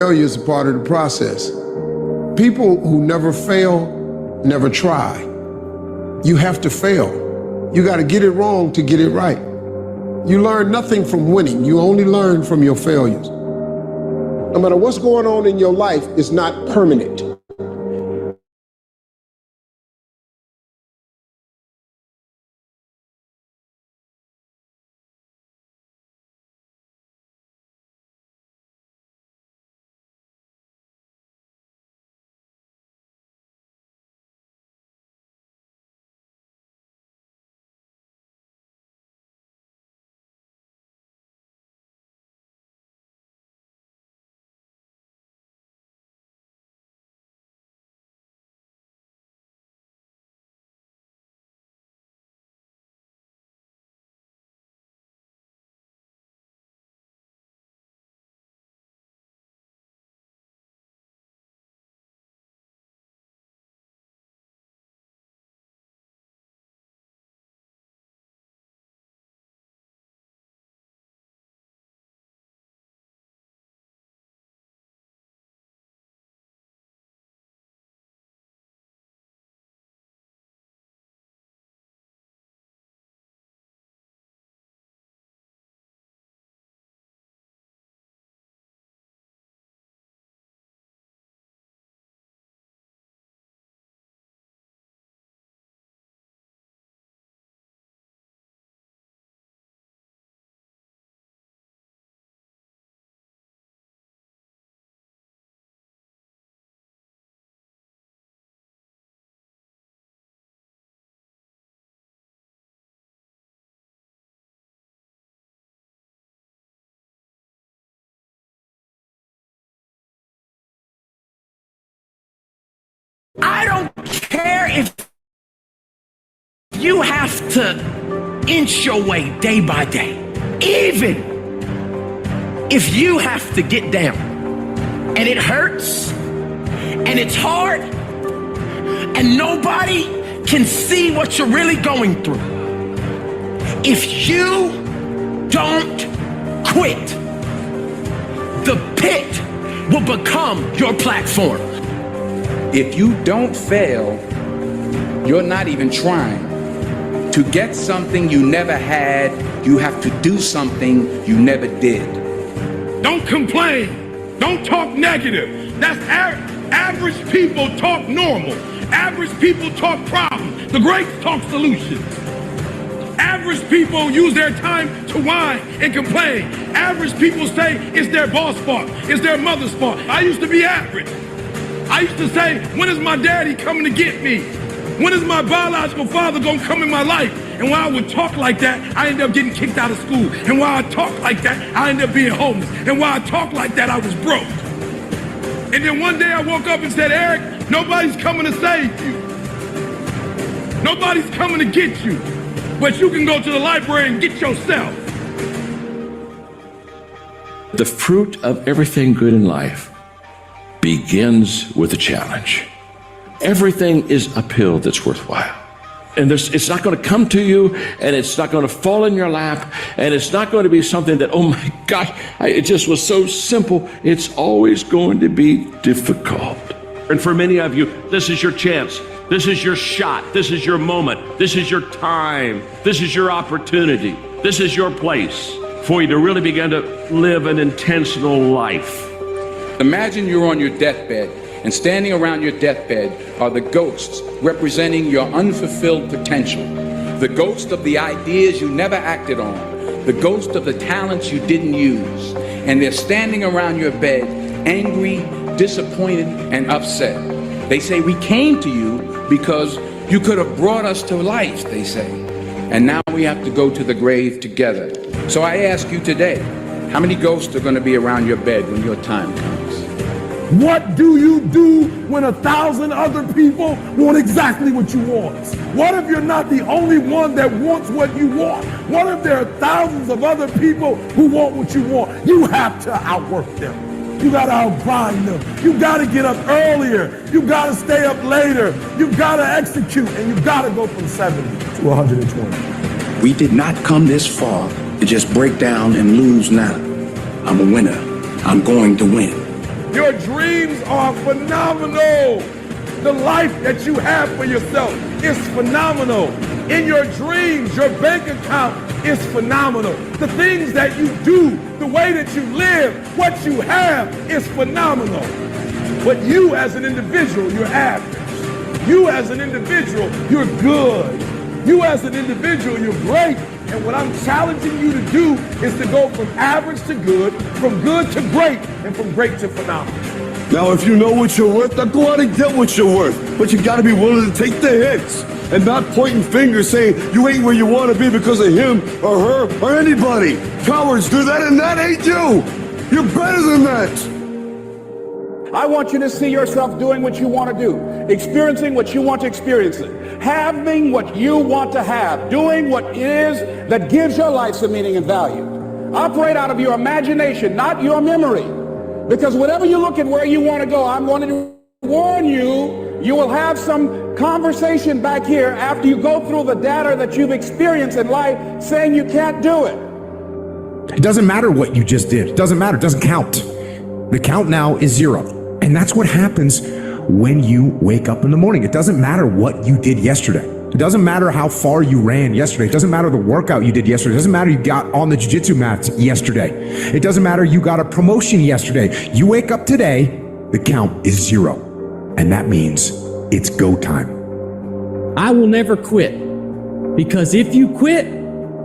Failure is a part of the process. People who never fail, never try. You have to fail. You got to get it wrong to get it right. You learn nothing from winning. You only learn from your failures. No matter what's going on in your life, it's not permanent. I don't care if you have to inch your way day by day, even if you have to get down and it hurts and it's hard and nobody can see what you're really going through. If you don't quit, the pit will become your platform. If you don't fail, you're not even trying. To get something you never had, you have to do something you never did. Don't complain. Don't talk negative. That's average people talk normal. Average people talk problems. The greats talk solutions. Average people use their time to whine and complain. Average people say it's their boss' fault. It's their mother's fault. I used to be average. I used to say, when is my daddy coming to get me? When is my biological father gonna come in my life? And while I would talk like that, I ended up getting kicked out of school. And while I talked like that, I ended up being homeless. And while I talked like that, I was broke. And then one day I woke up and said, Eric, nobody's coming to save you. Nobody's coming to get you. But you can go to the library and get yourself. The fruit of everything good in life begins with a challenge. Everything is uphill that's worthwhile. And it's not going to come to you, and it's not going to fall in your lap, and it's not going to be something that, oh my gosh, it just was so simple. It's always going to be difficult. And for many of you, this is your chance. This is your shot. This is your moment. This is your time. This is your opportunity. This is your place for you to really begin to live an intentional life. Imagine you're on your deathbed, and standing around your deathbed are the ghosts representing your unfulfilled potential, the ghost of the ideas you never acted on, the ghost of the talents you didn't use, and they're standing around your bed, angry, disappointed, and upset. They say, we came to you because you could have brought us to life, they say, and now we have to go to the grave together. So I ask you today, how many ghosts are going to be around your bed when your time comes? What do you do when 1,000 other people want exactly what you want? What if you're not the only one that wants what you want? What if there are thousands of other people who want what you want? You have to outwork them. You got to outgrind them. You got to get up earlier. You got to stay up later. You got to execute, and you got to go from 70 to 120. We did not come this far to just break down and lose now. I'm a winner. I'm going to win. Your dreams are phenomenal. The life that you have for yourself is phenomenal. In your dreams, your bank account is phenomenal. The things that you do, the way that you live, what you have is phenomenal. But you as an individual, you're average. You as an individual, you're good. You as an individual, you're great. And what I'm challenging you to do is to go from average to good, from good to great, and from great to phenomenal. Now, if you know what you're worth, now go out and get what you're worth. But you gotta be willing to take the hits and not pointing fingers saying you ain't where you want to be because of him or her or anybody. Cowards do that, and that ain't you. You're better than that. I want you to see yourself doing what you want to do, experiencing what you want to experience, having what you want to have, doing what it is that gives your life some meaning and value. Operate out of your imagination, not your memory. Because whatever you look at where you want to go, I'm going to warn you, you will have some conversation back here after you go through the data that you've experienced in life saying you can't do it. It doesn't matter what you just did. It doesn't matter. It doesn't count. The count now is 0. And that's what happens when you wake up in the morning. It doesn't matter what you did yesterday. It doesn't matter how far you ran yesterday. It doesn't matter the workout you did yesterday. It doesn't matter you got on the jiu-jitsu mats yesterday. It doesn't matter you got a promotion yesterday. You wake up today, the count is 0. And that means it's go time. I will never quit, because if you quit,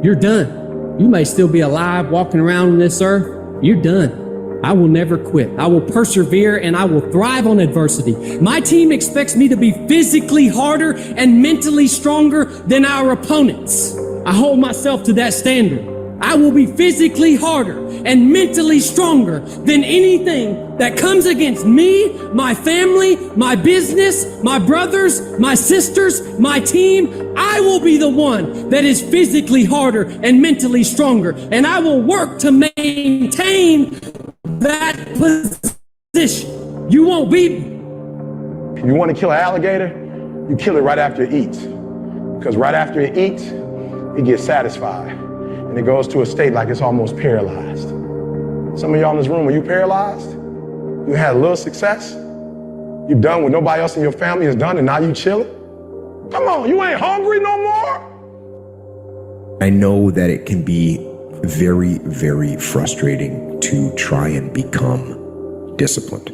you're done. You may still be alive walking around on this earth. You're done. I will never quit. I will persevere and I will thrive on adversity. My team expects me to be physically harder and mentally stronger than our opponents. I hold myself to that standard. I will be physically harder and mentally stronger than anything that comes against me, my family, my business, my brothers, my sisters, my team. I will be the one that is physically harder and mentally stronger, and I will work to maintain that position. You won't beat me. If you want to kill an alligator, you kill it right after it eats. Because right after it eats, it gets satisfied. And it goes to a state like it's almost paralyzed. Some of y'all in this room, are you paralyzed? You had a little success? You done what nobody else in your family has done, and now you chilling? Come on, you ain't hungry no more? I know that it can be very, very frustrating to try and become disciplined.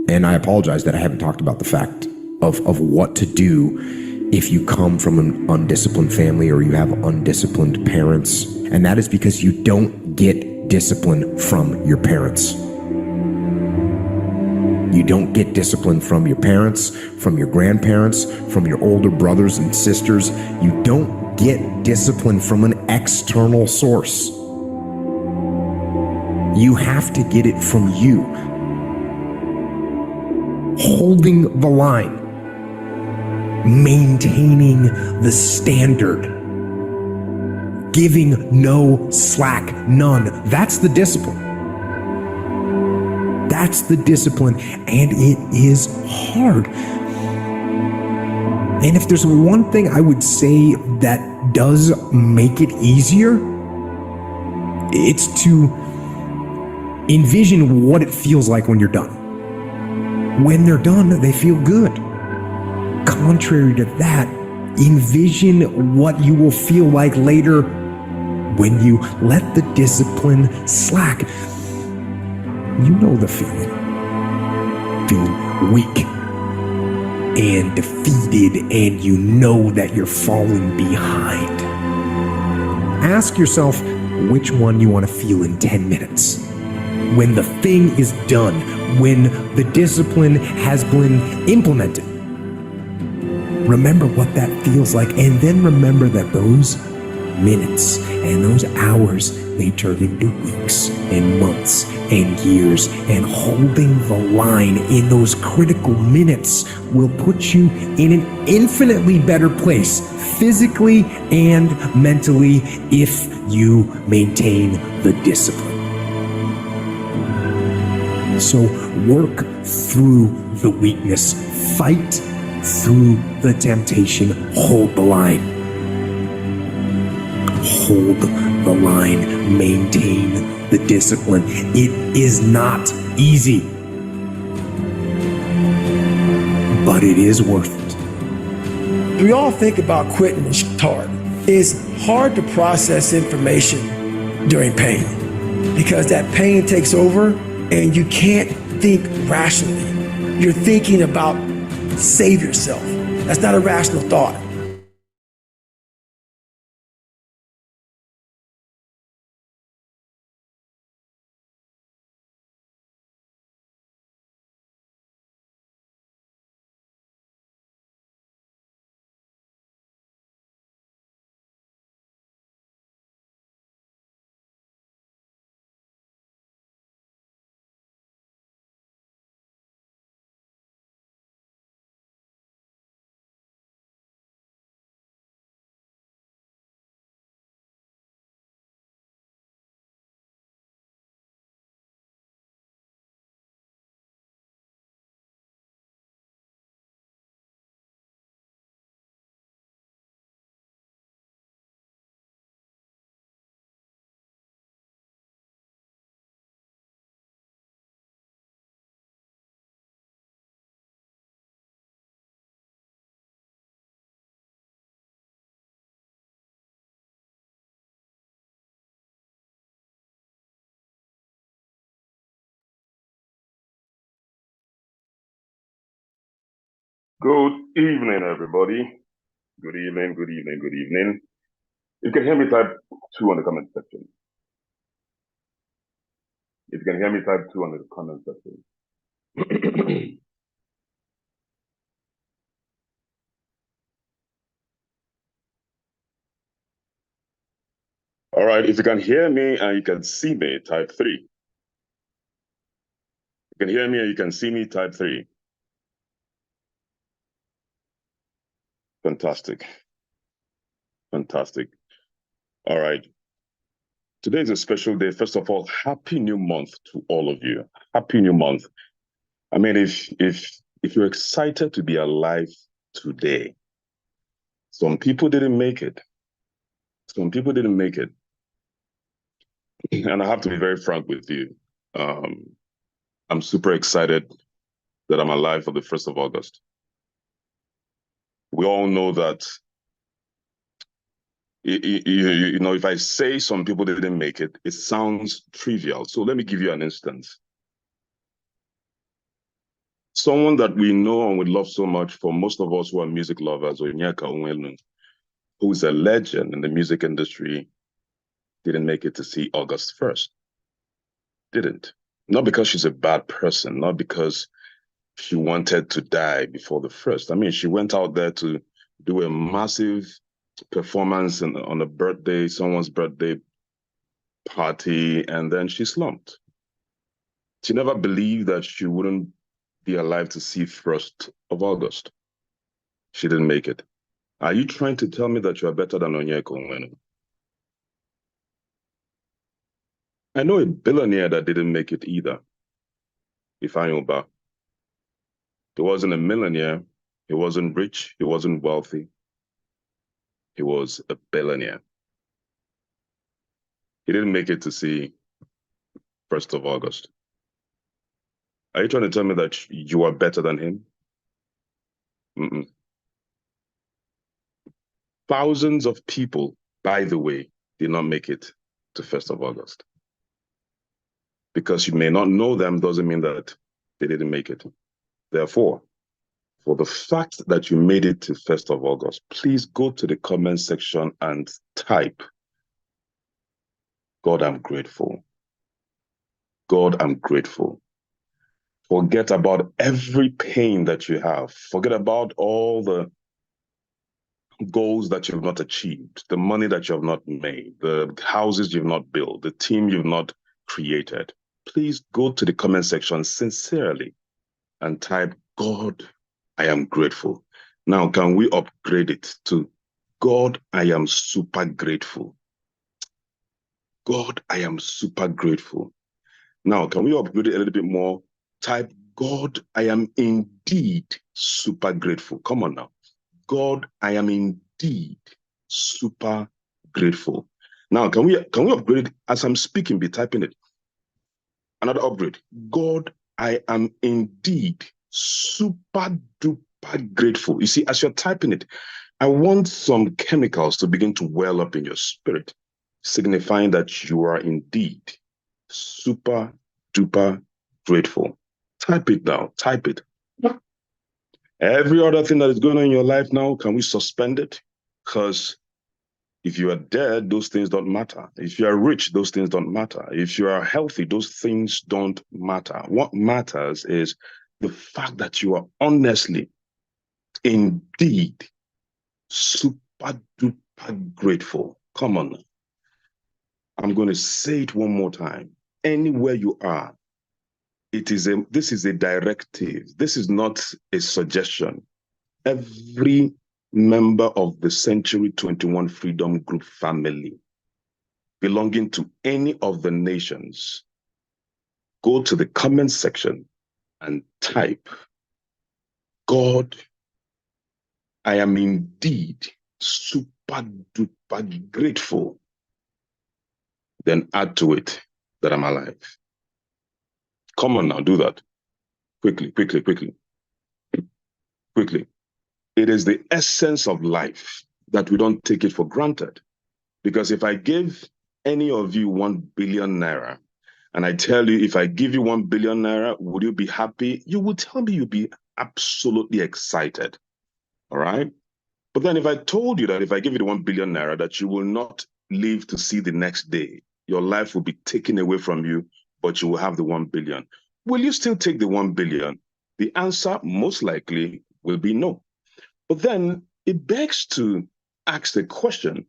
And I apologize that I haven't talked about the fact of what to do if you come from an undisciplined family or you have undisciplined parents. And that is because you don't get discipline from your parents. You don't get discipline from your parents, from your grandparents, from your older brothers and sisters. You don't get discipline from an external source. You have to get it from you. Holding the line. Maintaining the standard. Giving no slack, none. That's the discipline. That's the discipline, and it is hard. And if there's one thing I would say that does make it easier, it's to envision what it feels like when you're done. When they're done, they feel good. Contrary to that, envision what you will feel like later when you let the discipline slack. You know the feeling. Feeling weak and defeated, and you know that you're falling behind. Ask yourself which one you want to feel in 10 minutes. When the thing is done, when the discipline has been implemented. Remember what that feels like, and then remember that those minutes and those hours, they turn into weeks and months and years, and holding the line in those critical minutes will put you in an infinitely better place, physically and mentally, if you maintain the discipline. So work through the weakness, fight through the temptation, hold the line. Hold the line, maintain the discipline. It is not easy, but it is worth it. We all think about quitting and it's hard. It's hard to process information during pain because that pain takes over and you can't think rationally. You're thinking about save yourself. That's not a rational thought. Good evening, everybody. Good evening, good evening, good evening. If you can hear me, type 2 on the comment section. If you can hear me, type 2 on the comment section. All right, if you can hear me and you can see me, type 3. If you can hear me and you can see me, type 3. Fantastic. Fantastic. All right. Today is a special day. First of all, happy new month to all of you. Happy new month. I mean, if you're excited to be alive today, some people didn't make it. Some people didn't make it. And I have to be very frank with you. I'm super excited that I'm alive for the 1st of August. We all know that, you know, if I say some people didn't make it, it sounds trivial. So let me give you an instance. Someone that we know and we love so much, for most of us who are music lovers, Onyeka Onwenu, who is a legend in the music industry, didn't make it to see August 1st. Didn't. Not because she's a bad person, not because she wanted to die before the 1st. I mean, she went out there to do a massive performance on a birthday, someone's birthday party, and then she slumped. She never believed that she wouldn't be alive to see 1st of August. She didn't make it. Are you trying to tell me that you are better than Onyeka Onwenu? I know a billionaire that didn't make it either. Ifeanyi Ubah. He wasn't a millionaire. He wasn't rich. He wasn't wealthy. He was a billionaire. He didn't make it to see 1st of August. Are you trying to tell me that you are better than him? Mm-mm. Thousands of people, by the way, did not make it to 1st of August. Because you may not know them doesn't mean that they didn't make it. Therefore, for the fact that you made it to 1st of August, please go to the comment section and type, God, I'm grateful. God, I'm grateful. Forget about every pain that you have. Forget about all the goals that you've not achieved, the money that you have not made, the houses you've not built, the team you've not created. Please go to the comment section sincerely and type, God, I am grateful. Now, can we upgrade it to, God, I am super grateful. God, I am super grateful. Now, can we upgrade it a little bit more? Type, God, I am indeed super grateful. Come on now. God, I am indeed super grateful. Now, can we upgrade it as I'm speaking? Be typing it. Another upgrade. God, I am indeed super duper grateful. You see, as you're typing it, I want some chemicals to begin to well up in your spirit, signifying that you are indeed super duper grateful. Type it now. Type it. Every other thing that is going on in your life now, can we suspend it? Because if you are dead, those things don't matter. If you are rich, those things don't matter. If you are healthy, those things don't matter. What matters is the fact that you are honestly, indeed, super duper grateful. Come on. I'm going to say it one more time. Anywhere you are, this is a directive. This is not a suggestion. Every member of the Century 21 Freedom Group family belonging to any of the nations, go to the comment section and type, God, I am indeed super duper grateful. Then add to it that I'm alive. Come on now, do that. Quickly, quickly, quickly. Quickly. It is the essence of life that we don't take it for granted. Because if I give any of you 1 billion naira, and I tell you, if I give you 1 billion naira, would you be happy? You would tell me you'd be absolutely excited. All right? But then if I told you that if I give you the 1 billion naira, that you will not live to see the next day, your life will be taken away from you, but you will have the 1 billion. Will you still take the 1 billion? The answer most likely will be no. But then it begs to ask the question,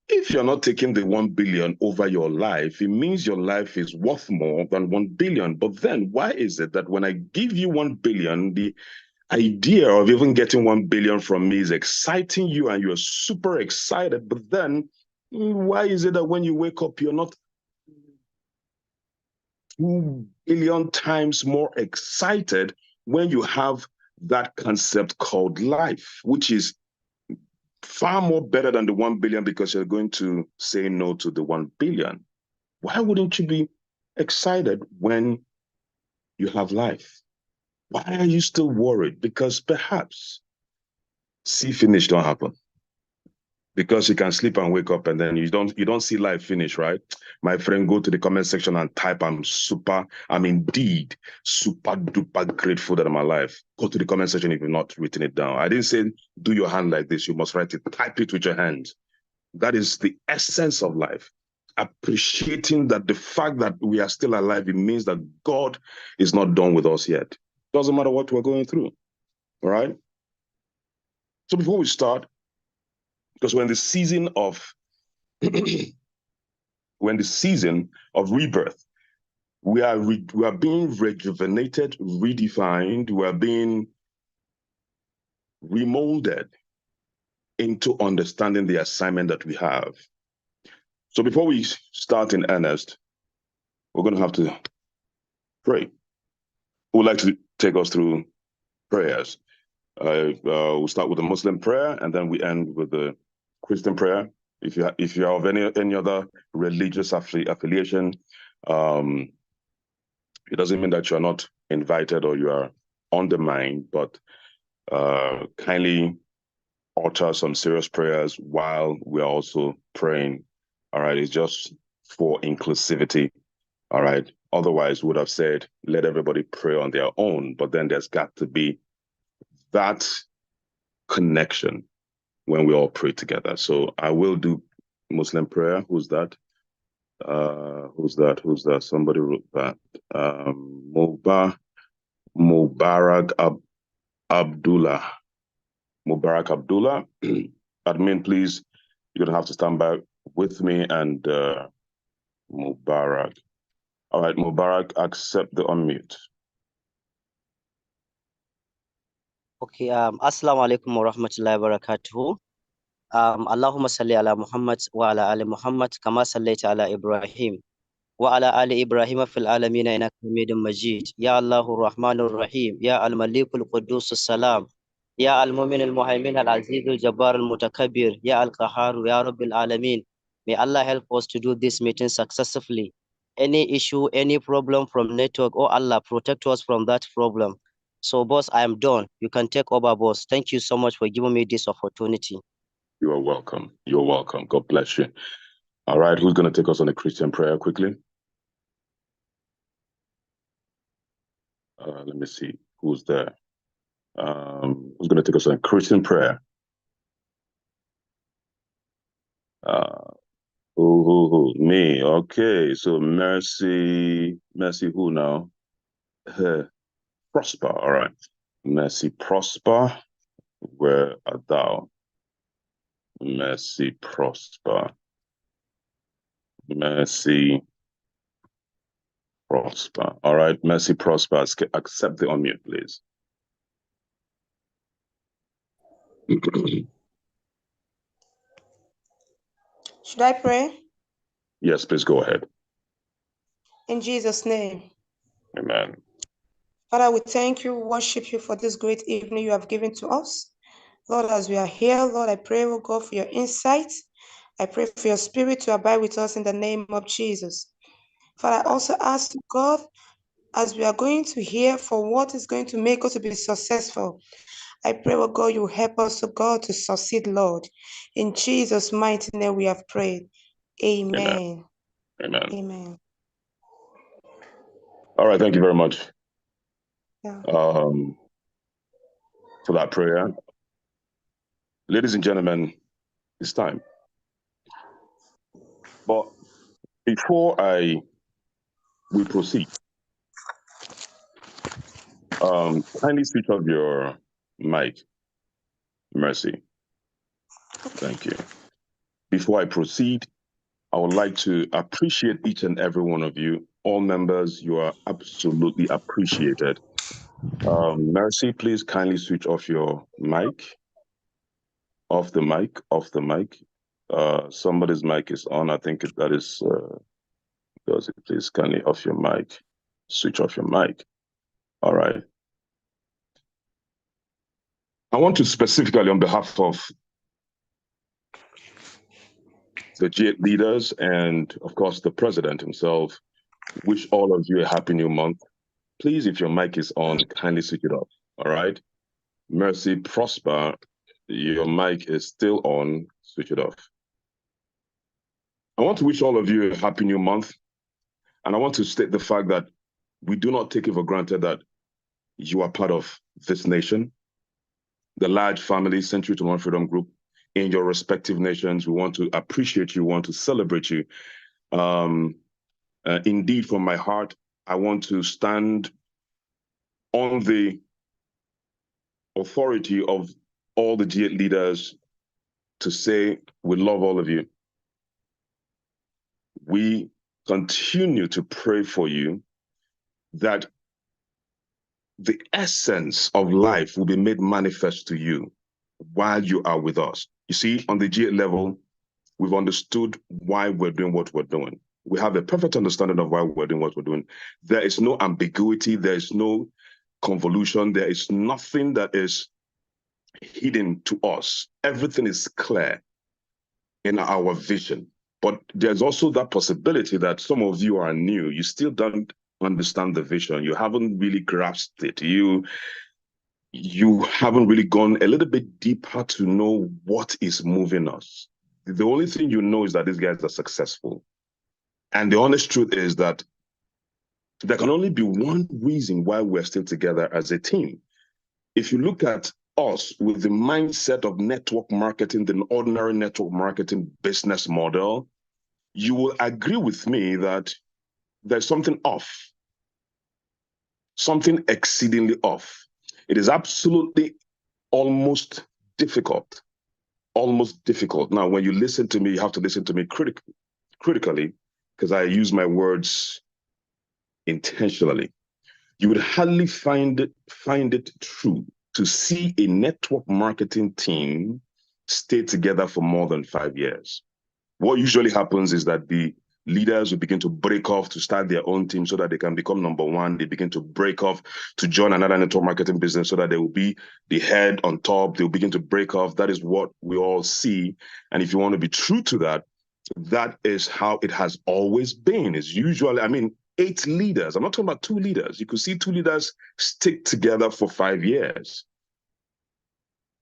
if you're not taking the 1 billion over your life, it means your life is worth more than 1 billion. But then why is it that when I give you 1 billion, the idea of even getting 1 billion from me is exciting you and you're super excited, but then why is it that when you wake up, you're not 2 billion times more excited when you have that concept called life, which is far more better than the 1 billion because you're going to say no to the 1 billion. Why wouldn't you be excited when you have life? Why are you still worried? Because perhaps see finish don't happen. Because you can sleep and wake up and then you don't see life finish, right? My friend, go to the comment section and type, I'm indeed super duper grateful that I'm alive. Go to the comment section if you've not written it down. I didn't say do your hand like this. You must write it, type it with your hands. That is the essence of life. Appreciating that the fact that we are still alive, it means that God is not done with us yet. Doesn't matter what we're going through, all right? So before we start, because we're in the season of rebirth, we are being rejuvenated, redefined, we are being remolded into understanding the assignment that we have. So before we start in earnest, we're going to have to pray. Who would like to take us through prayers? We'll start with the Muslim prayer, and then we end with the Christian prayer. If you are of any other religious affiliation, it doesn't mean that you are not invited or you are undermined, but kindly utter some serious prayers while we are also praying. All right, it's just for inclusivity. All right. Otherwise, we would have said, let everybody pray on their own, but then there's got to be that connection when we all pray together. So I will do Muslim prayer. Who's that? Who's that? Somebody wrote that. Mubarak Abdullah. Mubarak Abdullah. Admin, please, you're going to have to stand by with me and Mubarak. All right, Mubarak, accept the unmute. Okay, Assalamu alaikum wa rahmatullahi wa barakatuhu. Allahumma salli ala Muhammad wa ala ali Muhammad kama sallaita ala Ibrahim wa ala ali Ibrahim fil alamina innaka Hamidum Majid. Ya Allahu Rahmanur Rahim, Ya Al-Malikul Quddus Salam, Ya Al-Mumin Al-Muhaymin Al-Aziz Al-Jabbar Al-Mutakabbir, Ya Al-Qahhar, Ya Rabbil Alamin. May Allah help us to do this meeting successfully. any issue, any problem from network, oh Allah, protect us from that problem. So boss, I am done. You can take over, boss. Thank you so much for giving me this opportunity. You are welcome. You're welcome. God bless you. All right, who's going to take us on a Christian prayer quickly? Let me see who's there. Who's going to take us on a Christian prayer? Who? Me. Okay, so Mercy who now? Prosper, all right. Mercy Prosper, where art thou? Mercy Prosper. Mercy Prosper. All right, Mercy Prosper, accept the unmute, please. Should I pray? Yes, please go ahead. In Jesus' name. Amen. Father, we thank you, worship you for this great evening you have given to us. Lord, as we are here, Lord, I pray, oh God, for your insight. I pray for your spirit to abide with us in the name of Jesus. Father, I also ask God, as we are going to hear for what is going to make us to be successful, I pray, oh God, you help us, oh God, to succeed, Lord. In Jesus' mighty name we have prayed. Amen. Amen. Amen. All right, thank you very much Yeah. for that prayer. Ladies and gentlemen, it's time. But before we proceed, kindly switch off your mic, Mercy. Thank you. Before I proceed, I would like to appreciate each and every one of you. All members, you are absolutely appreciated. Mercy, please kindly switch off your mic. Off the mic. Somebody's mic is on. I think that is, please kindly off your mic. Switch off your mic. All right. I want to specifically, on behalf of the G8 leaders and, of course, the president himself, wish all of you a happy new month. Please, if your mic is on, kindly switch it off. All right. Mercy Prosper, your mic is still on. Switch it off. I want to wish all of you a happy new month. And I want to state the fact that we do not take it for granted that you are part of this nation, the large family, Century 21 Freedom Group, in your respective nations. We want to appreciate you, want to celebrate you. Indeed, from my heart, I want to stand on the authority of all the G8 leaders to say we love all of you. We continue to pray for you that the essence of life will be made manifest to you while you are with us. You see, on the G8 level, we've understood why we're doing what we're doing. We have a perfect understanding of why we're doing what we're doing. There is no ambiguity. There is no convolution. There is nothing that is hidden to us. Everything is clear in our vision. But there's also that possibility that some of you are new. You still don't understand the vision. You haven't really grasped it. You haven't really gone a little bit deeper to know what is moving us. The only thing you know is that these guys are successful. And the honest truth is that there can only be one reason why we're still together as a team. If you look at us with the mindset of network marketing, the ordinary network marketing business model, you will agree with me that there's something off, something exceedingly off. It is absolutely almost difficult. Now, when you listen to me, you have to listen to me critically, because I use my words intentionally. You would hardly find it true to see a network marketing team stay together for more than 5 years. What usually happens is that the leaders will begin to break off to start their own team so that they can become number one. They begin to break off to join another network marketing business so that they will be the head on top. They'll begin to break off. That is what we all see. And if you want to be true to that, That is how it has always been. It's usually, 8 leaders. I'm not talking about 2 leaders. You could see 2 leaders stick together for 5 years.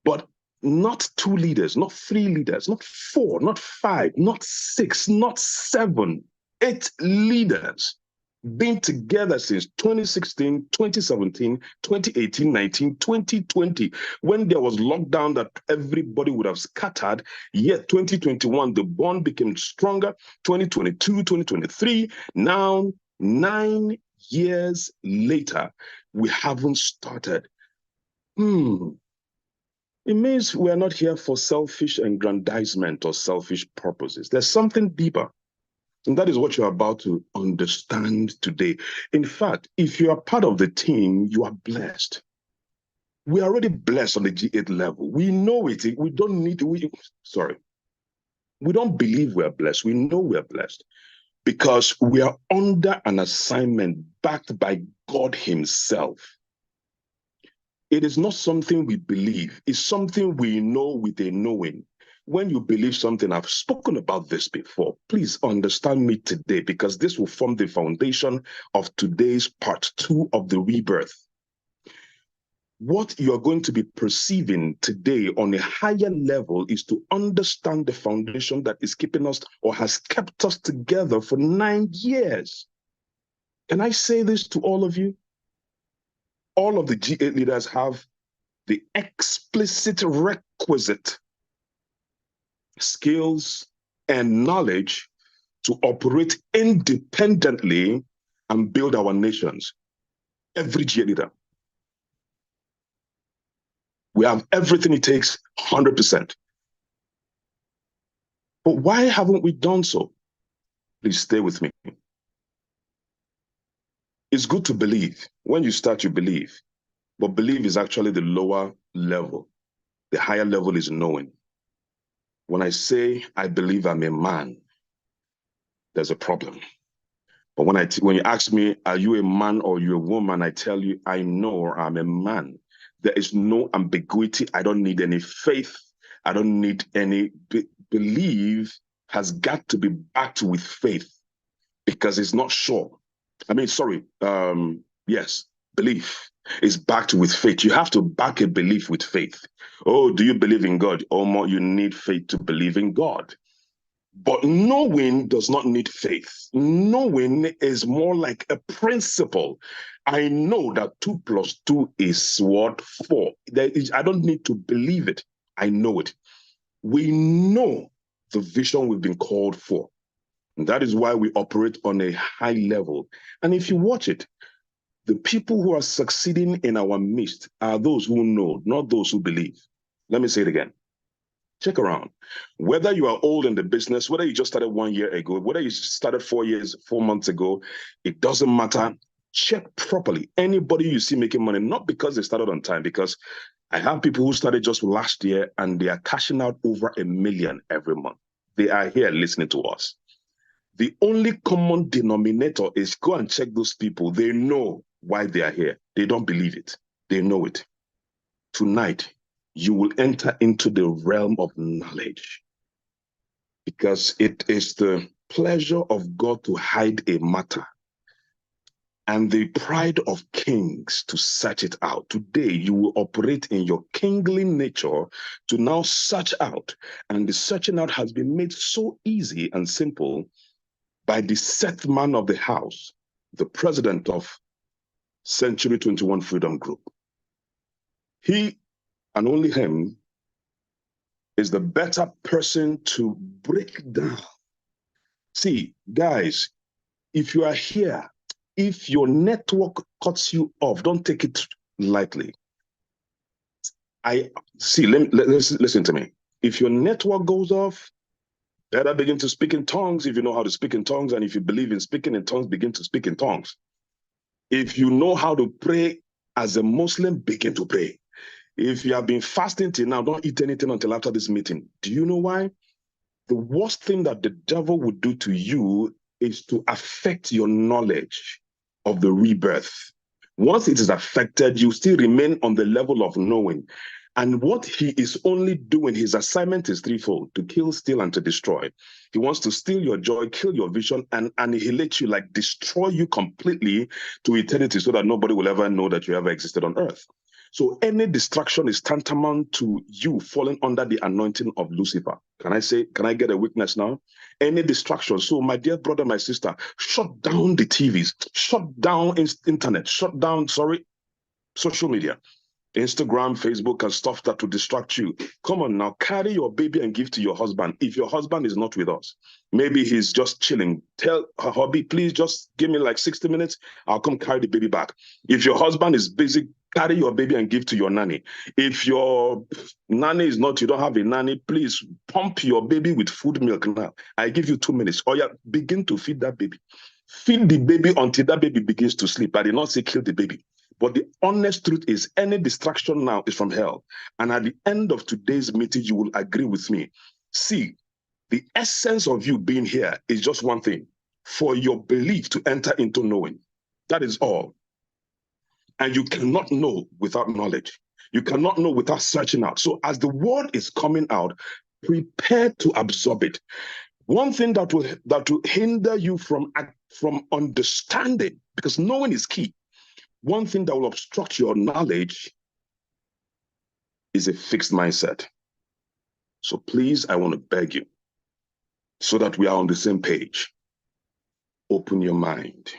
But not 2 leaders, not 3 leaders, not 4, not 5, not 6, not 7, 8 leaders been together since 2016, 2017, 2018, 19, 2020, when there was lockdown that everybody would have scattered. Yet 2021, the bond became stronger. 2022, 2023, now 9 years later, we haven't started. It means we're not here for selfish aggrandizement or selfish purposes. There's something deeper. And that is what you're about to understand today. In fact, if you are part of the team, you are blessed. We are already blessed on the G8 level. We know it. We don't need, we don't believe we're blessed. We know we're blessed because we are under an assignment backed by God Himself. It is not something we believe. It's something we know with a knowing. When you believe something, I've spoken about this before. Please understand me today because this will form the foundation of today's part 2 of the rebirth. What you are going to be perceiving today on a higher level is to understand the foundation that is keeping us or has kept us together for 9 years. Can I say this to all of you? All of the G8 leaders have the explicit requisite skills and knowledge to operate independently and build our nations. Every G8 leader. We have everything it takes, 100%. But why haven't we done so? Please stay with me. It's good to believe. When you start, you believe. But believe is actually the lower level. The higher level is knowing. When I say I believe I'm a man, there's a problem. But when you ask me, are you a man or you a woman, I tell you, I know I'm a man. There is no ambiguity. I don't need any faith. I don't need any belief has got to be backed with faith because it's not sure. Yes, belief is backed with faith. You have to back a belief with faith. Oh, do you believe in God? Oh, more, you need faith to believe in God. But knowing does not need faith. Knowing is more like a principle. I know that 2 + 2 is what? 4. I don't need to believe it. I know it. We know the vision we've been called for. And that is why we operate on a high level. And if you watch it, the people who are succeeding in our midst are those who know, not those who believe. Let me say it again. Check around. Whether you are old in the business, whether you just started 1 year ago, whether you started 4 months ago, it doesn't matter. Check properly. Anybody you see making money, not because they started on time, because I have people who started just last year and they are cashing out over $1 million every month. They are here listening to us. The only common denominator is go and check those people. They know why they are here. They don't believe it. They know it. Tonight, you will enter into the realm of knowledge because it is the pleasure of God to hide a matter and the pride of kings to search it out. Today, you will operate in your kingly nature to now search out. And the searching out has been made so easy and simple by the set man of the house, the president of Century 21 Freedom Group. He and only him is the better person to break down. See, guys, if you are here, if your network cuts you off, don't take it lightly. Listen to me. If your network goes off, better begin to speak in tongues if you know how to speak in tongues. And if you believe in speaking in tongues, begin to speak in tongues. If you know how to pray as a Muslim, begin to pray. If you have been fasting till now, don't eat anything until after this meeting. Do you know why? The worst thing that the devil would do to you is to affect your knowledge of the rebirth. Once it is affected, you still remain on the level of knowing. And what he is only doing, his assignment is threefold: to kill, steal, and to destroy. He wants to steal your joy, kill your vision, and annihilate you, like destroy you completely to eternity, so that nobody will ever know that you ever existed on earth. So any distraction is tantamount to you falling under the anointing of Lucifer. Can I get a witness now? Any distraction. So my dear brother, my sister, shut down the TVs, shut down internet, shut down, social media. Instagram, Facebook, and stuff that will distract you. Come on now, carry your baby and give to your husband. If your husband is not with us, maybe he's just chilling, tell her hubby, please just give me like 60 minutes. I'll come carry the baby back. If your husband is busy, carry your baby and give to your nanny. If your nanny is not, you don't have a nanny, please pump your baby with food milk now. I give you 2 minutes. Or yeah, begin to feed that baby. Feed the baby until that baby begins to sleep. I did not say kill the baby. But the honest truth is, any distraction now is from hell. And at the end of today's meeting, you will agree with me. See, the essence of you being here is just one thing: for your belief to enter into knowing. That is all. And you cannot know without knowledge. You cannot know without searching out. So as the word is coming out, prepare to absorb it. One thing that will hinder you from understanding, because knowing is key. One thing that will obstruct your knowledge is a fixed mindset. So please, I want to beg you, so that we are on the same page, open your mind.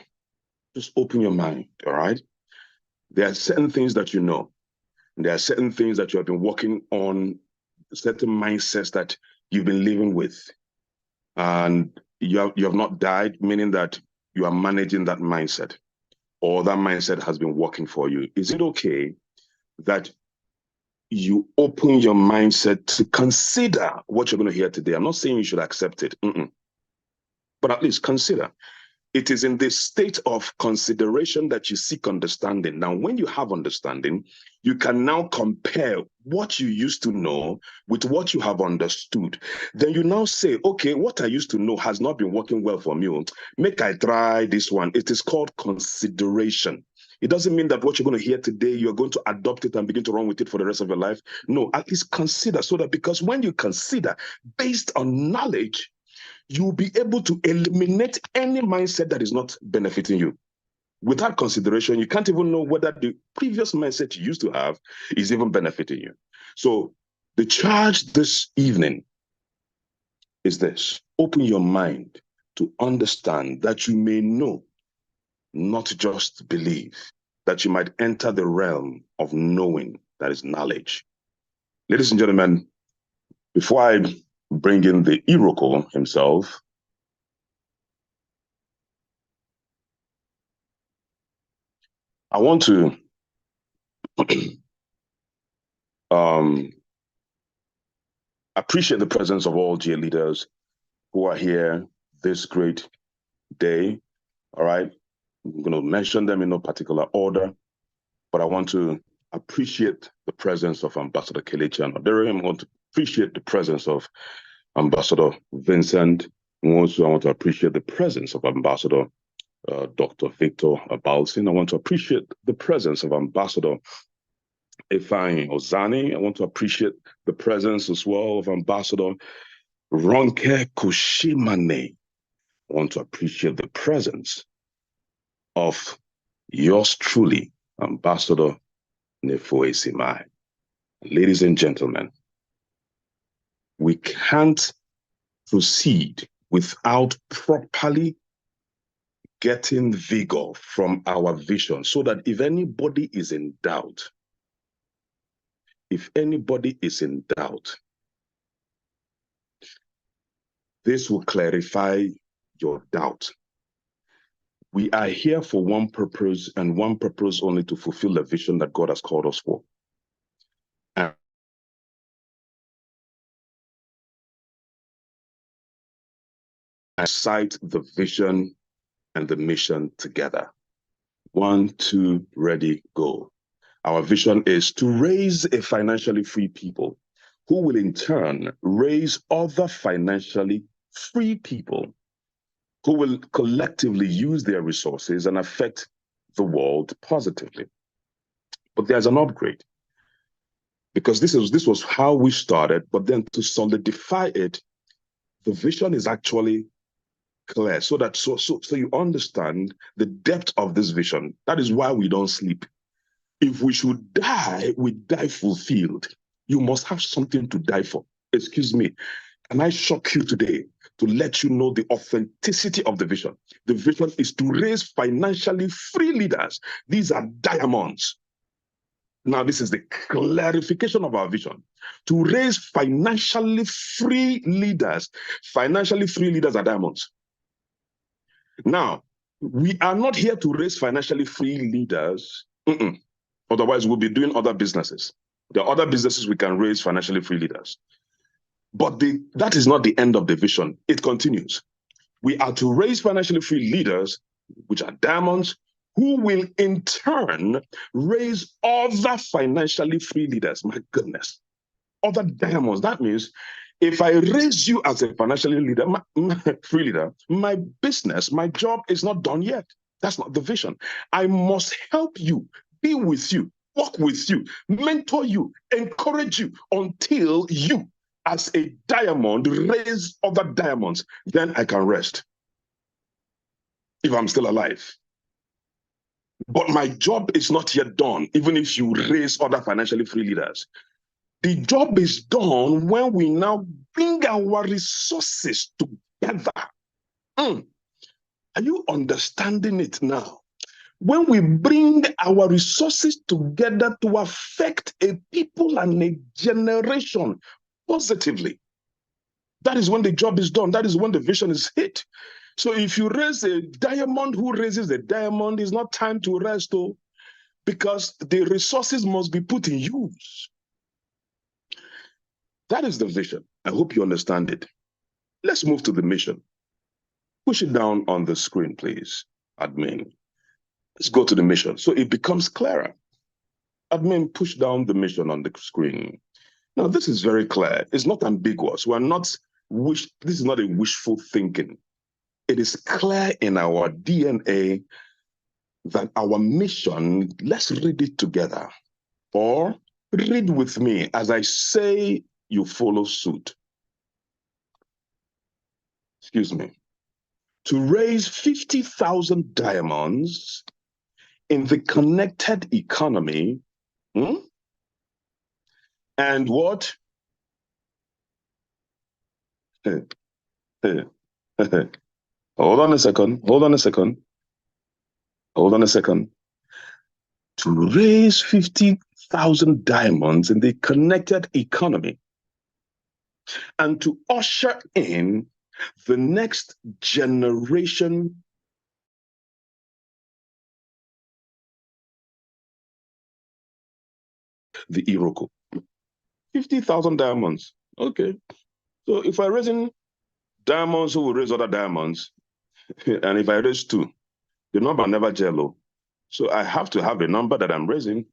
Just open your mind, all right? There are certain things that you know. And there are certain things that you have been working on, certain mindsets that you've been living with. And you have not died, meaning that you are managing that mindset, or that mindset has been working for you. Is it okay that you open your mindset to consider what you're going to hear today? I'm not saying you should accept it, but at least consider. It is in this state of consideration that you seek understanding. Now, when you have understanding, you can now compare what you used to know with what you have understood. Then you now say, okay, what I used to know has not been working well for me. Make I try this one. It is called consideration. It doesn't mean that what you're going to hear today, you're going to adopt it and begin to run with it for the rest of your life. No, at least consider, so that, because when you consider based on knowledge, you'll be able to eliminate any mindset that is not benefiting you. Without consideration, you can't even know whether the previous mindset you used to have is even benefiting you. So the charge this evening is this: open your mind to understand, that you may know, not just believe, that you might enter the realm of knowing, that is knowledge. Ladies and gentlemen, before I bring in the Iroko himself, I want to appreciate the presence of all GA leaders who are here this great day. All right, I'm going to mention them in no particular order, but I want to appreciate the presence of Ambassador Kelechi Anodere. I want to appreciate the presence of Ambassador Vincent. And also, I want to appreciate the presence of Ambassador Dr. Victor Abalsin. I want to appreciate the presence of Ambassador Ifeanyi Ozani. I want to appreciate the presence as well of Ambassador Ronke Kushimane. I want to appreciate the presence of yours truly, Ambassador Nefoe Simai. Ladies and gentlemen, we can't proceed without properly getting vigor from our vision, so that if anybody is in doubt, this will clarify your doubt. We are here for one purpose, and one purpose only: to fulfill the vision that God has called us for. And cite the vision and the mission together. 1, 2, ready, go. Our vision is to raise a financially free people who will in turn raise other financially free people who will collectively use their resources and affect the world positively. But there's an upgrade, because because this was how we started, but then to solidify it, the vision is actually clear, so you understand the depth of this vision. That is why we don't sleep. If we should die, we die fulfilled. You must have something to die for. Excuse me. Can I shock you today to let you know the authenticity of the vision? The vision is to raise financially free leaders. These are diamonds. Now, this is the clarification of our vision. To raise financially free leaders. Financially free leaders are diamonds. Now, we are not here to raise financially free leaders. Otherwise, we'll be doing other businesses. There are other businesses we can raise financially free leaders. But that is not the end of the vision. It continues. We are to raise financially free leaders, which are diamonds, who will in turn raise other financially free leaders. My goodness. Other diamonds. That means if I raise you as a financially leader, free leader, my business, my job is not done yet. That's not the vision. I must help you, be with you, work with you, mentor you, encourage you until you, as a diamond, raise other diamonds. Then I can rest if I'm still alive. But my job is not yet done, even if you raise other financially free leaders. The job is done when we now bring our resources together. Are you understanding it now? When we bring our resources together to affect a people and a generation positively, that is when the job is done. That is when the vision is hit. So if you raise a diamond who raises a diamond, it's not time to rest, because the resources must be put in use. That is the vision. I hope you understand it. Let's move to the mission. Push it down on the screen, please, admin. Let's go to the mission so it becomes clearer. Admin, push down the mission on the screen. Now, this is very clear. It's not ambiguous. This is not a wishful thinking. It is clear in our DNA that our mission, let's read it together. Or read with me as I say, you follow suit. Excuse me. To raise 50,000 diamonds in the connected economy, and what? Hold on a second. To raise 50,000 diamonds in the connected economy and to usher in the next generation the Iroko. 50,000 diamonds. Okay. So if I raise in diamonds who will raise other diamonds, and if I raise 2, the number never jello. So I have to have a number that I'm raising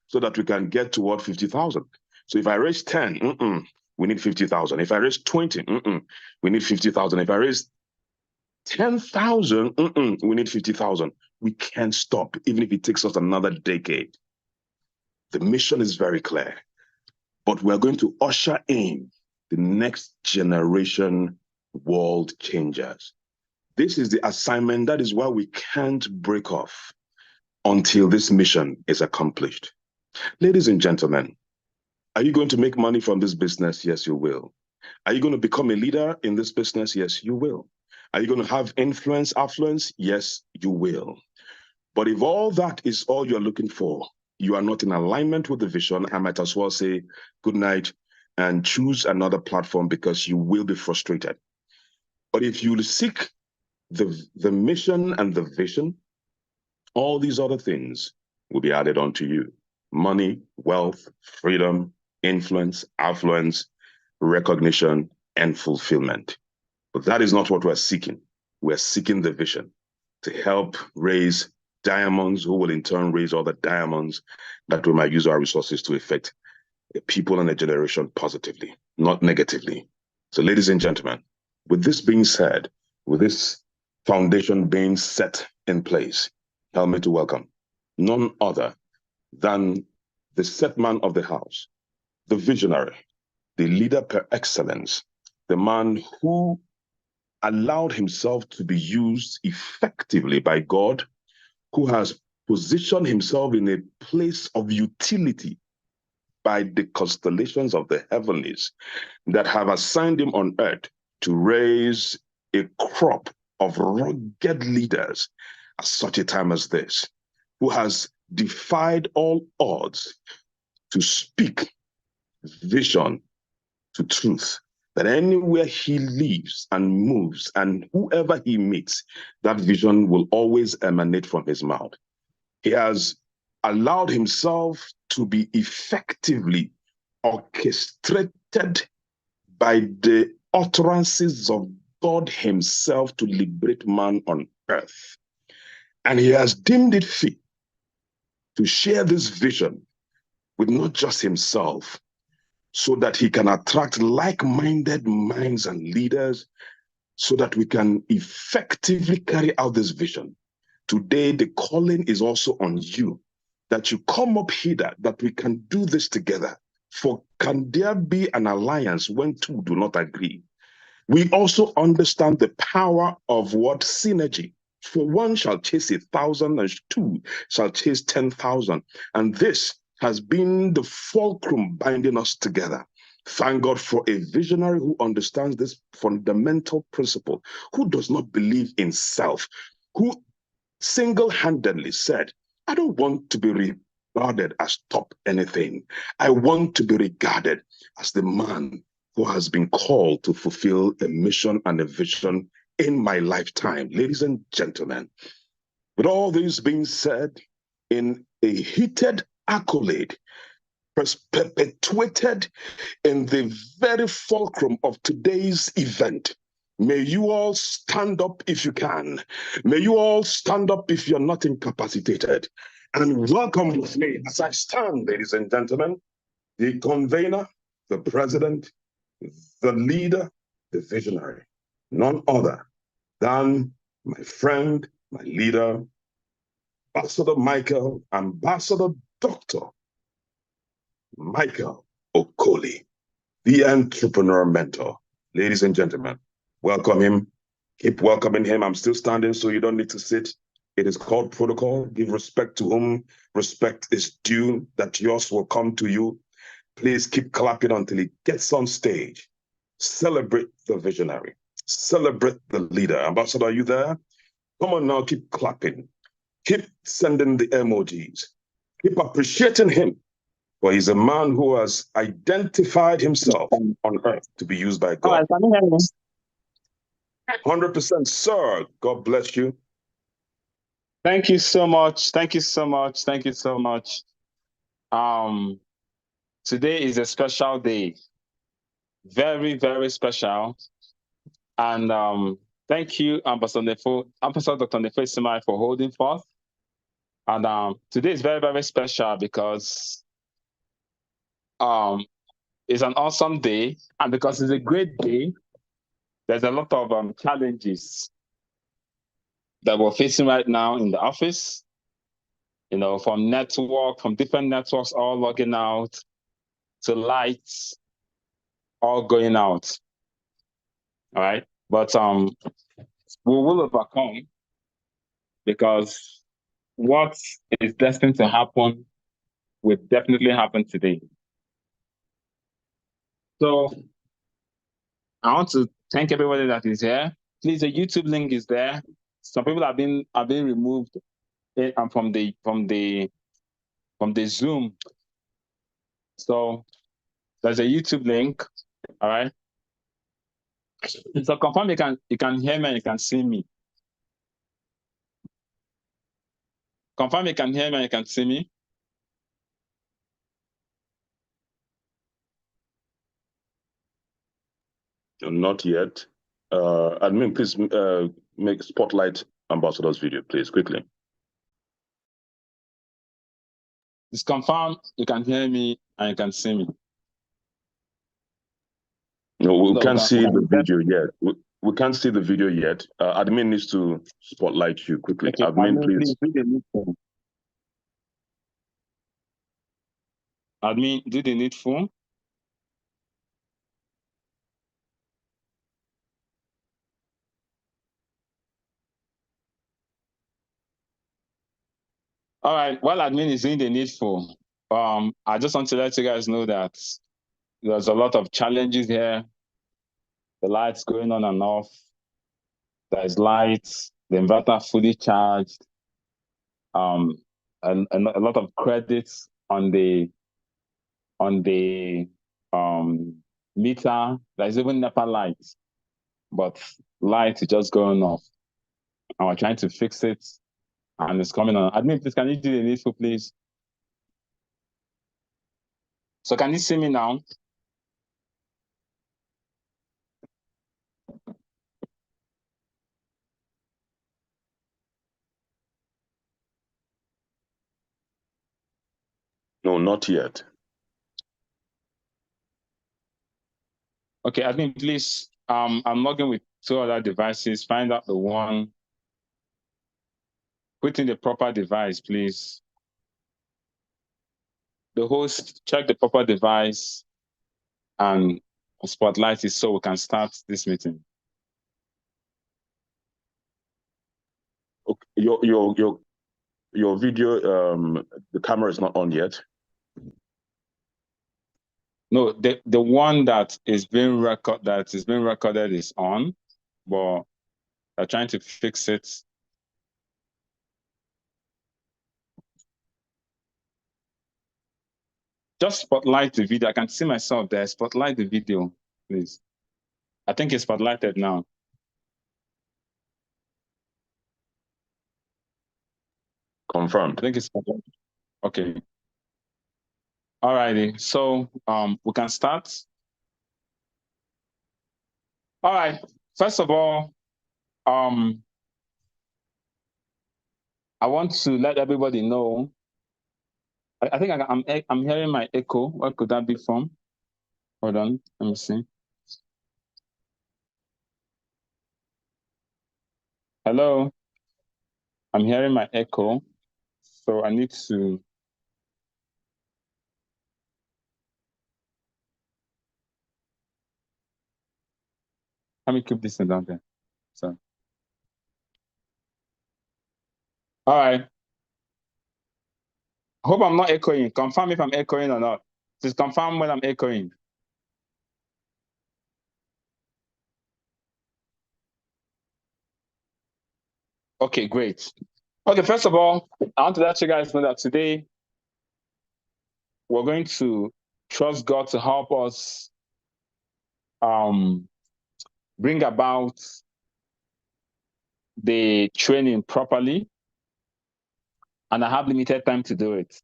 so that we can get toward 50,000. So if I raise 10, we need 50,000. If I raise 20, we need 50,000. If I raise 10,000, we need 50,000. We can't stop, even if it takes us another decade. The mission is very clear, but we're going to usher in the next generation world changers. This is the assignment. That is why we can't break off until this mission is accomplished. Ladies and gentlemen, are you going to make money from this business? Yes, you will. Are you going to become a leader in this business? Yes, you will. Are you going to have influence, affluence? Yes, you will. But if all that is all you're looking for, you are not in alignment with the vision, I might as well say good night and choose another platform, because you will be frustrated. But if you seek the mission and the vision, all these other things will be added onto you. Money, wealth, freedom, influence, affluence, recognition, and fulfillment. But that is not what we're seeking. We're seeking the vision to help raise diamonds who will in turn raise other diamonds that we might use our resources to affect a people and a generation positively, not negatively. So ladies and gentlemen, with this being said, with this foundation being set in place, help me to welcome none other than the set man of the house, the visionary, the leader per excellence, the man who allowed himself to be used effectively by God, who has positioned himself in a place of utility by the constellations of the heavenlies that have assigned him on earth to raise a crop of rugged leaders at such a time as this, who has defied all odds to speak vision to truth, that anywhere he lives and moves and whoever he meets, that vision will always emanate from his mouth. He has allowed himself to be effectively orchestrated by the utterances of God himself to liberate man on earth. And he has deemed it fit to share this vision with not just himself, so that he can attract like-minded minds and leaders so that we can effectively carry out this vision. Today, the calling is also on you, that you come up hither, that we can do this together. For can there be an alliance when two do not agree? We also understand the power of what synergy. For one shall chase 1,000 and two shall chase 10,000. And this has been the fulcrum binding us together. Thank God for a visionary who understands this fundamental principle, who does not believe in self, who single-handedly said, I don't want to be regarded as top anything. I want to be regarded as the man who has been called to fulfill a mission and a vision in my lifetime. Ladies and gentlemen, with all this being said, in a heated accolade perpetuated in the very fulcrum of today's event, may you all stand up if you can. May you all stand up if you're not incapacitated. And welcome with me as I stand, ladies and gentlemen, the convener, the president, the leader, the visionary, none other than my friend, my leader, Ambassador Michael, Ambassador Dr. Michael Okoli, the entrepreneur mentor. Ladies and gentlemen, welcome him. Keep welcoming him. I'm still standing, so you don't need to sit. It is called protocol. Give respect to whom respect is due, that yours will come to you. Please keep clapping until he gets on stage. Celebrate the visionary. Celebrate the leader. Ambassador, are you there? Come on now, keep clapping. Keep sending the emojis. Keep appreciating him, for he's a man who has identified himself on earth to be used by God. 100%, sir. God bless you. Thank you so much. Thank you so much. Thank you so much. Today is a special day. Very, very special. And thank you, Ambassador Dr. Nefo Simai, for holding forth. And today is very, very special because it's an awesome day. And because it's a great day, there's a lot of challenges that we're facing right now in the office. You know, from different networks all logging out, to lights all going out. All right. But we will overcome, because what is destined to happen will definitely happen today. So I want to thank everybody that is here. Please, the YouTube link is there. Some people have been removed from the Zoom. So there's a YouTube link. All right. So confirm you can hear me and you can see me. Confirm you can hear me and you can see me. Not yet. Admin, please make spotlight Ambassador's video, please, quickly. It's confirmed you can hear me and you can see me. No, we can't see the video yet. We can't see the video yet. Admin needs to spotlight you quickly. Okay, admin, please. Admin, do the needful. All right, while admin is doing the needful, I just want to let you guys know that there's a lot of challenges here. The lights going on and off. There's lights, the inverter fully charged. And a lot of credits on the meter. There's even NEPA lights, but light is just going off. And we're trying to fix it, and it's coming on. Admin, please, can you do the needful, please? So can you see me now? No, not yet. Okay, admin, please. I'm logging with 2 other devices. Find out the one. Put in the proper device, please. The host, check the proper device and spotlight it so we can start this meeting. Okay. Your video, the camera is not on yet. No, the one that is being recorded is on, but I'm trying to fix it. Just spotlight the video. I can see myself there. Spotlight the video, please. I think it's spotlighted now. Confirmed. I think it's spotlighted. Okay. All righty. So we can start. All right. First of all, I want to let everybody know. I think I'm hearing my echo. What could that be from? Hold on. Let me see. Hello. I'm hearing my echo. So I need to. Let me keep this thing down there. So. All right. Hope I'm not echoing. Confirm if I'm echoing or not. Just confirm when I'm echoing. Okay, great. Okay, first of all, I want to let you guys know that today we're going to trust God to help us bring about the training properly. And I have limited time to do it.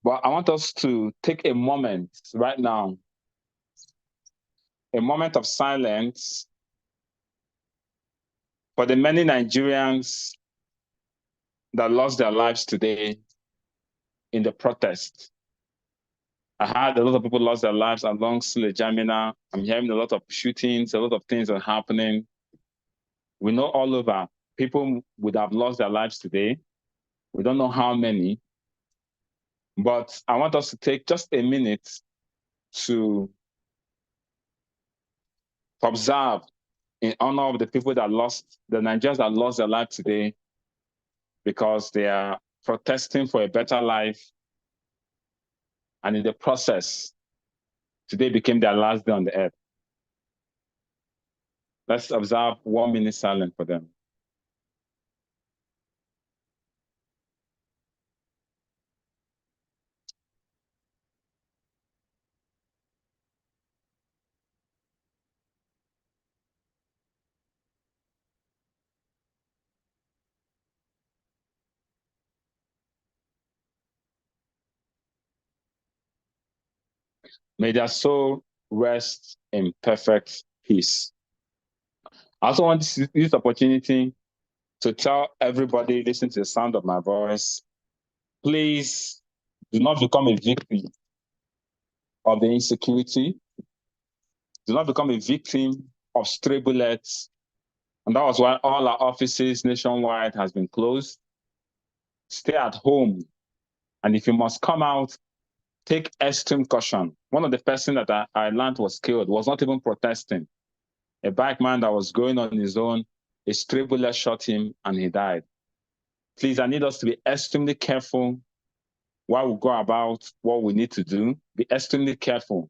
But I want us to take a moment right now, a moment of silence for the many Nigerians that lost their lives today in the protest. I heard a lot of people lost their lives along Sulejamina. I'm hearing a lot of shootings, a lot of things are happening. We know all over people would have lost their lives today. We don't know how many, but I want us to take just a minute to observe in honor of the people that lost, the Nigerians that lost their life today because they are protesting for a better life. And in the process, today became their last day on the earth. Let's observe 1 minute silence for them. May their soul rest in perfect peace. I also want to use this opportunity to tell everybody listening to the sound of my voice, please do not become a victim of the insecurity. Do not become a victim of stray bullets. And that was why all our offices nationwide has been closed. Stay at home. And if you must come out, take extreme caution. One of the person that I learned was killed, was not even protesting. A bike man that was going on his own, a stray bullet shot him and he died. Please, I need us to be extremely careful while we go about what we need to do. Be extremely careful.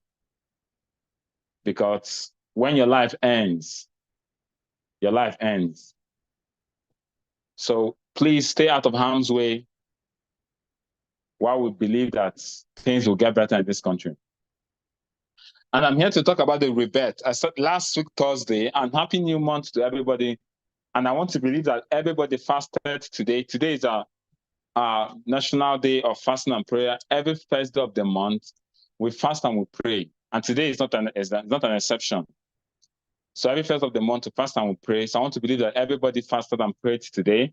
Because when your life ends, your life ends. So please stay out of harm's way while we believe that things will get better in this country. And I'm here to talk about the rebirth. I said last week, Thursday, and happy new month to everybody. And I want to believe that everybody fasted today. Today is our National Day of Fasting and Prayer. Every first day of the month, we fast and we pray. And today is not an exception. So every first of the month, we fast and we pray. So I want to believe that everybody fasted and prayed today,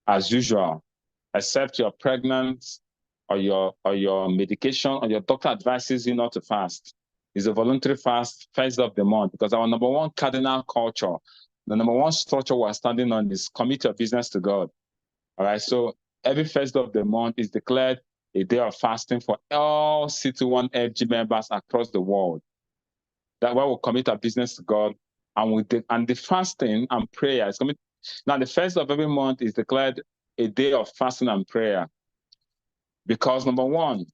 as usual, except you're pregnant or your medication or your doctor advises you not to fast. It's a voluntary fast, first of the month, because our number one cardinal culture, the number one structure we're standing on is commit your business to God. All right, so every first of the month is declared a day of fasting for all C21 FG members across the world. That way we'll commit our business to God, and the fasting and prayer is coming. Now, the first of every month is declared a day of fasting and prayer, because number one,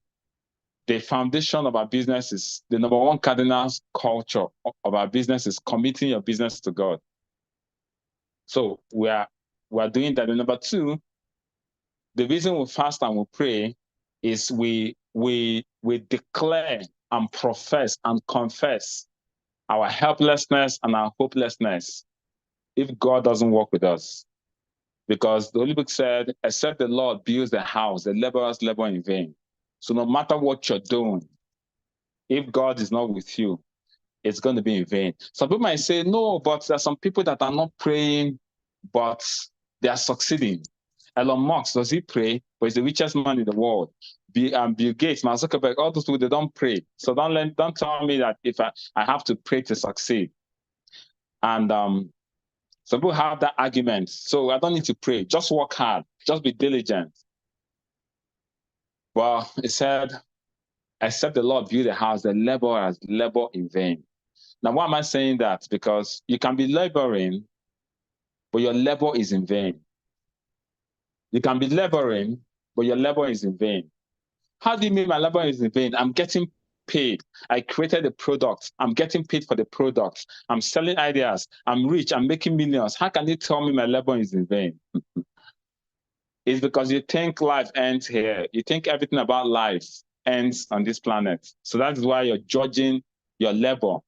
the foundation of our business is the number one cardinal culture of our business is committing your business to God. So we are doing that. And number two, the reason we fast and we pray is we declare and profess and confess our helplessness and our hopelessness if God doesn't work with us. Because the Holy Book said, except the Lord builds the house, the laborers labor in vain. So no matter what you're doing, if God is not with you, it's going to be in vain. Some people might say, no, but there are some people that are not praying, but they are succeeding. Elon Musk, does he pray? But he's the richest man in the world. Bill Gates, Mark Zuckerberg, all those people, they don't pray. So don't tell me that if I have to pray to succeed. And some people have that argument. So I don't need to pray. Just work hard. Just be diligent. Well, it said, except the Lord build the house, the laborers labor in vain. Now, why am I saying that? Because you can be laboring, but your labor is in vain. You can be laboring, but your labor is in vain. How do you mean my labor is in vain? I'm getting paid. I created a product. I'm getting paid for the product. I'm selling ideas. I'm rich. I'm making millions. How can you tell me my labor is in vain? It's because you think life ends here. You think everything about life ends on this planet. So that's why you're judging your labor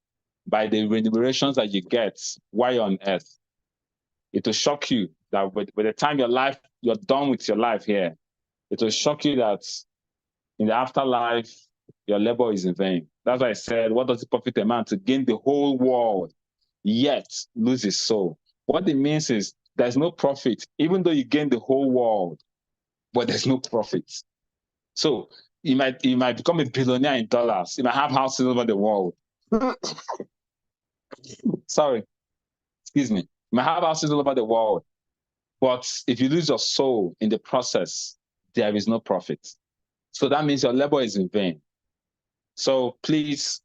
by the remunerations that you get while you're on earth. It will shock you that by the time you're done with your life here, it will shock you that in the afterlife, your labor is in vain. That's why I said, what does it profit a man to gain the whole world, yet lose his soul? What it means is there's no profit, even though you gain the whole world, but there's no profit. So you might become a billionaire in dollars. You might have houses all over the world. Sorry, excuse me. You might have houses all over the world, but if you lose your soul in the process, there is no profit. So that means your labor is in vain. So please,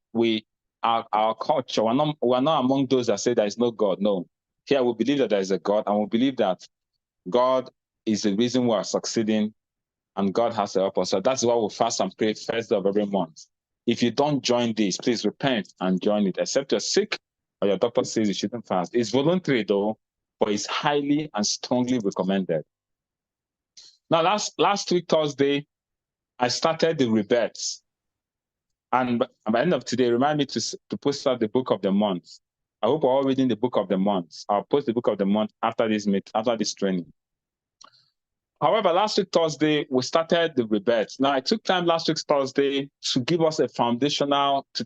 our culture, we're not among those that say there is no God. No. Here we believe that there is a God, and we believe that God is the reason we are succeeding, and God has to help us. So that's why we fast and pray first of every month. If you don't join this, please repent and join it, except you're sick or your doctor says you shouldn't fast. It's voluntary though, but it's highly and strongly recommended. Now, last week, Thursday, I started the Rebirth. And by the end of today, remind me to post out the book of the month. I hope we're all reading the book of the month. I'll post the book of the month after this training. However, last week, Thursday, we started the Rebirth. Now, I took time last week, Thursday, to give us to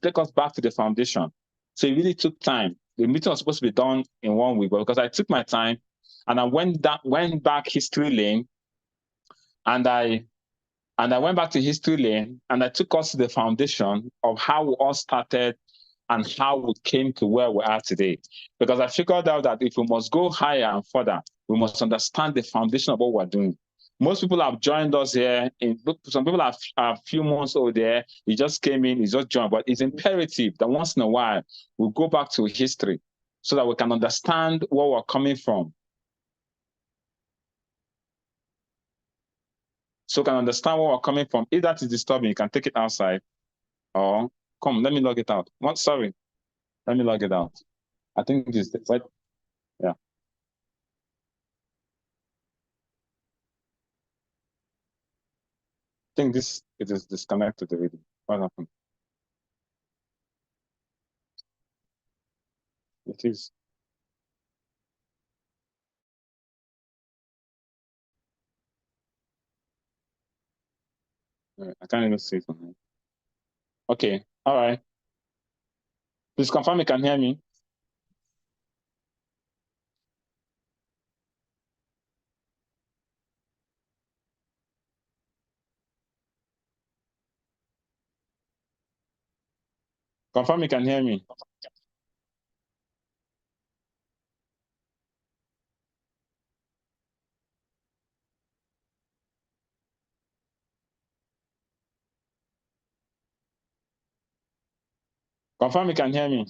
take us back to the foundation. So it really took time. The meeting was supposed to be done in 1 week, but because I took my time and I went back history lane, and I went back to history lane, and I took us to the foundation of how we all started and how we came to where we are today. Because I figured out that if we must go higher and further, we must understand the foundation of what we're doing. Most people have joined us here. Some people are a few months old there. He just came in, he just joined. But it's imperative that once in a while, we go back to history so that we can understand where we're coming from. so can understand where we're coming from. If that is disturbing, you can take it outside. Or come, let me log it out. What? Sorry, let me log it out. I think this is right. Yeah. I think it is disconnected already. What happened? It is. I can't even see it on here. Okay, all right. Please confirm you can hear me. Confirm you can hear me. Confirm you can hear me.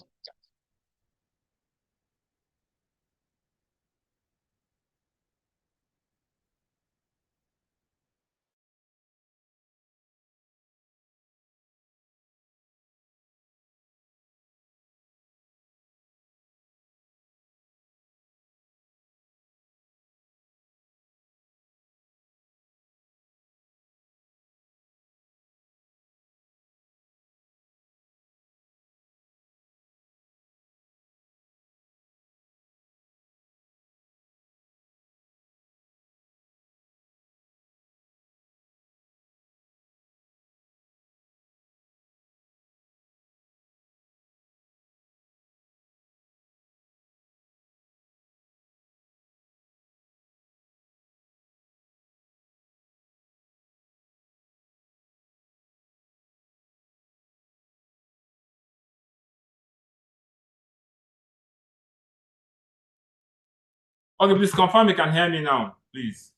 Okay, please confirm you can hear me now, please.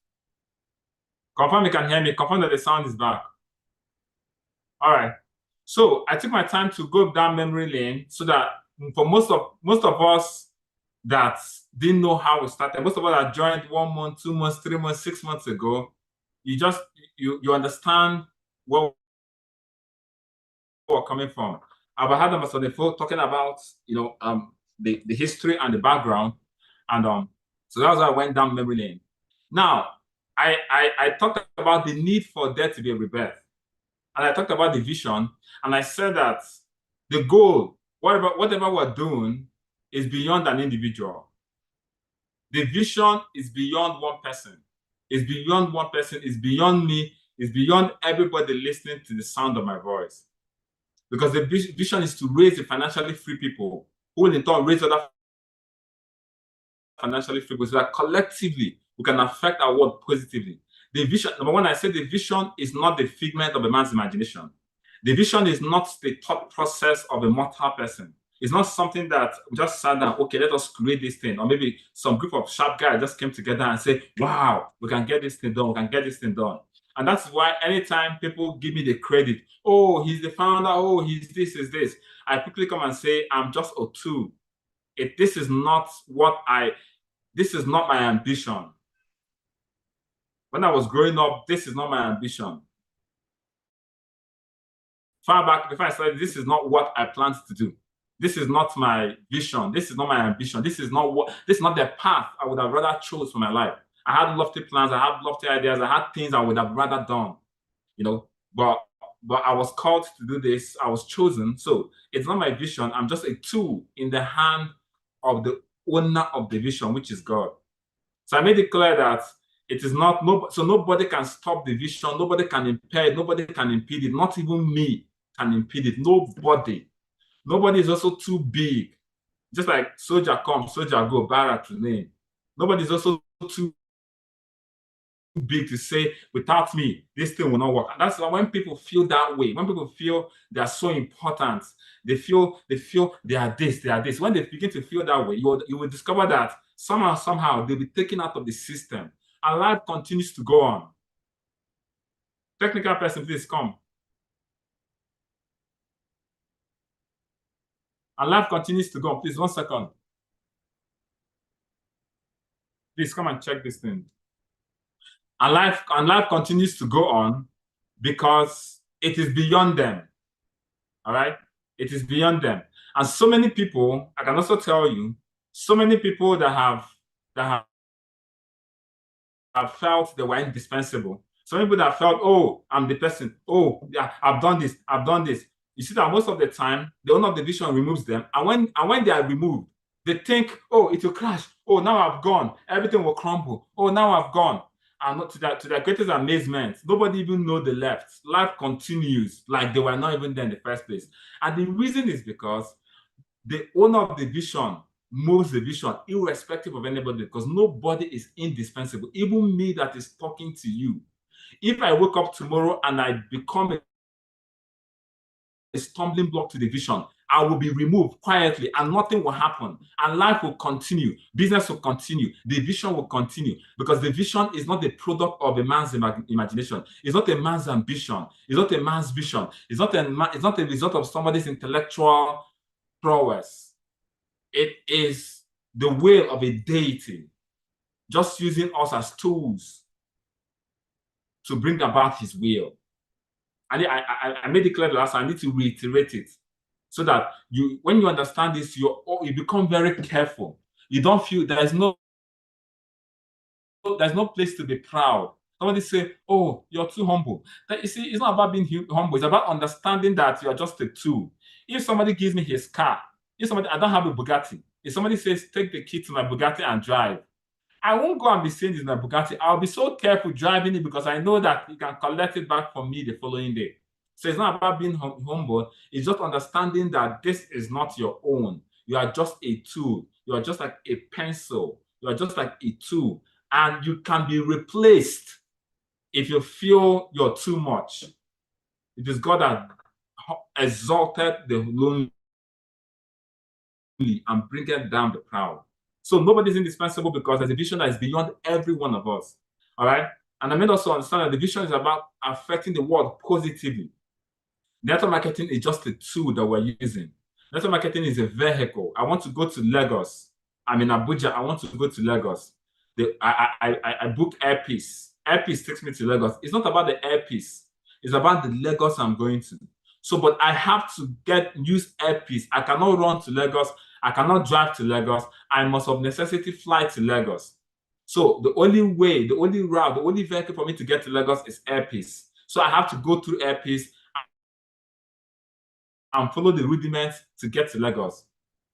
Confirm you can hear me. Confirm that the sound is back. All right. So I took my time to go down memory lane so that for most of us that didn't know how we started, most of us that joined 1 month, 2 months, 3 months, 6 months ago, you understand where we're coming from. I've had Ambassador talking about the history and the background, and so that's why I went down memory lane. Now I talked about the need for there to be a rebirth. And I talked about the vision, and I said that the goal, whatever we're doing, is beyond an individual. The vision is beyond one person. It's beyond one person. It's beyond me. It's beyond everybody listening to the sound of my voice. Because the vision is to raise the financially free people, who will in turn raise other financially free people, so that collectively we can affect our world positively. The vision, number one, I said the vision is not the figment of a man's imagination. The vision is not the thought process of a mortal person. It's not something that we just sat down, okay, let us create this thing. Or maybe some group of sharp guys just came together and say, wow, we can get this thing done, we can get this thing done. And that's why anytime people give me the credit, oh, he's the founder, oh, he's this, is this, I quickly come and say, I'm just a tool. This is not my ambition. When I was growing up, this is not my ambition. Far back, before I started, this is not what I planned to do. This is not my vision. This is not my ambition. This is not the path I would have rather chose for my life. I had lofty plans. I had lofty ideas. I had things I would have rather done, but I was called to do this. I was chosen. So it's not my vision. I'm just a tool in the hand of the owner of the vision, which is God. So I made it clear that it is not, so nobody can stop the vision, nobody can impair it, nobody can impede it, not even me can impede it, nobody. Nobody is also too big. Just like soldier come, soldier go, barrack to name. Nobody is also too big to say, without me, this thing will not work. And that's when people feel that way, when people feel they are so important, they feel they are this, they are this. When they begin to feel that way, you will discover that somehow they'll be taken out of the system. And life continues to go on. Technical person, please come. And life continues to go on. Please, 1 second. Please come and check this thing. And life continues to go on because it is beyond them. All right? It is beyond them. And so many people, I can also tell you, so many people that have felt they were indispensable. Some people that felt, oh, I'm the person. Oh, yeah, I've done this. I've done this. You see that most of the time, the owner of the vision removes them. And when they are removed, they think, oh, it will crash. Oh, now I've gone. Everything will crumble. Oh, now I've gone. And to their greatest amazement, nobody even know the left. Life continues like they were not even there in the first place. And the reason is because the owner of the vision moves the vision irrespective of anybody, because nobody is indispensable. Even me that is talking to you. If I wake up tomorrow and I become a stumbling block to the vision, I will be removed quietly and nothing will happen. And life will continue. Business will continue. The vision will continue, because the vision is not the product of a man's imagination. It's not a man's ambition. It's not a man's vision. It's not a result of somebody's intellectual prowess. It is the will of a deity just using us as tools to bring about his will. And I made it clear the last time. I need to reiterate it so that when you understand this, you become very careful. You don't feel there's no place to be proud. Somebody say, oh, you're too humble. You see, it's not about being humble. It's about understanding that you're just a tool. If somebody gives me his car, I don't have a Bugatti. If somebody says, take the key to my Bugatti and drive, I won't go and be saying this is my Bugatti. I'll be so careful driving it because I know that you can collect it back from me the following day. So it's not about being humble. It's just understanding that this is not your own. You are just a tool. You are just like a pencil. You are just like a tool. And you can be replaced if you feel you're too much. It is God that exalted the lonely and bringeth down the proud. So nobody's indispensable because there's a vision that is beyond every one of us. All right? And I made also understand that the vision is about affecting the world positively. Network marketing is just a tool that we're using. Network marketing is a vehicle. I want to go to Lagos. I'm in Abuja. I want to go to Lagos. I book Airpeace. Airpeace takes me to Lagos. It's not about the Airpeace. It's about the Lagos I'm going to. So, but I have to use Airpeace. I cannot run to Lagos. I cannot drive to Lagos. I must of necessity fly to Lagos. So the only way, the only route, the only vehicle for me to get to Lagos is Airpeace. So I have to go through Airpeace and follow the rudiments to get to Lagos.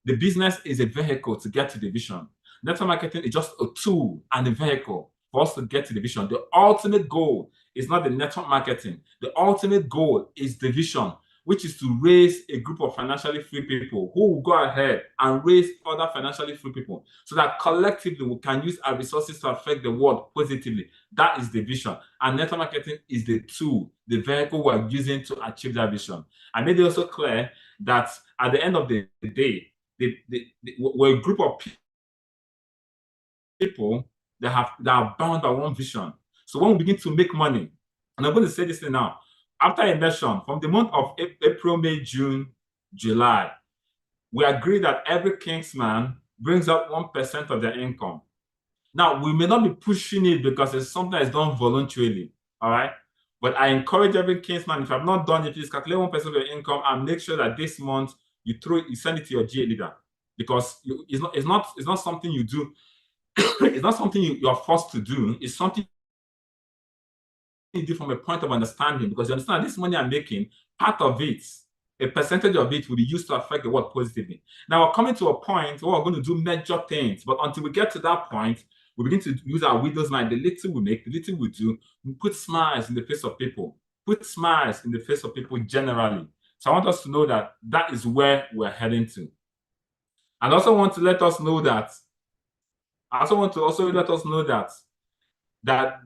The business is a vehicle to get to the vision. Network marketing is just a tool and a vehicle for us to get to the vision. The ultimate goal is not the network marketing. The ultimate goal is the vision, which is to raise a group of financially free people who will go ahead and raise other financially free people so that collectively we can use our resources to affect the world positively. That is the vision. And network marketing is the tool, the vehicle we're using to achieve that vision. I made it also clear that at the end of the day, we're a group of people that are bound by one vision. So when we begin to make money, and I'm going to say this thing now, after immersion, from the month of April, May, June, July, we agree that every Kingsman brings up 1% of their income. Now, we may not be pushing it because it's something that's done voluntarily, all right? But I encourage every Kingsman, if you have not done it, please calculate 1% of your income and make sure that this month you send it to your GA leader, because it's not something you do. It's not something you're forced to do. It's something you do from a point of understanding, because you understand this money I'm making, part of it, a percentage of it will be used to affect the world positively. Now we're coming to a point where we're going to do major things, but until we get to that point, we begin to use our widow's mind. The little we make, the little we do, we put smiles in the face of people, put smiles in the face of people generally. So I want us to know that that is where we're heading to. And I also want to let us know that that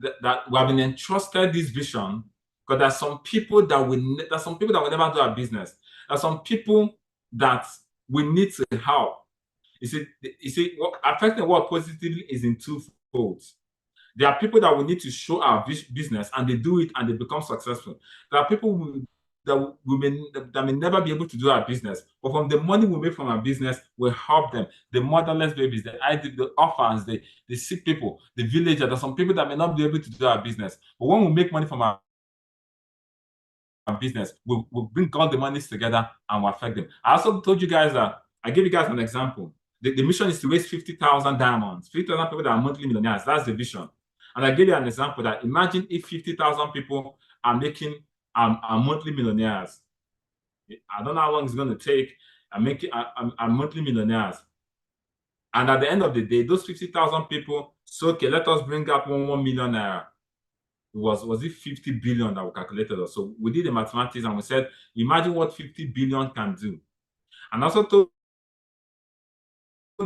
we have been entrusted this vision, because there's some people that will never do our business. There's some people that we need to help. You see, what affecting the world positively is in two folds. There are people that we need to show our business, and they do it and they become successful. There are people that may never be able to do our business, but from the money we make from our business, we help them. The motherless babies, the orphans, the sick people, the villagers. There's some people that may not be able to do our business, but when we make money from our business, we'll bring all the monies together and we'll affect them. I also told you guys that I gave you guys an example. The mission is to raise 50,000 diamonds, 50,000 people that are monthly millionaires. That's the vision. And I gave you an example that imagine if 50,000 people are making monthly millionaires. I don't know how long it's going to take. I'm making monthly millionaires. And at the end of the day, those 50,000 people, so okay, let us bring up 1 million naira. Was it 50 billion that we calculated? So we did the mathematics and we said, imagine what 50 billion can do. And also told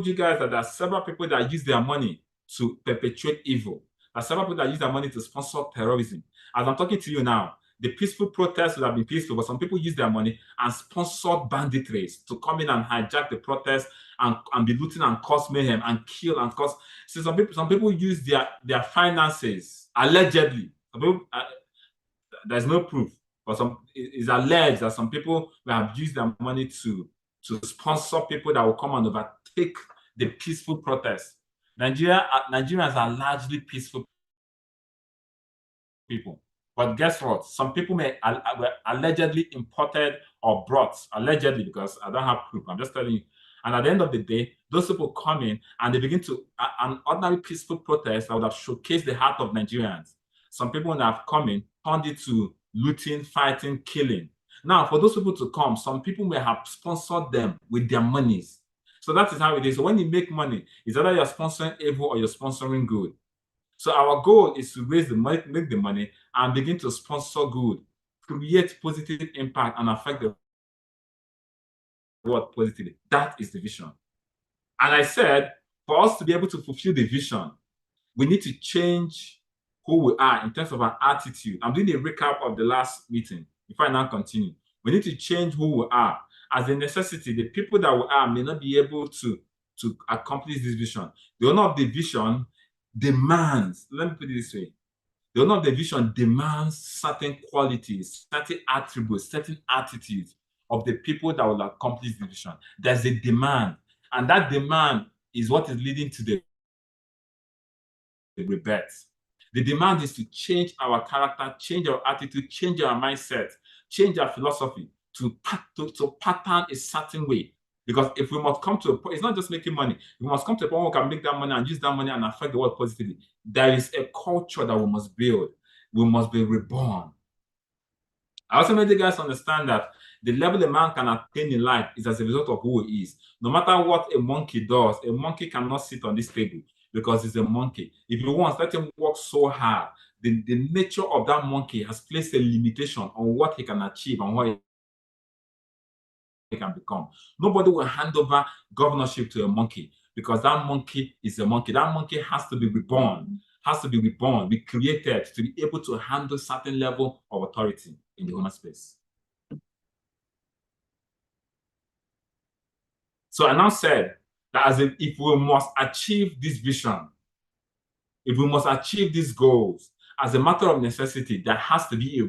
you guys that there are several people that use their money to perpetuate evil. There are several people that use their money to sponsor terrorism. As I'm talking to you now, the peaceful protests would have been peaceful, but some people use their money and sponsored banditries to come in and hijack the protest and be looting and cause mayhem and kill and cause. So some people use their finances allegedly. There's no proof, but it's alleged that some people will have used their money to sponsor people that will come and overtake the peaceful protest. Nigerians are largely peaceful people. But guess what? Some people were allegedly imported or brought, allegedly, because I don't have proof. I'm just telling you. And at the end of the day, those people come in and they begin to, an ordinary peaceful protest that would have showcased the heart of Nigerians. Some people that have come in, turned it to looting, fighting, killing. Now, for those people to come, some people may have sponsored them with their monies. So that is how it is. So when you make money, it's either you're sponsoring evil or you're sponsoring good. So our goal is to raise the money, make the money, and begin to sponsor good, create positive impact, and affect the world positively. That is the vision. And I said, for us to be able to fulfill the vision, we need to change who we are in terms of our attitude. I'm doing a recap of the last meeting before I now continue. We need to change who we are. As a necessity, the people that we are may not be able to accomplish this vision. The owner of the vision demands, let me put it this way, the owner of the vision demands certain qualities, certain attributes, certain attitudes of the people that will accomplish the vision. There's a demand, and that demand is what is leading to the rebirth. The demand is to change our character, change our attitude, change our mindset, change our philosophy to pattern a certain way. Because if we must come to a point, it's not just making money. We must come to a point where we can make that money and use that money and affect the world positively. There is a culture that we must build. We must be reborn. I also made you guys understand that the level a man can attain in life is as a result of who he is. No matter what a monkey does, a monkey cannot sit on this table because he's a monkey. If he wants, let him work so hard. The nature of that monkey has placed a limitation on what he can achieve and what he can become. Nobody will hand over governorship to a monkey because that monkey is a monkey. That monkey has to be reborn, be created to be able to handle certain level of authority in the human space. So I now said that if we must achieve this vision, if we must achieve these goals, as a matter of necessity, there has to be a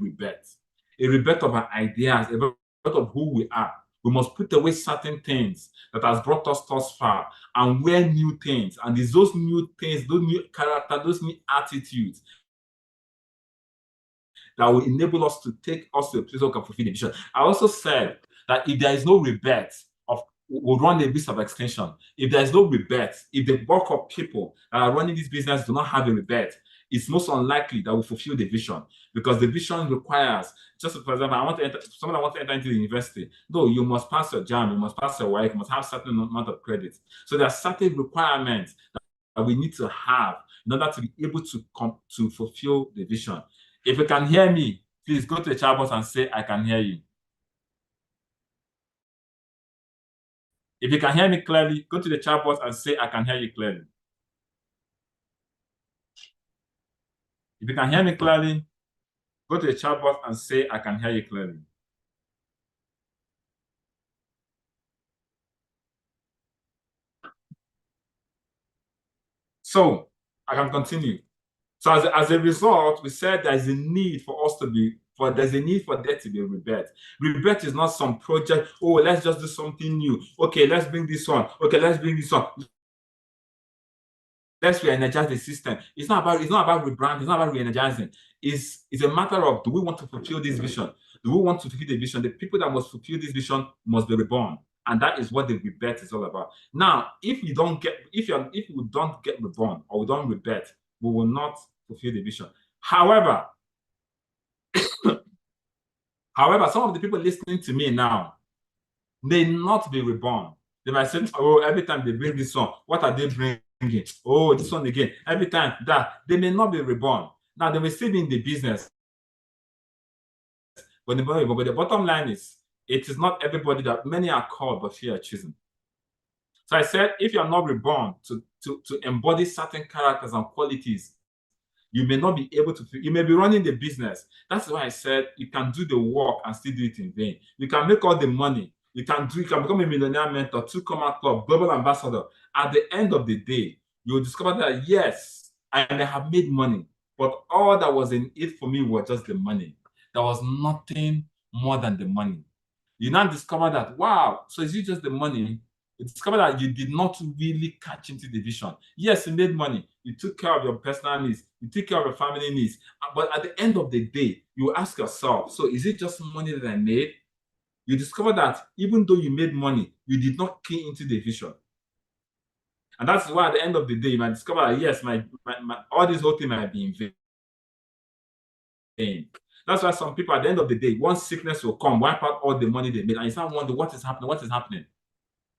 rebirth of our ideas, a rebirth of who we are. We must put away certain things that has brought us thus far and wear new things. And it's those new things, those new character, those new attitudes that will enable us to take us to a place where we can fulfill the vision. I also said that if there is no rebirth, we'll run a risk of extinction. If there is no rebirth, if the bulk of people that are running this business do not have a rebirth, it's most unlikely that we'll fulfill the vision, because the vision requires, just for example, someone wants to enter into the university. No, you must pass your JAM, you must pass your work, you must have certain amount of credits. So there are certain requirements that we need to have in order to be able to fulfill the vision. If you can hear me, please go to the chat box and say, I can hear you. If you can hear me clearly, go to the chat box and say, I can hear you clearly. If you can hear me clearly, go to the chat box and say, I can hear you clearly. So I can continue. So as a result, we said there is a need for us to For there's a need for there to be rebirth. Rebirth is not some project. Oh, let's just do something new. Okay, let's bring this on. Okay, let's bring this on. Let's re-energize the system. It's not about rebranding. It's not about re-energizing. It's a matter of, do we want to fulfill this vision? Do we want to fulfill the vision? The people that must fulfill this vision must be reborn, and that is what the rebirth is all about. Now, if we don't get reborn or we don't rebirth, we will not fulfill the vision. However, some of the people listening to me now may not be reborn. They might say, oh, every time they bring this song, what are they bringing? Oh, this one again. Every time that, they may not be reborn. Now, they may still be in the business. But the bottom line is, it is not everybody that many are called, but few are chosen. So I said, if you are not reborn to embody certain characters and qualities, you may not be able to, you may be running the business. That's why I said you can do the work and still do it in vain. You can make all the money. You can become a millionaire mentor, 2-Comma Club, global ambassador. At the end of the day, you will discover that, yes, I may have made money, but all that was in it for me was just the money. There was nothing more than the money. You now discover that, wow, so is it just the money? You discover that you did not really catch into the vision. Yes, you made money. You took care of your personal needs. You took care of your family needs. But at the end of the day, you ask yourself, so is it just money that I made? You discover that even though you made money, you did not key into the vision. And that's why at the end of the day, you might discover that, yes, all this whole thing might be in vain. That's why some people, at the end of the day, one sickness will come, wipe out all the money they made, and you start wondering what is happening, what is happening.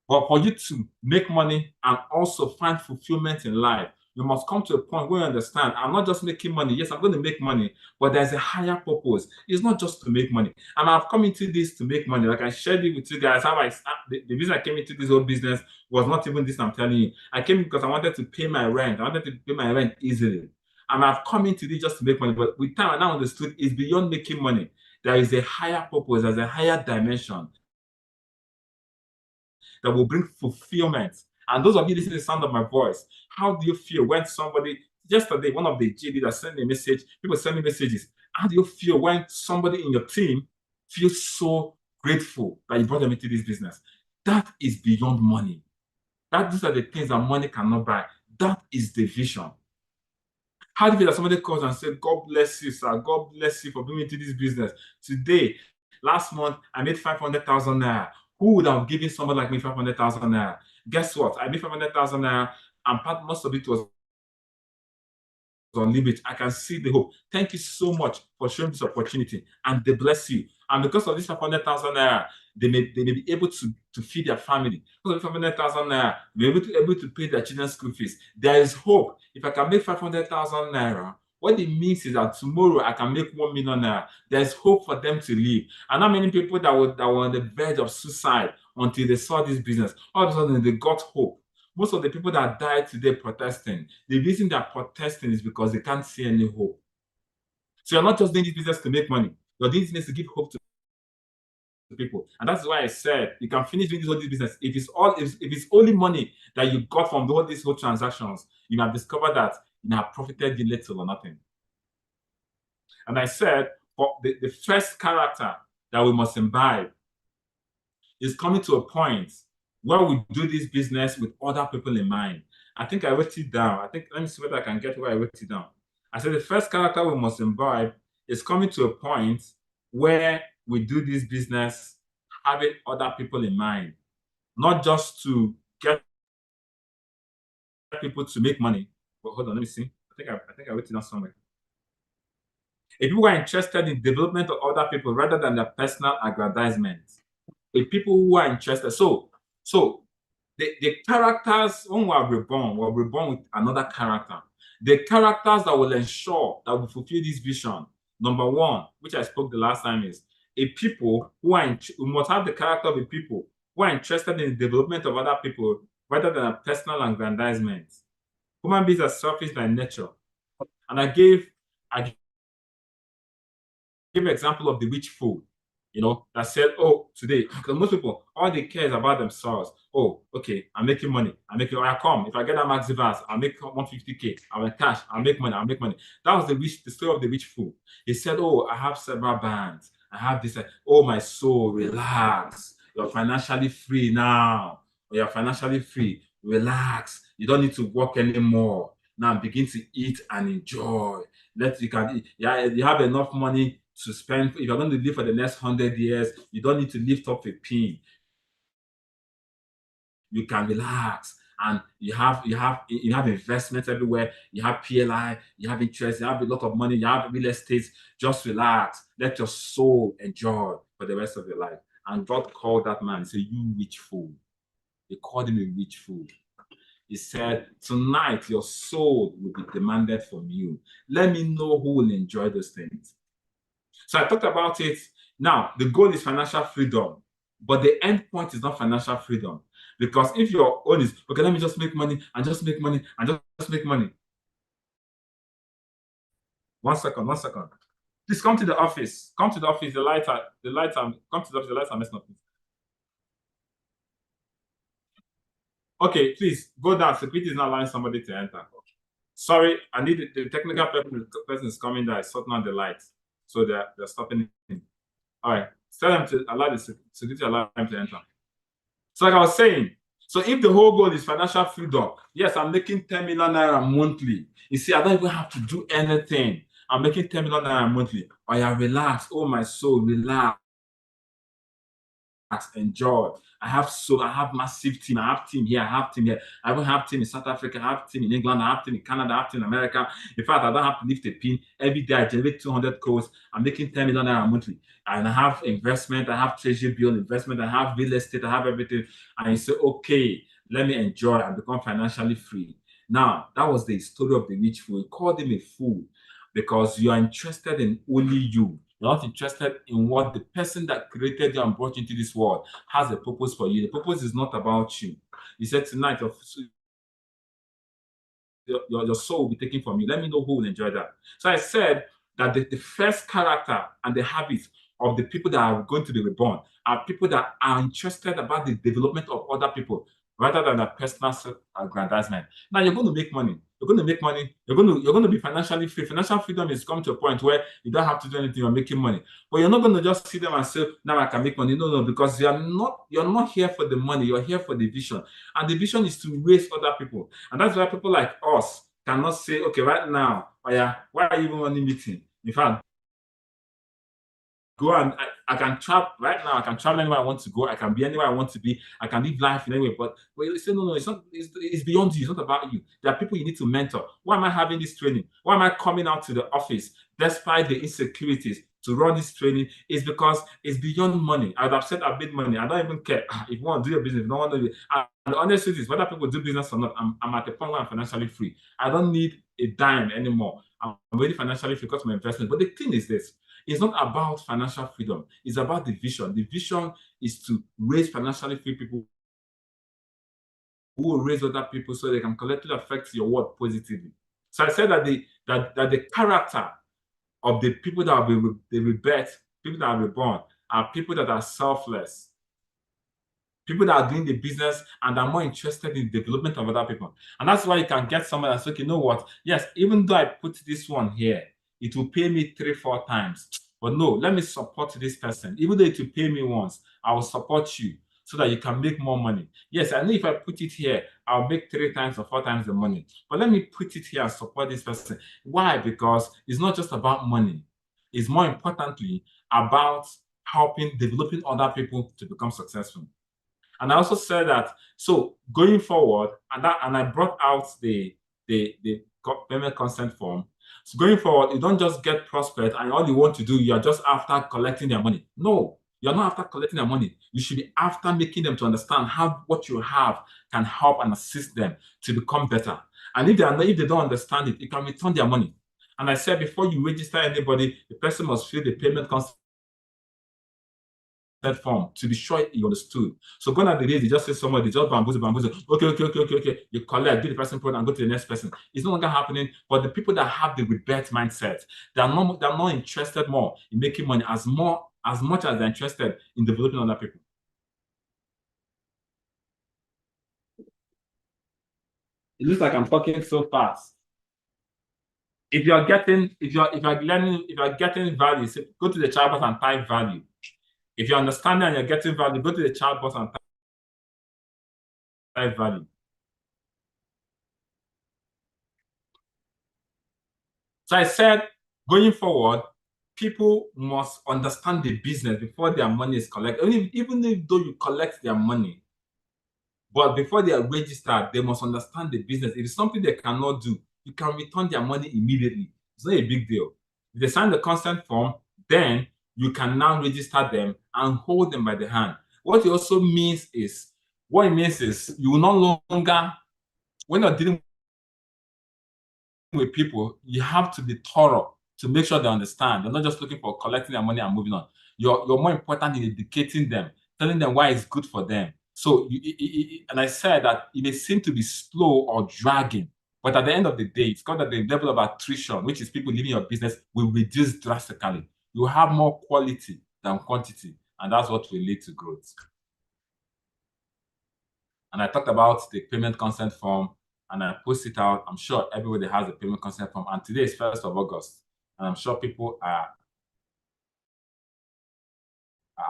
But for you to make money and also find fulfillment in life, you must come to a point where you understand, I'm not just making money. Yes, I'm going to make money, but there's a higher purpose. It's not just to make money. And I've come into this to make money. Like I shared it with you guys, the reason I came into this whole business was not even this I'm telling you. I came because I wanted to pay my rent. I wanted to pay my rent easily. And I've come into this just to make money. But with time, I now understood it's beyond making money. There is a higher purpose. There's a higher dimension that will bring fulfillment. And those of you listening to the sound of my voice, how do you feel when somebody, yesterday, one of the GD that sent me a message, people send me messages, how do you feel when somebody in your team feels so grateful that you brought them into this business? That is beyond money. These are the things that money cannot buy. That is the vision. How do you feel that somebody calls and says, God bless you, sir. God bless you for bringing me into this business. Today, last month, I made 500,000 naira. Who would have given someone like me 500,000 naira? Guess what? I made 500,000 naira, and most of it was on limit. I can see the hope. Thank you so much for showing this opportunity, and they bless you. And because of this 500,000 naira, they may be able to feed their family. Because of 500,000 naira, they'll be able to pay their children's school fees. There is hope. If I can make 500,000 naira, what it means is that tomorrow I can make 1 million naira. There's hope for them to live. And how many people that were on the verge of suicide until they saw this business, all of a sudden they got hope. Most of the people that died today protesting, the reason they're protesting is because they can't see any hope. So you're not just doing this business to make money. You're doing this to give hope to people. And that's why I said you can finish doing this business. If it's only money that you got from all these whole transactions, you have discovered that you have profited you little or nothing. And I said, for the first character that we must imbibe is coming to a point where we do this business with other people in mind. I think I wrote it down. Let me see whether I can get where I wrote it down. I said the first character we must imbibe is coming to a point where we do this business having other people in mind, not just to get people to make money. But hold on, let me see. I think I wrote it down somewhere. If people are interested in development of other people rather than their personal aggrandizement, if people who are interested, so the characters, when we're reborn with another character. The characters that will ensure that we fulfill this vision, number one, which I spoke the last time, is a people who must have the character of a people who are interested in the development of other people rather than a personal aggrandizement. Human beings are selfish by nature. And I gave an example of the rich fool, that said, oh, today, because most people, all they care is about themselves. Oh, okay, I'm making money. I come. If I get that max advance, I'll make 150K. I'll cash. I'll make money. That was the story of the rich fool. He said, oh, I have several bands. I have this. Oh, my soul, relax. You're financially free now. You're financially free. Relax. You don't need to work anymore. Now begin to eat and enjoy. You have enough money to spend. If you're going to live for the next 100 years, you don't need to lift up a pin. You can relax, and you have investments everywhere. You have PLI, you have interest, you have a lot of money, you have real estate. Just relax. Let your soul enjoy for the rest of your life. And God called that man and said, "You rich fool." He called him a rich fool. He said, "Tonight your soul will be demanded from you. Let me know who will enjoy those things." So I talked about it. Now, the goal is financial freedom, but the end point is not financial freedom. Because if your own is, okay, let me just make money and just make money and just make money. One second. Please come to the office. Come to the office. The lights are come to the office. The lights are messing up. Okay, please go down. Security is not allowing somebody to enter. Sorry, I need the technical person is coming there, sorting out the lights. So they're stopping him. All right. Tell them to allow the security allow them to enter. So like I was saying, so if the whole goal is financial freedom, yes, I'm making 10 million naira monthly. You see, I don't even have to do anything. I'm making 10 million naira monthly. Oh yeah, relax. Oh, my soul, relax. Enjoy. I have massive team. I have team here. I have team here. I even have team in South Africa. I have team in England. I have team in Canada. I have team in America. In fact, I don't have to lift a pin. Every day I generate 200 calls. I'm making 10 million naira monthly. And I have investment. I have treasury bill investment. I have real estate. I have everything. And you say, okay, let me enjoy and become financially free. Now, that was the story of the rich fool. We called him a fool because you are interested in only you. You're not interested in what the person that created you and brought you into this world has a purpose for you. The purpose is not about you. He said tonight, your soul will be taken from you. Let me know who will enjoy that. So I said that the first character and the habits of the people that are going to be reborn are people that are interested about the development of other people rather than a personal self-aggrandizement. Now you're going to make money. You're going to make money. You're going to be financially free. Financial freedom is come to a point where you don't have to do anything. You're making money, but you're not going to just see them and say, "Now I can make money." No, because you're not here for the money. You're here for the vision, and the vision is to raise other people. And that's why people like us cannot say, "Okay, right now, why are you even running meeting?" In fact, go and I can travel right now. I can travel anywhere I want to go. I can be anywhere I want to be. I can live life in any way. But you say, no, it's not. It's beyond you. It's not about you. There are people you need to mentor. Why am I having this training? Why am I coming out to the office despite the insecurities to run this training? Is because it's beyond money. I'd have said I made money. I don't even care. If you want to do your business, no one knows. And the honest truth is, whether people do business or not, I'm at the point where I'm financially free. I don't need a dime anymore. I'm really financially free because of my investment. But the thing is this. It's not about financial freedom. It's about the vision. The vision is to raise financially free people who will raise other people so they can collectively affect your world positively. So I said that the character of the people that will be rebirthed, people that are reborn, are people that are selfless. People that are doing the business and are more interested in the development of other people. And that's why you can get someone that's like, you know what? Yes, even though I put this one here, it will pay me 3-4 times. But no, let me support this person. Even though it will pay me once, I will support you so that you can make more money. Yes, I know if I put it here, I'll make 3 times or 4 times the money. But let me put it here and support this person. Why? Because it's not just about money. It's more importantly about developing other people to become successful. And I also said that, so going forward, and I brought out the payment consent form. So going forward, you don't just get prospect and all you want to do, you're just after collecting their money. No, you're not after collecting their money. You should be after making them to understand how what you have can help and assist them to become better. And if they don't understand it, you can return their money. And I said before you register anybody, the person must fill the payment consent form to be sure you understood. So gone are the days, you just say somebody, just bamboozle. Okay. You collect, do the person point and go to the next person. It's no longer happening. But the people that have the rebirth mindset, they're not interested more in making money as more as much as they're interested in developing other people. It looks like I'm talking so fast. If you're getting value, go to the chat box and type value. If you're understanding and you're getting value, go to the chat box and type value. So I said, going forward, people must understand the business before their money is collected. Even though you collect their money, but before they are registered, they must understand the business. If it's something they cannot do, you can return their money immediately. It's not a big deal. If they sign the consent form, then you can now register them and hold them by the hand. What it also means is, you will no longer, when you're dealing with people, you have to be thorough to make sure they understand. They're not just looking for collecting their money and moving on. You're more important in educating them, telling them why it's good for them. So, and I said that it may seem to be slow or dragging, but at the end of the day, it's got that the level of attrition, which is people leaving your business, will reduce drastically. You have more quality than quantity, and that's what will lead to growth. And I talked about the payment consent form, and I post it out. I'm sure everybody has a payment consent form, and today is 1st of August, and I'm sure people are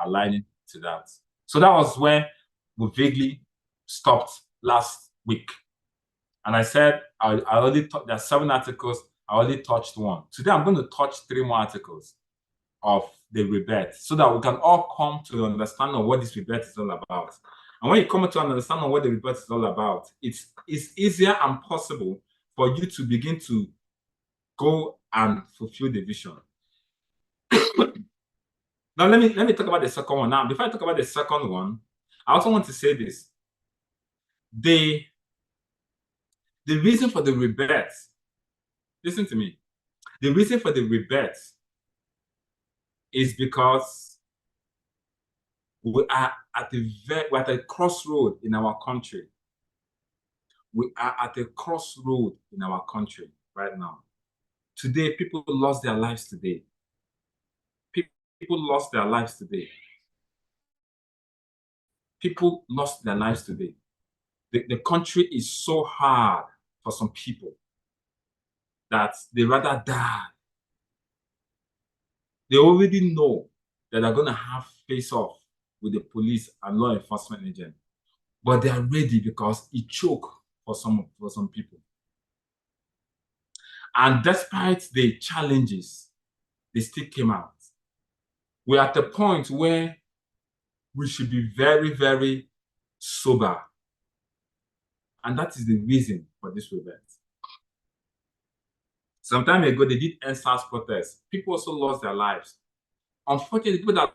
aligning to that. So that was where we vaguely stopped last week. And I said, I already there are 7 articles, I already touched 1. Today I'm going to touch 3 more articles of the rebirth, so that we can all come to understand what this rebirth is all about. And when you come to understand what the rebirth is all about, it's easier and possible for you to begin to go and fulfill the vision. Now let me talk about the second one. Now, before I talk about the second one, I also want to say this. The reason for the rebirth, listen to me. The reason for the rebirth is because we are at a crossroad in our country. We are at a crossroad in our country right now. Today, people lost their lives today. People lost their lives today. People lost their lives today. The country is so hard for some people that they rather die. They already know that they're going to have face-off with the police and law enforcement agent, but they are ready because it choked for some people. And despite the challenges, they still came out. We're at a point where we should be very, very sober. And that is the reason for this rebirth. Some time ago, they did NSAS protests. People also lost their lives. Unfortunately, people that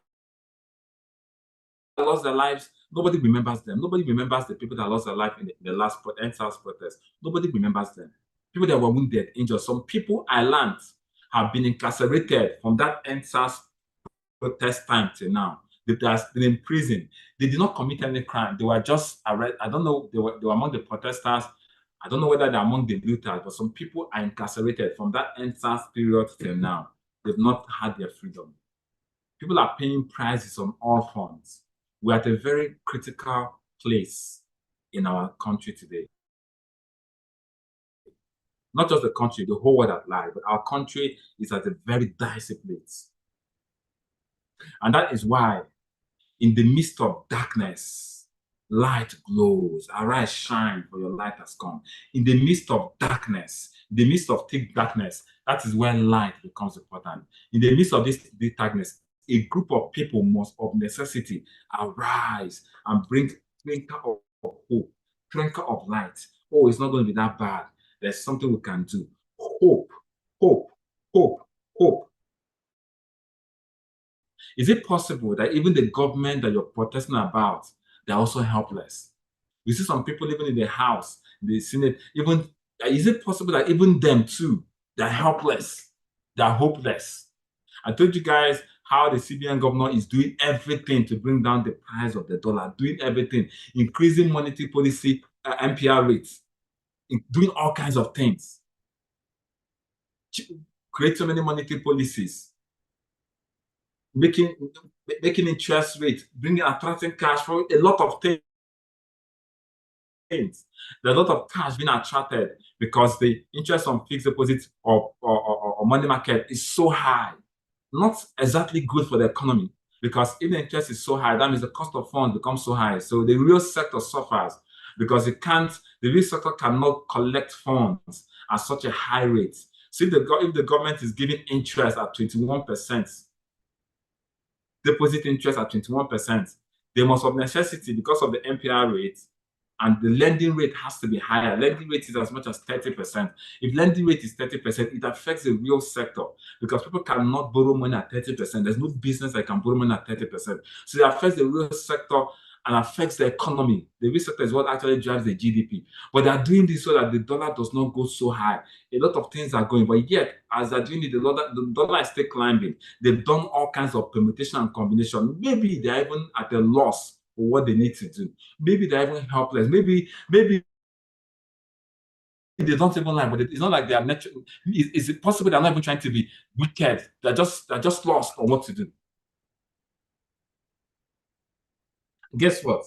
lost their lives, nobody remembers them. Nobody remembers the people that lost their life in the last NSAS protest. Nobody remembers them. People that were wounded, injured. Some people I learned have been incarcerated from that NSAS protest time till now. They are still in prison. They did not commit any crime. They were just arrested. I don't know. They were among the protesters. I don't know whether they're among the looters, but some people are incarcerated from that NSAS period till now. They've not had their freedom. People are paying prices on all fronts. We're at a very critical place in our country today. Not just the country, the whole world at large, but our country is at a very dicey place. And that is why, in the midst of darkness, light glows. Arise, shine, for your light has come. In the midst of darkness, in the midst of thick darkness, that is when light becomes important. In the midst of this darkness, a group of people must, of necessity, arise and bring twinkle of hope, twinkle of light. Oh, it's not going to be that bad. There's something we can do. Hope, hope, hope, hope. Is it possible that even the government that you're protesting about, they're also helpless? You see some people living in the House, the Senate, even, is it possible that even them too, they're helpless, they're hopeless? I told you guys how the CBN governor is doing everything to bring down the price of the dollar, doing everything, increasing monetary policy, MPR rates, doing all kinds of things. Create so many monetary policies. making interest rate, attracting cash for a lot of things. There's a lot of cash being attracted because the interest on fixed deposits or money market is so high. Not exactly good for the economy, because if the interest is so high, that means the cost of funds becomes so high. So the real sector suffers because the real sector cannot collect funds at such a high rate. So if the government is giving interest at 21%, deposit interest at 21%, they must of necessity, because of the MPR rate, and the lending rate has to be higher. Lending rate is as much as 30%. If lending rate is 30%, it affects the real sector because people cannot borrow money at 30%. There's no business that can borrow money at 30%. So it affects the real sector and affects the economy. The real sector is what actually drives the GDP. But they are doing this so that the dollar does not go so high. A lot of things are going, but yet, as they're doing it, the dollar is still climbing. They've done all kinds of permutation and combination. Maybe they're even at a loss for what they need to do. Maybe they're even helpless. Maybe they don't even like, but it's not like they are natural. Is it possible they're not even trying to be wicked? They're just lost on what to do. Guess what?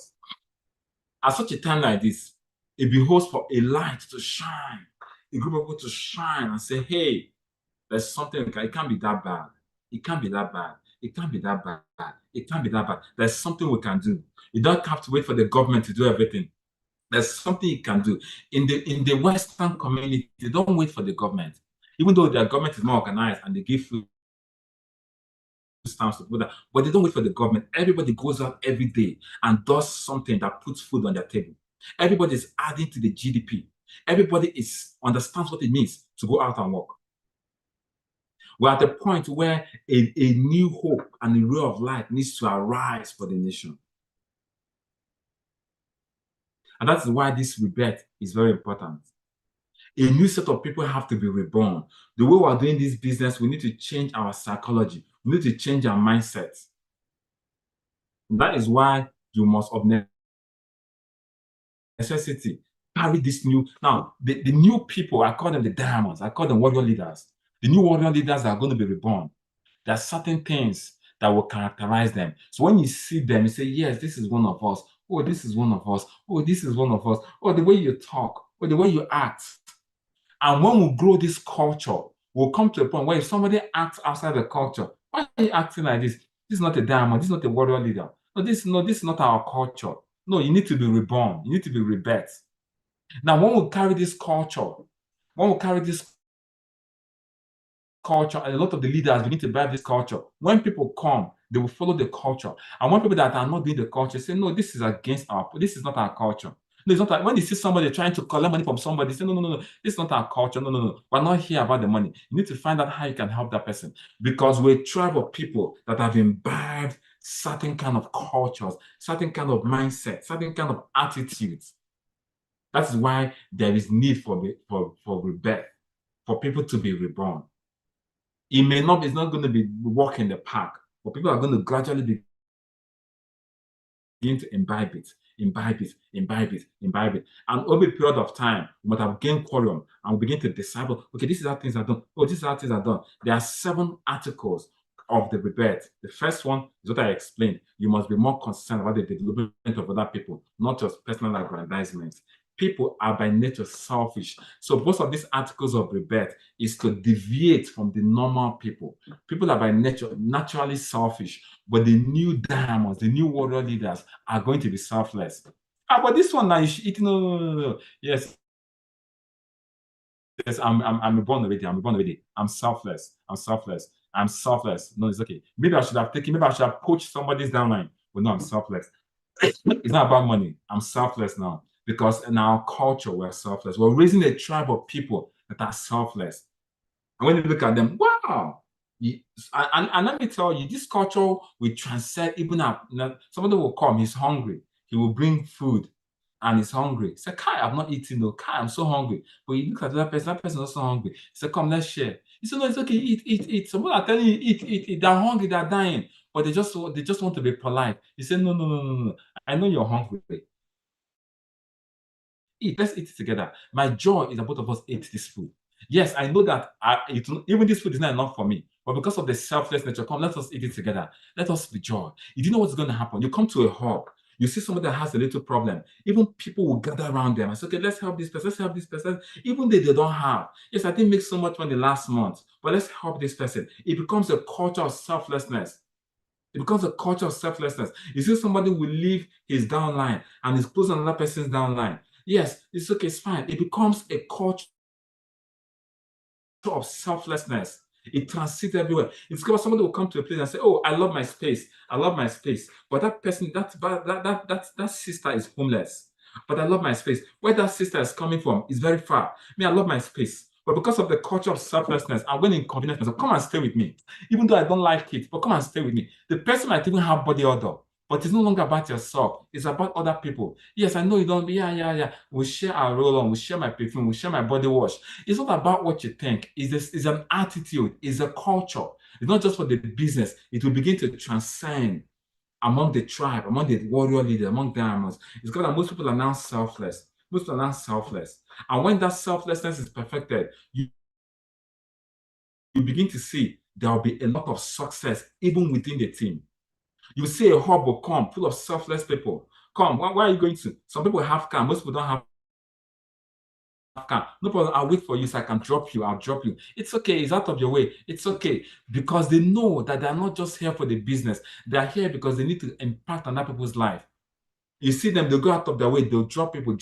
At such a time like this, it behoves for a light to shine, a group of people to shine and say, hey, there's something, it can't be that bad. It can't be that bad. It can't be that bad. It can't be that bad. There's something we can do. You don't have to wait for the government to do everything. There's something you can do. In the Western community, they don't wait for the government. Even though their government is more organized and they give food stamps to people, but they don't wait for the government. Everybody goes out every day and does something that puts food on their table. Everybody is adding to the GDP. Everybody understands what it means to go out and work. We're at the point where a new hope and a ray of light needs to arise for the nation. And that's why this rebirth is very important. A new set of people have to be reborn. The way we're doing this business, we need to change our psychology. We need to change our mindset. And that is why you must, of necessity, carry this new. Now, the new people, I call them the diamonds. I call them warrior leaders. The new warrior leaders are going to be reborn. There are certain things that will characterize them. So when you see them, you say, yes, this is one of us. Oh, this is one of us. Oh, this is one of us. Oh, the way you talk, or the way you act. And when we grow this culture, we'll come to a point where if somebody acts outside the culture, why are you acting like this? This is not a diamond. This is not a warrior leader. No, this is not our culture. No, you need to be reborn. You need to be rebirthed. Now, when we carry this culture, and a lot of the leaders begin to drive this culture, when people come, they will follow the culture. And when people that are not doing the culture say, no, this is this is not our culture. No, it's not like when you see somebody trying to collect money from somebody, say, no, this is not our culture. No. We're not here about the money. You need to find out how you can help that person. Because we're a tribe of people that have imbibed certain kind of cultures, certain kind of mindset, certain kind of attitudes. That's why there is need for rebirth, for people to be reborn. It's not going to be walk in the park, but people are going to gradually begin to imbibe it. And over a period of time, we might have gained quorum and we begin to decide, okay, this is how things are done. Oh, this is how things are done. There are 7 articles of the rebirth. The first one is what I explained. You must be more concerned about the development of other people, not just personal aggrandizement. People are by nature selfish. So most of these articles of rebirth is to deviate from the normal people. People are by nature naturally selfish, but the new diamonds, the new warrior leaders are going to be selfless. But this one now, you should eat. No. Yes, I'm born already. I'm selfless. No, it's okay. Maybe I should have poached somebody's downline. But no, I'm selfless. It's not about money. I'm selfless now. Because in our culture, we're selfless. We're raising a tribe of people that are selfless. And when you look at them, wow. And let me tell you, this culture will transcend even up. Somebody will come, he's hungry. He will bring food and he's hungry. He said, Kai, I've not eaten. No, Kai, I'm so hungry. But you look at that person is also hungry. He said, come, let's share. He said, no, it's okay, eat. Somebody are telling you, eat. They're hungry, they're dying. But they just want to be polite. He said, no. I know you're hungry. Let's eat it together. My joy is that both of us ate this food. Yes, I know that even this food is not enough for me, but But because of the selfless nature, come, let us eat it together. Let us be joy. You do know what's going to happen. You come to a hub. You see somebody that has a little problem. Even people will gather around them and say, okay, let's help this person. Let's help this person. Even though they don't have. Yes, I didn't make so much money last month, but let's help this person. It becomes a culture of selflessness. It becomes a culture of selflessness. You see somebody will leave his downline and is close on another person's downline. Yes, it's okay, it's fine. It becomes a culture of selflessness. It transcends everywhere. It's because somebody will come to a place and say, oh, I love my space. I love my space. But that person, that sister is homeless. But I love my space. Where that sister is coming from is very far. Me, I love my space. But because of the culture of selflessness, and when inconvenience, come and stay with me. Even though I don't like it, but come and stay with me. The person might even have body odor. But it's no longer about yourself. It's about other people. Yes, I know you don't. Yeah. We share our roll-on. We share my perfume. We share my body wash. It's not about what you think. It's an attitude. It's a culture. It's not just for the business. It will begin to transcend among the tribe, among the warrior leader, among diamonds. It's because most people are now selfless. Most people are now selfless. And when that selflessness is perfected, you begin to see there will be a lot of success even within the team. You see a hub will come full of selfless people. Come, where are you going to? Some people have car, most people don't have car. No problem, I'll wait for you so I can drop you. I'll drop you. It's okay, it's out of your way. It's okay. Because they know that they're not just here for the business. They're here because they need to impact on other people's life. You see them, they'll go out of their way, they'll drop people. At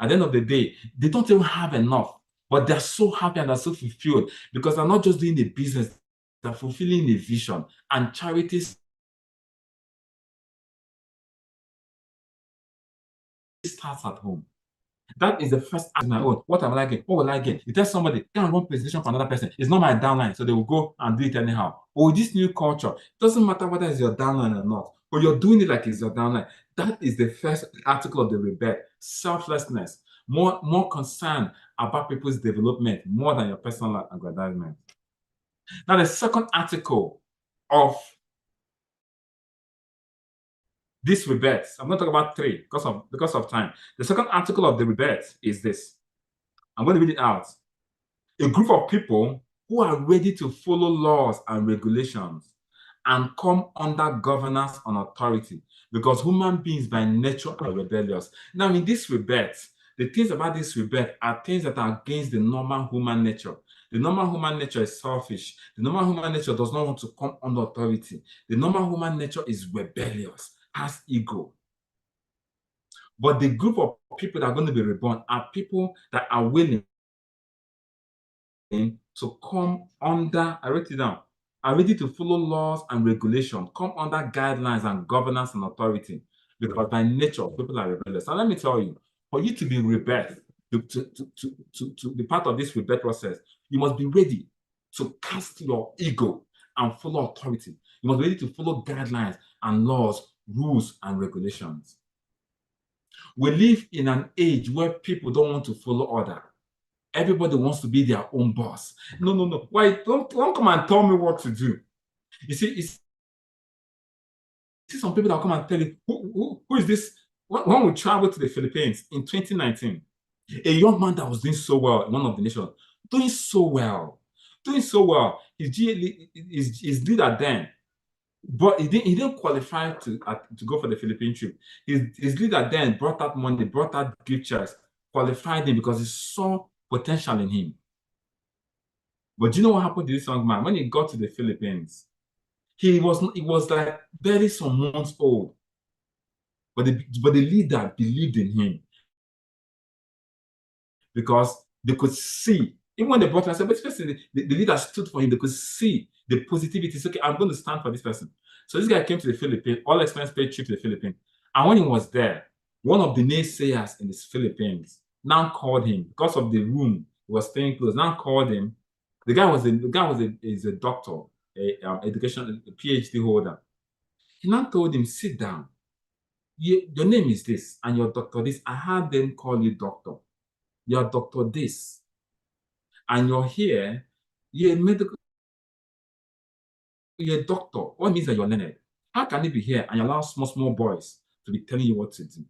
the end of the day, they don't even have enough. But they're so happy and they're so fulfilled because they're not just doing a business, they're fulfilling a vision. And charities starts at home. That is the first act my own. What am I getting? What will I get? You tell somebody, can't run presentation for another person. It's not my downline, so they will go and do it anyhow. But with this new culture, it doesn't matter whether it's your downline or not, but you're doing it like it's your downline. That is the first article of the Rebirth. Selflessness. More concern about people's development, more than your personal aggrandizement. Now, the second article of this Rebirth, I'm going to talk about three because of time. The second article of the Rebirth is this. I'm going to read it out. A group of people who are ready to follow laws and regulations and come under governance and authority, because human beings by nature are rebellious. Now, in this Rebirth, the things about this Rebirth are things that are against the normal human nature. The normal human nature is selfish. The normal human nature does not want to come under authority. The normal human nature is rebellious, has ego. But the group of people that are going to be reborn are people that are willing to come under, I wrote it down, are ready to follow laws and regulations, come under guidelines and governance and authority, because by nature, people are rebellious. Now, let me tell you, for you to be rebirthed, to be part of this rebirth process, you must be ready to cast your ego and follow authority. You must be ready to follow guidelines and laws, rules, and regulations. We live in an age where people don't want to follow order. Everybody wants to be their own boss. No. Why? Don't come and tell me what to do. You see some people that come and tell you, who is this? When we traveled to the Philippines in 2019, a young man that was doing so well in one of the nations, doing so well. His leader then, but he didn't qualify to go for the Philippine trip. His leader then brought out money, brought out gift checks, qualified him because he saw potential in him. But do you know what happened to this young man? When he got to the Philippines, he was like barely some months old. But the leader believed in him because they could see. Even when they brought him, I said, but this person, the leader stood for him. They could see the positivity. It's okay, I'm going to stand for this person. So this guy came to the Philippines, all expense paid trip to the Philippines. And when he was there, one of the naysayers in the Philippines now called him because of the room he was staying close. Now called him. The guy is a doctor, a PhD holder. He now told him, sit down. Your name is this, and your doctor this. I had them call you doctor. You're Doctor this, and you're here. You're a doctor. What means that you're learned? How can you be here and you allow small boys to be telling you what to do?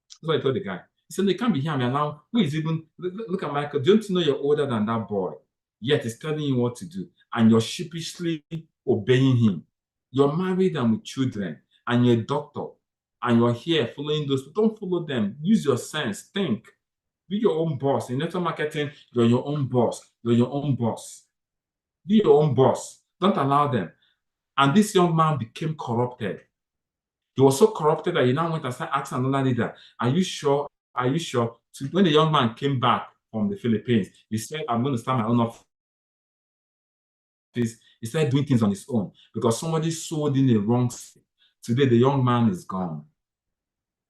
That's what I told the guy. He said, they can't be here and allow, who is even, look at Michael, don't you know you're older than that boy? yet he's telling you what to do, and you're sheepishly obeying him. You're married and with children, and you're a doctor, and you're here following those. Don't follow them. Use your sense. Think. Be your own boss. In network marketing, you're your own boss. You're your own boss. Be your own boss. Don't allow them. And this young man became corrupted. He was so corrupted that he now went and started asking another leader, are you sure? Are you sure? So when the young man came back from the Philippines, he said, I'm going to start my own office. He started doing things on his own because somebody sold in the wrong seed. Today, the young man is gone.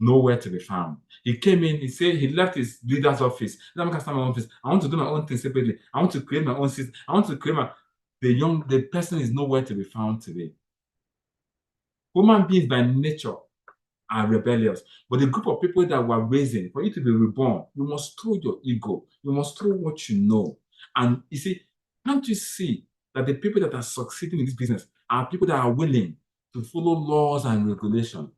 Nowhere to be found. He came in, he said he left his leader's office. Let me start my own office. I want to do my own thing separately. I want to create my own system. I want to create the person is nowhere to be found today. Human beings by nature are rebellious. But the group of people that were raising, for you to be reborn, you must throw your ego. You must throw what you know. And you see, can't you see that the people that are succeeding in this business are people that are willing to follow laws and regulations?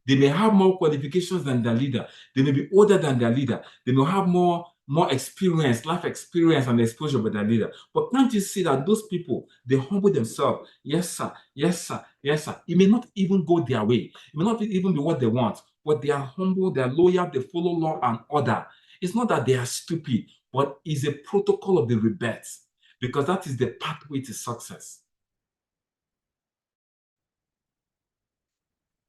They may have more qualifications than their leader. They may be older than their leader. They may have more experience, life experience and exposure with their leader. But can't you see that those people, they humble themselves? Yes, sir. Yes, sir. Yes, sir. It may not even go their way. It may not even be what they want, but they are humble, they are loyal, they follow law and order. It's not that they are stupid, but it's a protocol of the rebirth, because that is the pathway to success.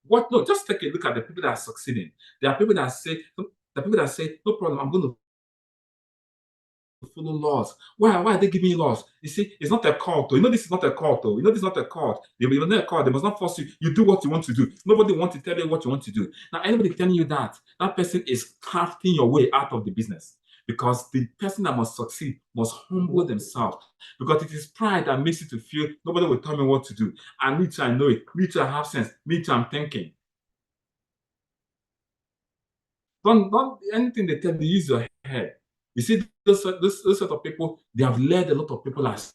What? No, just take a look at the people that are succeeding. There are people that say, no problem, I'm going to follow laws. Why are they giving you laws? You see, it's not a cult. You know, this is not a cult. You know, this is not a cult. They will not a cult. They must not force you. You do what you want to do. Nobody wants to tell you what you want to do. Now, anybody telling you that person is crafting your way out of the business. Because the person that must succeed must humble themselves. Because it is pride that makes you to feel nobody will tell me what to do. And me too, I know it. Me too, I have sense. Me too, I'm thinking. Don't anything they tell you, use your head. You see, those sort of people, they have led a lot of people astray.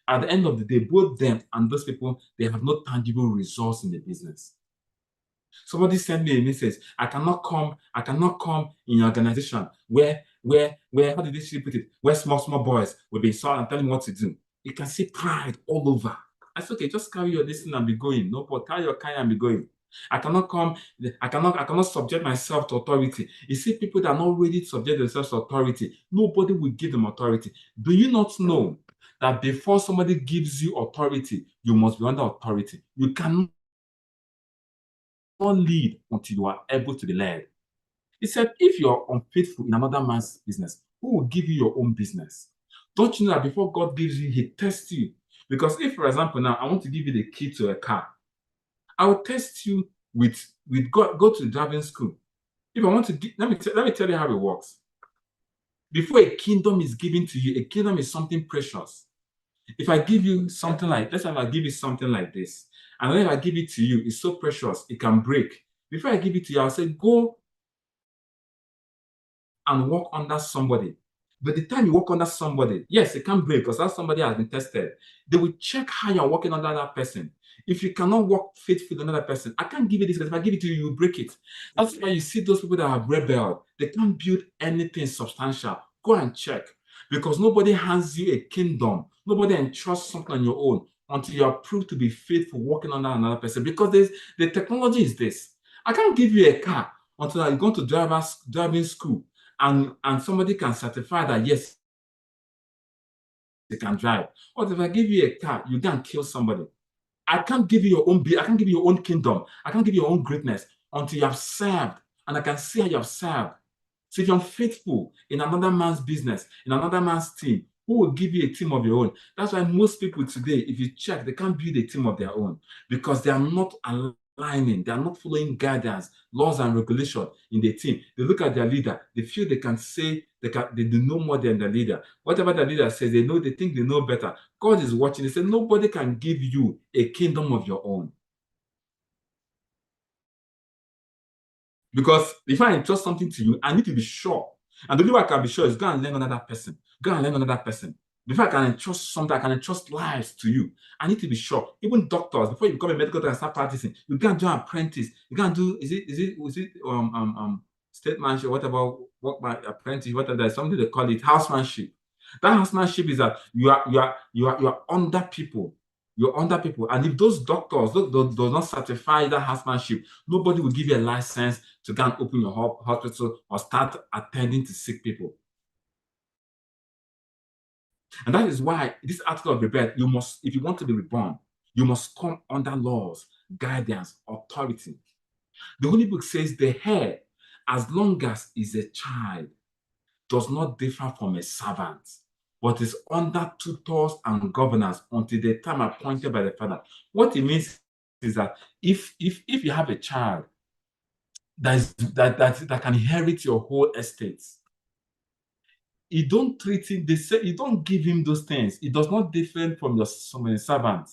At the end of the day, both them and those people, they have no tangible results in the business. Somebody sent me a message. I cannot come in your organization where how did they put it? Where small boys will be saw and tell me what to do. You can see pride all over. I said, okay, just carry your destiny and be going. No, but carry your kind and be going. I cannot subject myself to authority. You see, people that are not ready to subject themselves to authority, nobody will give them authority. Do you not know that before somebody gives you authority, you must be under authority? You cannot lead until you are able to be led. He said, if you're unfaithful in another man's business, who will give you your own business? Don't you know that before God gives you, he tests you? Because if, for example, now I want to give you the key to a car, I will test you with go to driving school. If I want to let me tell you how it works. Before a kingdom is given to you, a kingdom is something precious. If I give you something like, let's say I give you something like this, and then if I give it to you, it's so precious, it can break. Before I give it to you, I'll say, go and work under somebody. But the time you work under somebody, yes, it can break because that somebody has been tested. They will check how you're working under that person. If you cannot work faithfully with another person, I can't give you this, because if I give it to you, you break it. That's why you see those people that have rebelled. They can't build anything substantial. Go and check. Because nobody hands you a kingdom. Nobody entrusts something on your own until you are proved to be faithful working under another person. Because the technology is this. I can't give you a car until you go to driving school and somebody can certify that, yes, they can drive. Or if I give you a car, you can kill somebody. I can't give you your own I can't give you your own kingdom. I can't give you your own greatness until you have served, and I can see how you have served. So if you're faithful in another man's business, in another man's team, who will give you a team of your own? That's why most people today, if you check, they can't build a team of their own because they are not aligning, they are not following guidance, laws and regulation in the team. They look at their leader, they feel they can say they do know more than the leader. Whatever the leader says, they think they know better. God is watching. He said, nobody can give you a kingdom of your own. Because if I entrust something to you, I need to be sure. And the only way I can be sure is go and learn another person. Go and learn another person. Before I can entrust something, I can entrust lives to you. I need to be sure. Even doctors, before you become a medical doctor and start practicing, you can't do an apprentice. You can't do, is it statesmanship, whatever, workman, apprentice, whatever, there's something they call it housemanship. That housemanship is that you are under people. You're under people. And if those doctors do not certify that housemanship, nobody will give you a license to go and open your hospital or start attending to sick people. And that is why this article of rebirth, you must, if you want to be reborn, you must come under laws, guidance, authority. The Holy Book says the heir, as long as is a child, does not differ from a servant, but is under tutors and governors until the time appointed by the father. What it means is that if you have a child that can inherit your whole estate, you don't treat him, they say, you don't give him those things. It does not differ from your servant.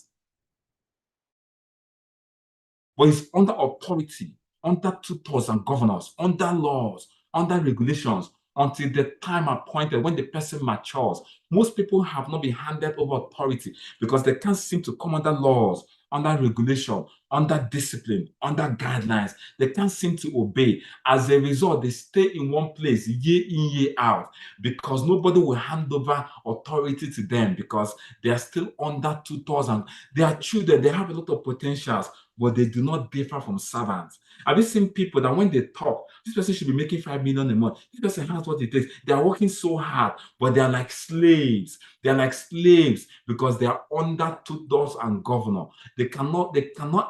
But it's under authority, under tutors and governors, under laws, under regulations, until the time appointed when the person matures. Most people have not been handed over authority because they can't seem to come under laws, under regulation, under discipline, under guidelines. They can't seem to obey. As a result, they stay in one place year in, year out, because nobody will hand over authority to them because they are still under tutors, and they are children. They have a lot of potentials, but they do not differ from servants. Have you seen people that when they talk, this person should be making 5 million a month, this person has what it takes, they are working so hard, but they are like slaves. They are like slaves because they are under tutors and governor. They cannot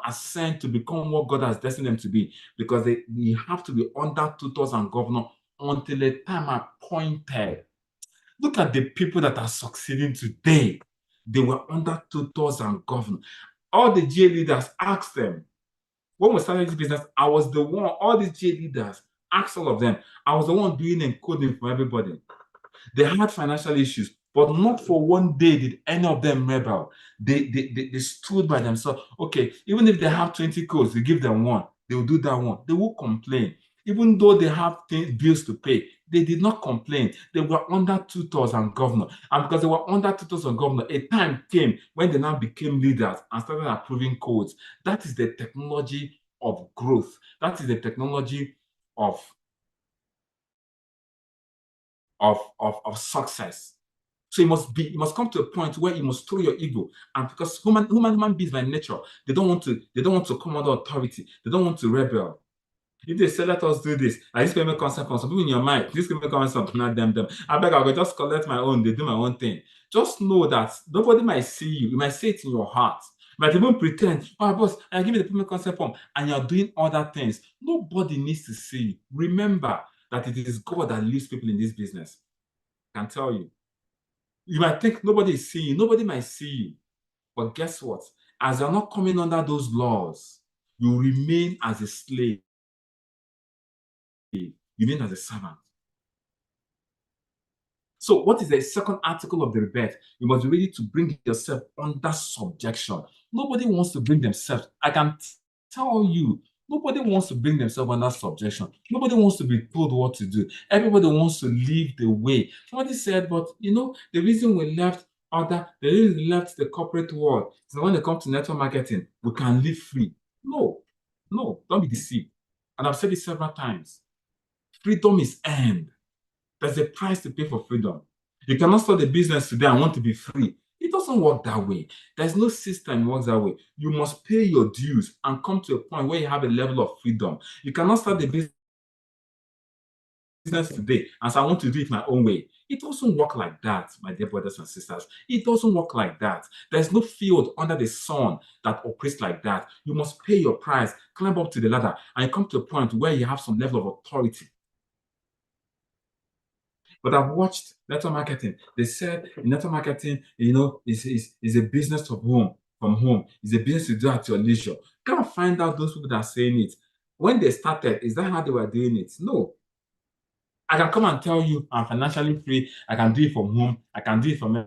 ascend to become what God has destined them to be, because they have to be under tutors and governor until the time appointed. Look at the people that are succeeding today. They were under tutors and governor. All the GA leaders, asked them. When we started this business, I was the one, all these GA leaders, asked all of them. I was the one doing encoding for everybody. They had financial issues, but not for one day did any of them rebel. They stood by themselves. Okay, even if they have 20 codes, you give them one, they will do that one. They will complain. Even though they have bills to pay, they did not complain. They were under tutors and governor. And because they were under tutors and governor, a time came when they now became leaders and started approving codes. That is the technology of growth. That is the technology of success. So you must come to a point where you must throw your ego. And because human beings by nature, they don't want to come under authority. They don't want to rebel. If they say, let us do this, like this payment concept from some people in your mind, this payment concept, not them. I beg, I'll just collect my own, they do my own thing. Just know that nobody might see you. You might say it in your heart. You might even pretend, oh, boss, I give you the payment concept form, and you're doing other things. Nobody needs to see you. Remember that it is God that leads people in this business. I can tell you. You might think nobody is seeing you. Nobody might see you. But guess what? As you're not coming under those laws, you remain as a slave. You remain as a servant. So what is the second article of the rebirth? You must be ready to bring yourself under subjection. Nobody wants to bring themselves. I can tell you, nobody wants to bring themselves under subjection. Nobody wants to be told what to do. Everybody wants to live the way. Somebody said, but the reason we left the corporate world is when it comes to network marketing, we can live free. No, don't be deceived. And I've said it several times. Freedom is earned. There's a price to pay for freedom. You cannot start a business today and want to be free. It doesn't work that way. There's no system that works that way. You must pay your dues and come to a point where you have a level of freedom. You cannot start the business today and say, I want to do it my own way. It doesn't work like that, my dear brothers and sisters. It doesn't work like that. There's no field under the sun that operates like that. You must pay your price, climb up to the ladder, and you come to a point where you have some level of authority. But I've watched network marketing. They said in network marketing, is a business from home. It's a business you do at your leisure. Go and find out those people that are saying it. When they started, is that how they were doing it? No. I can come and tell you I'm financially free. I can do it from home. I can do it from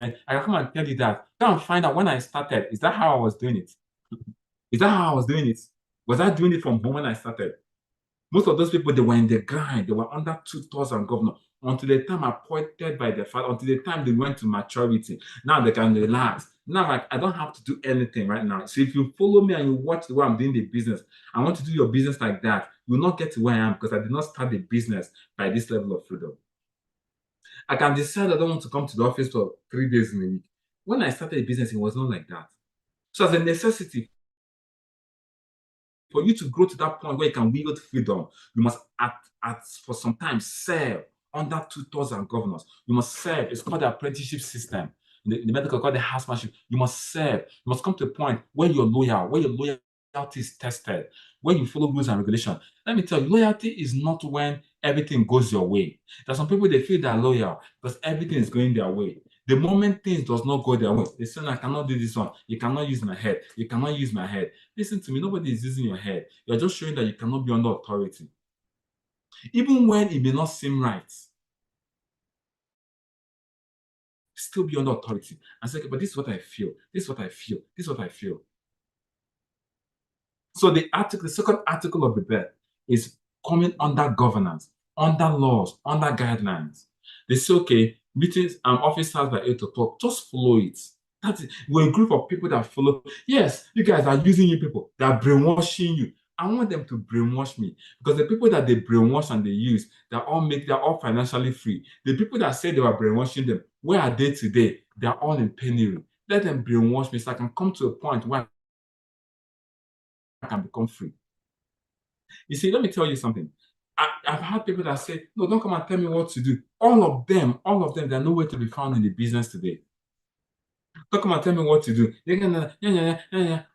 I can come and tell you that. Go and find out when I started. Is that how I was doing it? Is that how I was doing it? Was I doing it from home when I started? Most of those people, they were in the grind. They were under tutors and governor until the time appointed by the father, until the time they went to maturity. Now they can relax. Now I don't have to do anything right now. So if you follow me and you watch the way I'm doing the business, I want to do your business like that. You will not get to where I am because I did not start the business by this level of freedom. I can decide I don't want to come to the office for 3 days in a week. When I started a business, it was not like that. So as a necessity, for you to grow to that point where you can wield freedom, you must for some time serve under tutors and governors. You must serve. It's called the apprenticeship system. In the medical, called the housemanship. You must serve. You must come to a point where you're loyal, where your loyalty is tested, where you follow rules and regulations. Let me tell you, loyalty is not when everything goes your way. There's some people, they feel they're loyal because everything is going their way. The moment things does not go their way, they say, I cannot do this one. You cannot use my head. You cannot use my head. Listen to me, nobody is using your head. You're just showing that you cannot be under authority. Even when it may not seem right, still be under authority. And say, okay, but this is what I feel. This is what I feel. This is what I feel. So the second article of Rebirth is coming under governance, under laws, under guidelines. They say, okay, meetings and office starts by 8 o'clock. Just follow it. That's it. We're a group of people that follow. Yes, you guys are using you people. They are brainwashing you. I want them to brainwash me because the people that they brainwash and they use, they're all financially free. The people that say they were brainwashing them, where are they today? They're all in penury. Let them brainwash me so I can come to a point where I can become free. You see, let me tell you something. I've had people that say, no, don't come and tell me what to do. All of them, they're nowhere to be found in the business today. Don't come and tell me what to do.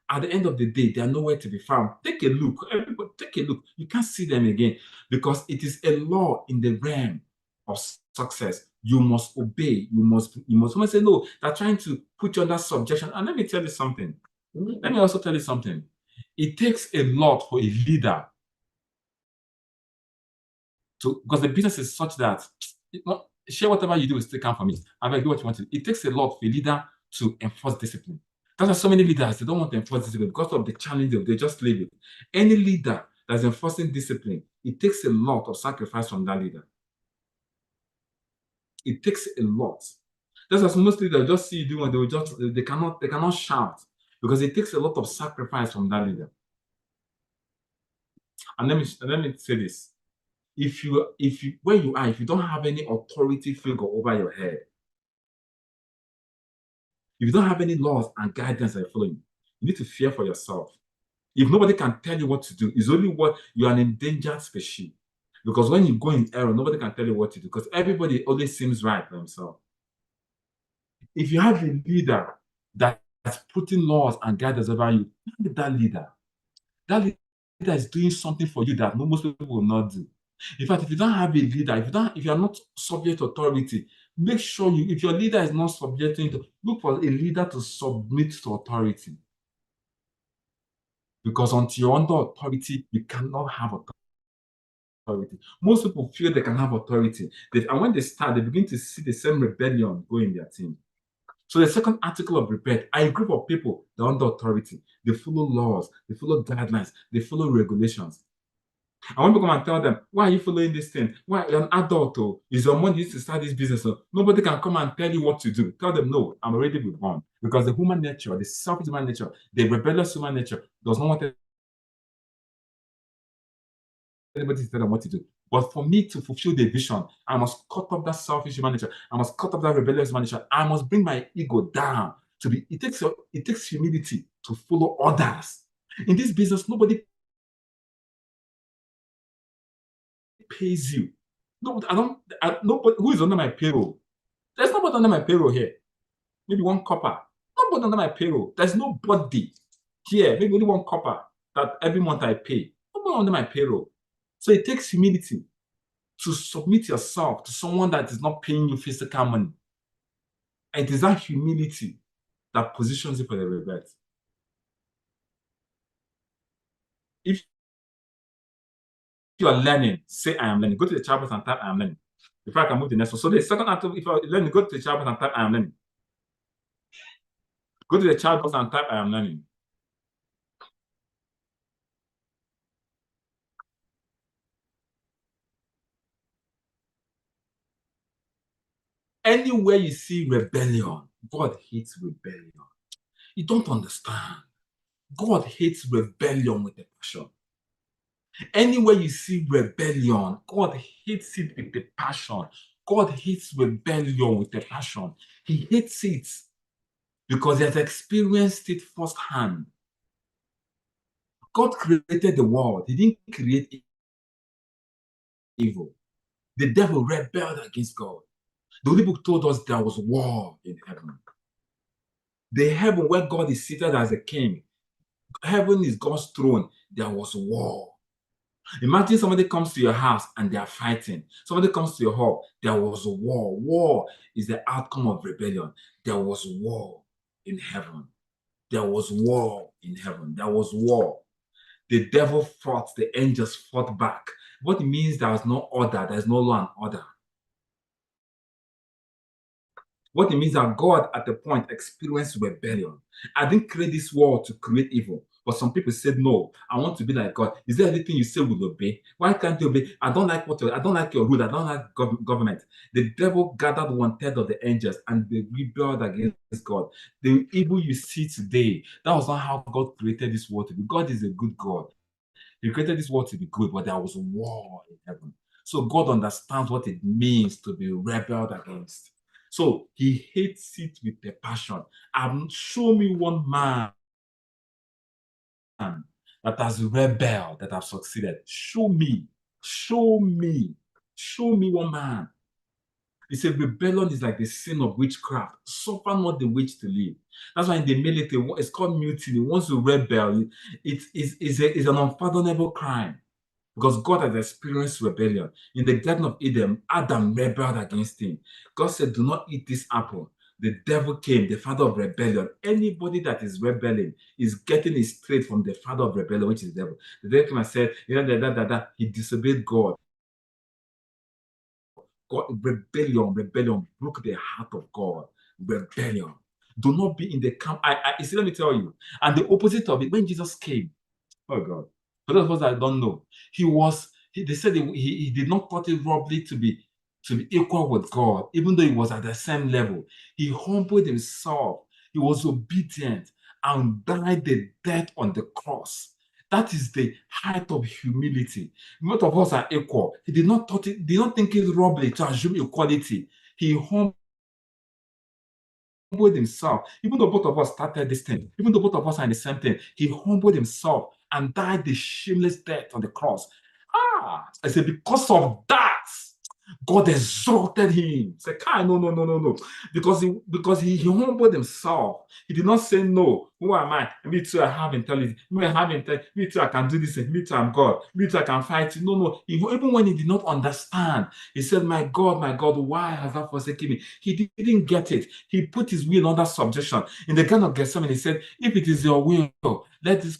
At the end of the day, they are nowhere to be found. Take a look. Everybody, take a look. You can't see them again because it is a law in the realm of success. You must obey. You must say, no, they're trying to put you under subjection. And let me tell you something. Let me also tell you something. It takes a lot for a leader because the business is such that share whatever you do is taken from me. I do what you want to. It takes a lot for a leader to enforce discipline. That's why so many leaders, they don't want to enforce discipline because of the challenge they just leave it. Any leader that's enforcing discipline, it takes a lot of sacrifice from that leader. It takes a lot. That's why most leaders just see you doing what they cannot shout because it takes a lot of sacrifice from that leader. And let me say this. If you where you are, if you don't have any authority figure over your head, if you don't have any laws and guidance that you're following, you need to fear for yourself. If nobody can tell you what to do, it's only what you are an endangered species. Because when you go in error, nobody can tell you what to do because everybody always seems right for himself. If you have a leader that's putting laws and guidance over you, be that leader. That leader is doing something for you that most people will not do. In fact, if you don't have a leader, if you are not subject to authority, make sure if your leader is not subjecting to, look for a leader to submit to authority. Because until you're under authority, you cannot have authority. Most people feel they can have authority. And when they start, they begin to see the same rebellion go in their team. So the second article of Rebirth are a group of people that are under authority. They follow laws, they follow guidelines, they follow regulations. And when people come and tell them, why are you following this thing? Why you're an adult? Oh, is your money used to start this business? Oh, nobody can come and tell you what to do. Tell them, no, I'm already with one. Because the human nature, the selfish human nature, the rebellious human nature does not want anybody to tell them what to do. But for me to fulfill the vision, I must cut off that selfish human nature. I must cut off that rebellious human nature. I must bring my ego down. It takes humility to follow others. In this business, nobody pays you. No, nobody who is under my payroll. There's nobody under my payroll here. Maybe one copper. Nobody under my payroll. There's nobody here. Maybe only one copper that every month I pay. Nobody under my payroll. So it takes humility to submit yourself to someone that is not paying you physical money. And it is that humility that positions you for the rebirth. If you are learning, say I am learning. Go to the chat box and type I am learning. Before I can move to the next one. So the second article, if you are learning, go to the chat box and type I am learning. Go to the chat box and type I am learning. Anywhere you see rebellion, God hates rebellion. You don't understand. God hates rebellion with a passion. Anywhere you see rebellion, God hates it with a passion. God hates rebellion with a passion. He hates it because he has experienced it firsthand. God created the world. He didn't create evil. The devil rebelled against God. The Holy Book told us there was war in heaven. The heaven where God is seated as a king, heaven is God's throne. There was war. Imagine somebody comes to your house and they are fighting. Somebody comes to your home, there was a war. War is the outcome of rebellion. There was war in heaven. There was war in heaven. There was war. The devil fought, the angels fought back. What it means there was no order, there's no law and order. What it means that God at the point experienced rebellion. I didn't create this world to create evil. But some people said, no, I want to be like God. Is there anything you say will obey? Why can't you obey? I don't like I don't like your rule. I don't like government. The devil gathered 1/3 of the angels and they rebelled against God. The evil you see today, that was not how God created this world to be. God is a good God. He created this world to be good, but there was a war in heaven. So God understands what it means to be rebelled against. So he hates it with a passion. Show me one man that has rebelled, that has succeeded. Show me one man. He said rebellion is like the sin of witchcraft. Suffer not the witch to live. That's why in the military, it's called mutiny. Once you rebel, it's an unpardonable crime. Because God has experienced rebellion. In the Garden of Eden, Adam rebelled against him. God said, do not eat this apple. The devil came, the father of rebellion. Anybody that is rebelling is getting it straight from the father of rebellion, which is the devil. The devil came and said, he disobeyed God. Rebellion broke the heart of God. Rebellion. Do not be in the camp. See, let me tell you. And the opposite of it, when Jesus came, oh God, for those of us that don't know, they said he did not thought it robbery to be equal with God, even though he was at the same level. He humbled himself. He was obedient and died the death on the cross. That is the height of humility. Most of us are equal. He did not think it robbery to assume equality. He humbled himself. Even though both of us started this thing, even though both of us are in the same thing, he humbled himself and died the shameless death on the cross. I said, because of that, God exalted him. Say, no. Because he humbled himself. He did not say, no, who am I? Me too, I have intelligence. Me too, I can do this. Me too, I'm God. Me too, I can fight. No. Even when he did not understand, he said, my God, why has thou forsaken me? He didn't get it. He put his will under subjection. In the Garden of Gethsemane, he said, if it is your will, let this.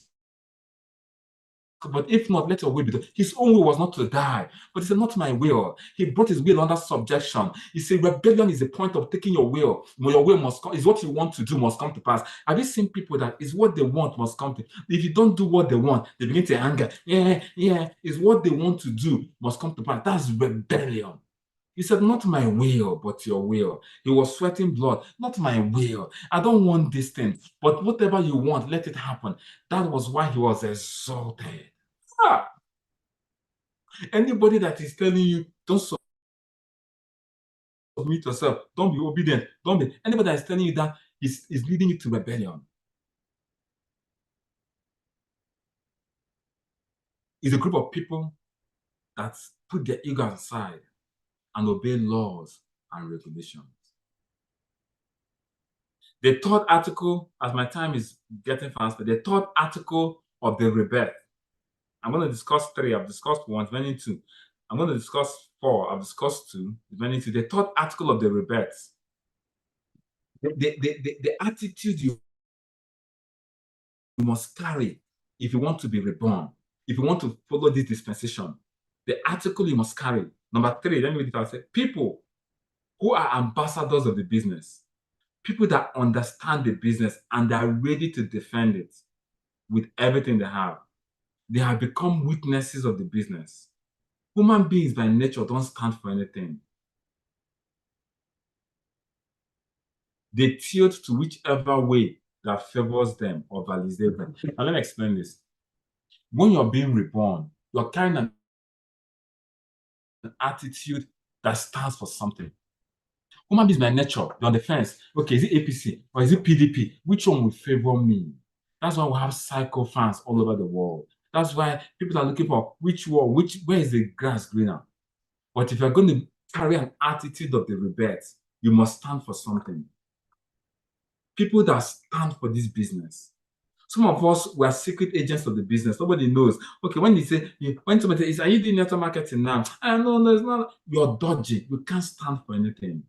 But if not, let your will be done. His own will was not to die, but he said, not my will. He brought his will under subjection. He said, rebellion is the point of taking your will. Your will must come, is what you want to do must come to pass. Have you seen people that is what they want must come to? If you don't do what they want, they begin to anger. Is what they want to do must come to pass. That's rebellion. He said, not my will, but your will. He was sweating blood. Not my will. I don't want this thing. But whatever you want, let it happen. That was why he was exalted. Anybody that is telling you, don't submit yourself, don't be obedient, anybody that is telling you that is leading you to rebellion. It's a group of people that put their ego aside and obey laws and regulations. The third article, as my time is getting faster, the third article of the Rebirth. I'm going to discuss 3. I've discussed 1, remaining 2. I'm going to discuss 4. I've discussed 2, remaining 2. The third article of the Rebirth. The attitude you must carry if you want to be reborn, if you want to follow this dispensation. The article you must carry. Number 3, let me read it out. Say, people who are ambassadors of the business, people that understand the business and are ready to defend it with everything they have. They have become witnesses of the business. Human beings by nature don't stand for anything. They tilt to whichever way that favors them or validates them. Now, let me explain this. When you're being reborn, you're carrying an attitude that stands for something. Human beings by nature, they're on the fence. Okay, is it APC or is it PDP? Which one will favor me? That's why we have psycho fans all over the world. That's why people are looking for where is the grass greener? But if you're going to carry an attitude of the rebirth, you must stand for something. People that stand for this business. Some of us were secret agents of the business. Nobody knows. Okay, when somebody says, "Are you doing network marketing now?" No, it's not. You're dodgy. You can't stand for anything.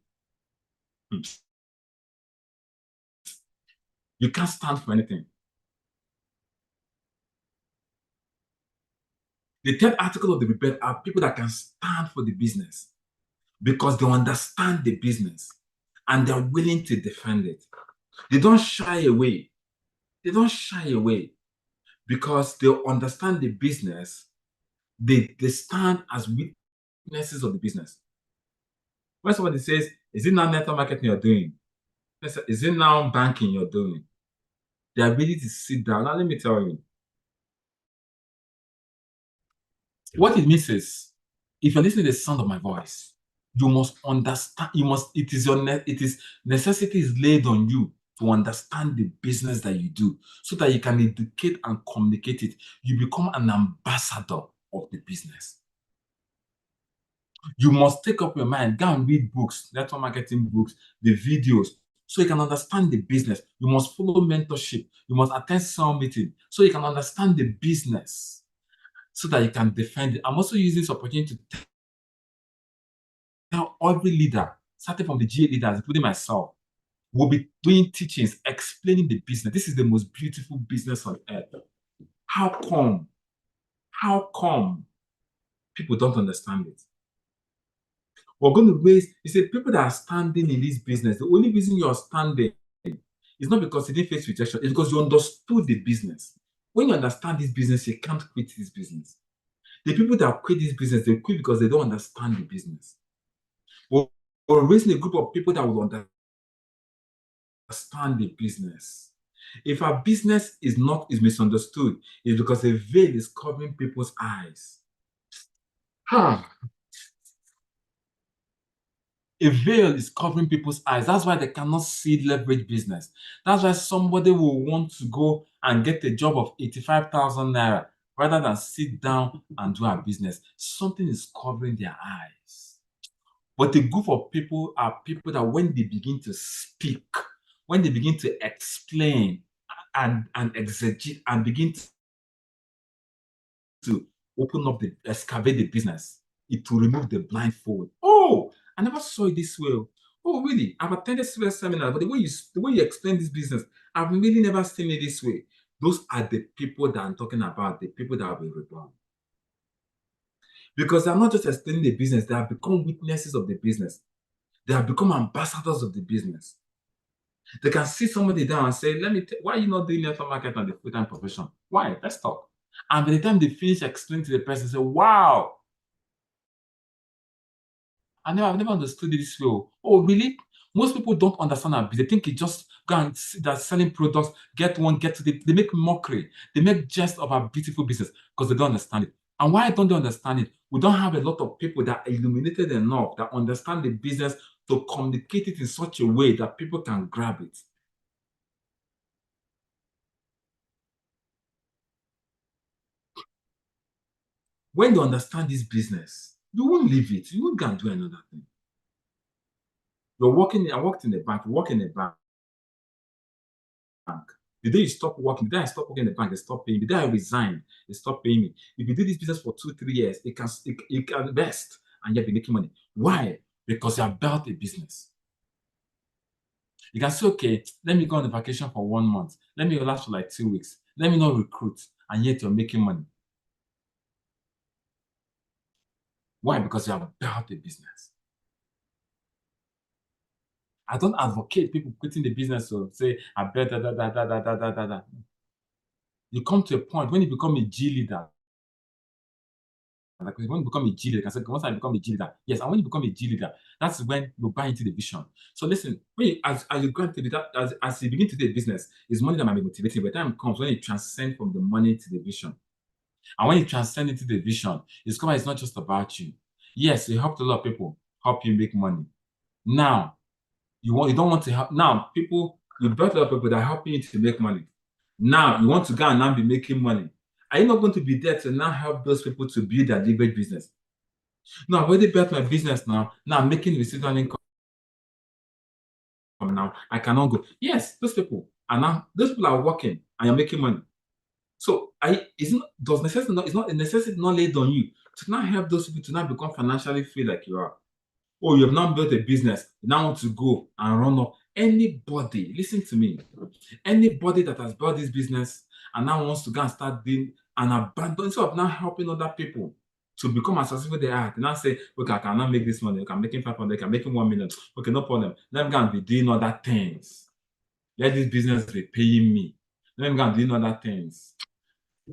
You can't stand for anything. The third article of the rebirth are people that can stand for the business because they understand the business and they're willing to defend it. They don't shy away. They don't shy away because they understand the business. They stand as witnesses of the business. When somebody says, "Is it now network marketing you're doing? Is it now banking you're doing?" The ability to sit down. Now, let me tell you. What it means is, if you're listening to the sound of my voice, you must understand, it is necessity is laid on you to understand the business that you do so that you can educate and communicate it. You become an ambassador of the business. You must take up your mind, go and read books, network marketing books, the videos, so you can understand the business. You must follow mentorship. You must attend some meeting so you can understand the business so that you can defend it. I'm also using this opportunity to tell every leader, starting from the GA leaders, including myself, will be doing teachings, explaining the business. This is the most beautiful business on earth. How come people don't understand it? We're going to raise, you say, people that are standing in this business, the only reason you're standing is not because you didn't face rejection, it's because you understood the business. When you understand this business, you can't quit this business. The people that quit this business, they quit because they don't understand the business. We're raising a group of people that will understand the business. If our business is misunderstood, it's because a veil is covering people's eyes. A veil is covering people's eyes. That's why they cannot see leverage business. That's why somebody will want to go and get a job of 85,000 naira rather than sit down and do a business. Something is covering their eyes. But a group of people are people that when they begin to speak, when they begin to explain and exegete and begin to open up excavate the business, it will remove the blindfold. Oh, I never saw it this way. Oh, really? I've attended several seminars, but the way you explain this business, I've really never seen it this way. Those are the people that I'm talking about, the people that have been reborn. Because they're not just explaining the business, they have become witnesses of the business. They have become ambassadors of the business. They can sit somebody down and say, why are you not doing network marketing as a full-time profession? Why? Let's talk. And by the time they finish explaining to the person, say, wow, I've never understood it this way. Oh, really? Most people don't understand that. They think it's just go and they're selling products, get one, get to the. They make mockery. They make jest of our beautiful business because they don't understand it. And why don't they understand it? We don't have a lot of people that are illuminated enough that understand the business to communicate it in such a way that people can grab it. When you understand this business, you won't leave it. You won't go and do another thing. I worked in a bank, you work in a bank. The day you stop working, the day I stop working in the bank, they stop paying me. The day I resign, they stop paying me. If you do this business for 2-3 years, it can invest and you'll be making money. Why? Because you have built a business. You can say, okay, let me go on a vacation for 1 month. Let me last for like 2 weeks. Let me not recruit, and yet you're making money. Why? Because you have built a business. I don't advocate people quitting the business to say, I bet da. You come to a point when you become a G leader, Like when you become a G leader, you can say, once I become a G leader, yes, and when you become a G leader, that's when you buy into the vision. So listen, when you, as you go into that, as you begin to do a business, it's money that might be motivating, but the time comes when you transcend from the money to the vision. And when you transcend into the vision, it's not just about you. Yes, you helped a lot of people, help you make money. Now, you don't want to help. Now, you built a lot of people that are helping you to make money. Now, you want to go and now be making money. Are you not going to be there to now help those people to build their leverage business? No, I've already built my business now. Now I'm making residual income now. I cannot go. Yes, those people are working and you're making money. So it's not a necessity not laid on you to now help those people to now become financially free like you are. Or you have now built a business, you now want to go and run up. Anybody, listen to me, anybody that has built this business and now wants to go and start being an abandon, instead of now helping other people to become as successful they are, they now say, okay, I cannot make this money, okay, I'm making 500, I'm making 1 million, okay, no problem. Let me go and be doing other things. Let this business be paying me. Let me go and doing other things.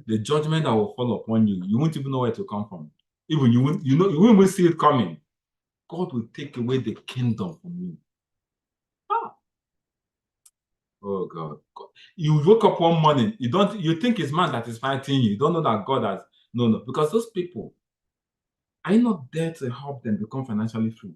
The judgment that will fall upon you, you won't even know where to come from. Even you won't even see it coming. God will take away the kingdom from you. Oh God. You woke up one morning, you think it's man that is fighting you. You don't know that God has no, because those people, are you not there to help them become financially free?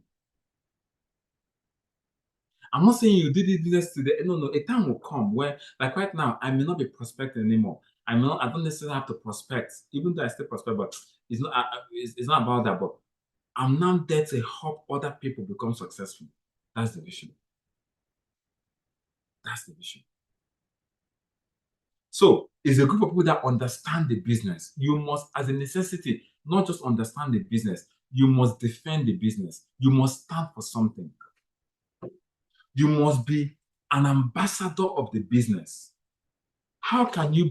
I'm not saying you did this business today. No. A time will come where, like right now, I may not be prospecting anymore. I don't necessarily have to prospect, even though I still prospect, but it's not about that. But I'm now there to help other people become successful. That's the vision. That's the vision. So it's a group of people that understand the business. You must, as a necessity, not just understand the business. You must defend the business. You must stand for something. You must be an ambassador of the business. How can you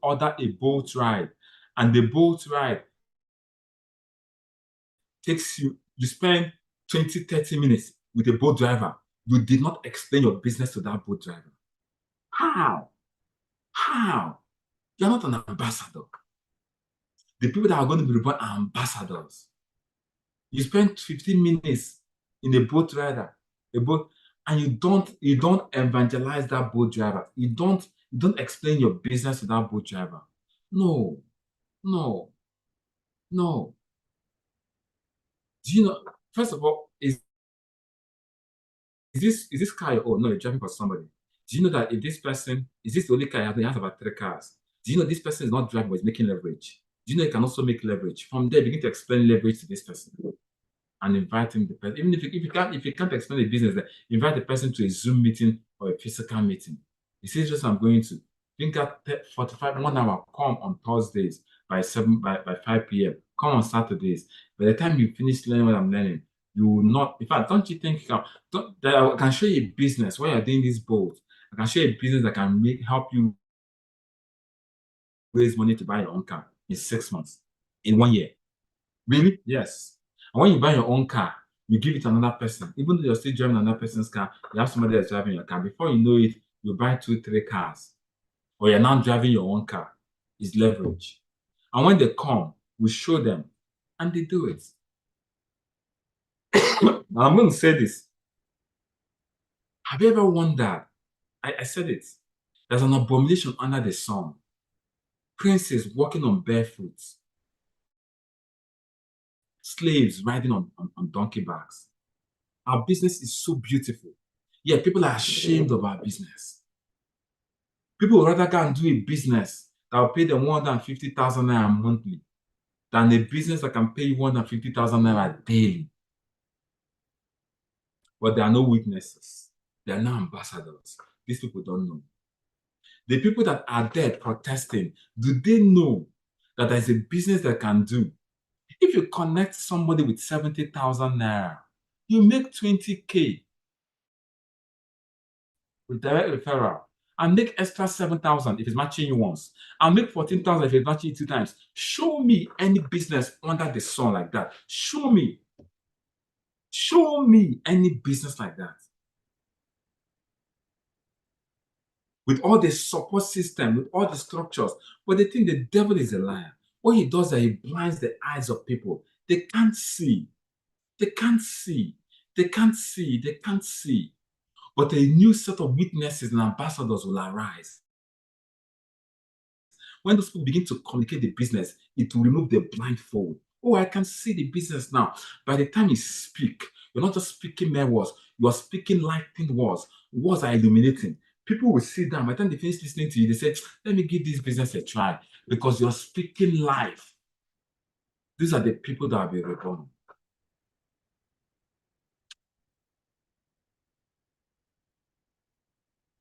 order a boat ride and the boat ride takes you spend 20-30 minutes with a boat driver? You did not explain your business to that boat driver. How? You're not an ambassador. The people that are going to be reborn are ambassadors. You spend 15 minutes in a boat rider, and you don't evangelize that boat driver. You don't explain your business to that boat driver. No. Do you know, first of all, is this car your own? No, you're driving for somebody. Do you know that if this person, is this the only car you have? You have about 3 cars. Do you know this person is not driving, but is making leverage? Do you know you can also make leverage? From there, begin to explain leverage to this person and inviting the person. Even if you can't explain the business, invite the person to a Zoom meeting or a physical meeting. You see, just I'm going to think at 45, 1 hour, come on Thursdays by 5 p.m. Come on Saturdays. By the time you finish learning what I'm learning, you will not. In fact, don't you think that I can show you a business while you're doing this boat? I can show you a business that can help you raise money to buy your own car in 6 months, in 1 year. Really? Yes. And when you buy your own car, you give it to another person. Even though you're still driving another person's car, you have somebody that's driving your car. Before you know it, you buy 2, 3 cars. Or you're now driving your own car. It's leverage. And when they come, we show them. And they do it. Now I'm going to say this. Have you ever wondered? I said it. There's an abomination under the sun. Princes walking on barefoot. Slaves riding on donkey backs. Our business is so beautiful. Yeah, people are ashamed of our business. People would rather go and do a business that will pay them 150,000 naira monthly than a business that can pay you 150,000 naira daily. But there are no witnesses. They are no ambassadors. These people don't know. The people that are there protesting, do they know that there's a business that can do? If you connect somebody with 70,000 naira, you make 20K with direct referral, and make extra 7,000 if it's matching you once, and make 14,000 if it's matching you 2 times. Show me any business under the sun like that. Show me any business like that. With all the support system, with all the structures. But they think the devil is a liar. What he does is that he blinds the eyes of people. They can't see. They can't see. They can't see. They can't see. But a new set of witnesses and ambassadors will arise. When those people begin to communicate the business, it will remove the blindfold. Oh, I can see the business now. By the time you speak, you're not just speaking mere words, you are speaking lighting words. Words are illuminating. People will sit down. By the time they finish listening to you, they say, let me give this business a try, because you're speaking life. These are the people that will be reborn.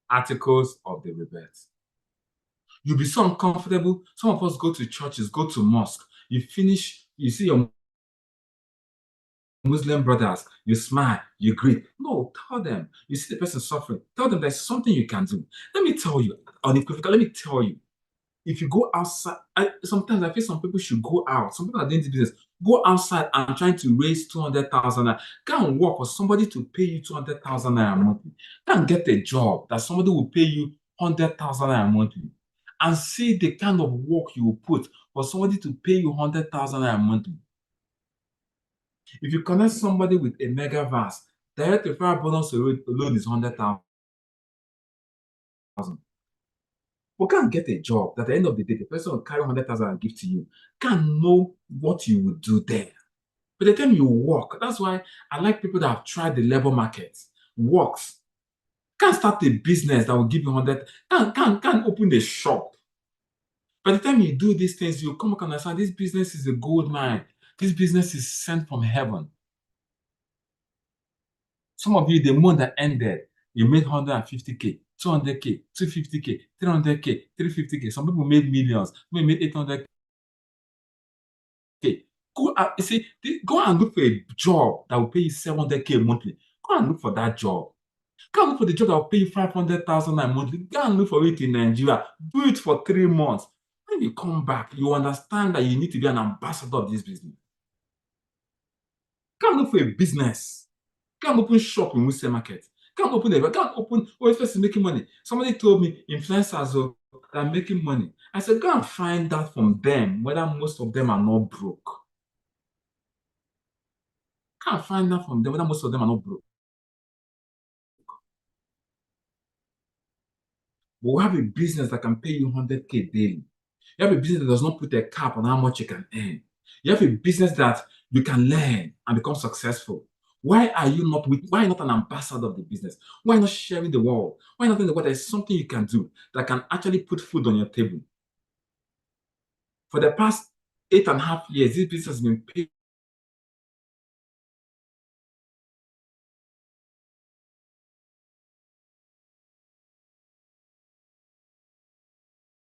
Articles of the rebirth. You'll be so uncomfortable. Some of us go to churches, go to mosque. You finish, you see your Muslim brothers, you smile, you greet. No, tell them. You see the person suffering. Tell them there's something you can do. Let me tell you, unequivocal, let me tell you. If you go outside, sometimes I feel some people should go out. Some people are doing this business. Go outside and trying to raise 200,000. Go and work for somebody to pay you 200,000 monthly. Go and get a job that somebody will pay you 100,000 monthly. And see the kind of work you will put for somebody to pay you 100,000 monthly. If you connect somebody with a mega vast, direct referral bonus alone is 100,000. But can't get a job that at the end of the day, the person will carry 100,000 and give to you. Can't know what you would do there. By the time you work, that's why I like people that have tried the labor market, works. Can't start a business that will give you 100, can't open a shop. By the time you do these things, you come back and understand this business is a gold mine. This business is sent from heaven. Some of you, the month that ended, you made 150K, 200K, 250K, 300K, 350K. Some people made millions. Some people made 800K. Go and look for a job that will pay you 700K monthly. Go and look for that job. Go and look for the job that will pay you 500,000 monthly. Go and look for it in Nigeria. Do it for 3 months. When you come back, you understand that you need to be an ambassador of this business. Go and look for a business. Go and open shop in Muslim market. Go and open this person making money. Somebody told me influencers are making money. I said, go and find out from them whether most of them are not broke. Go and find out from them whether most of them are not broke. But we have a business that can pay you 100K daily. You have a business that does not put a cap on how much you can earn. You have a business that you can learn and become successful. Why are you not an ambassador of the business? Why not sharing the world? Why not in the world there's something you can do that can actually put food on your table? For the past 8.5 years, this business has been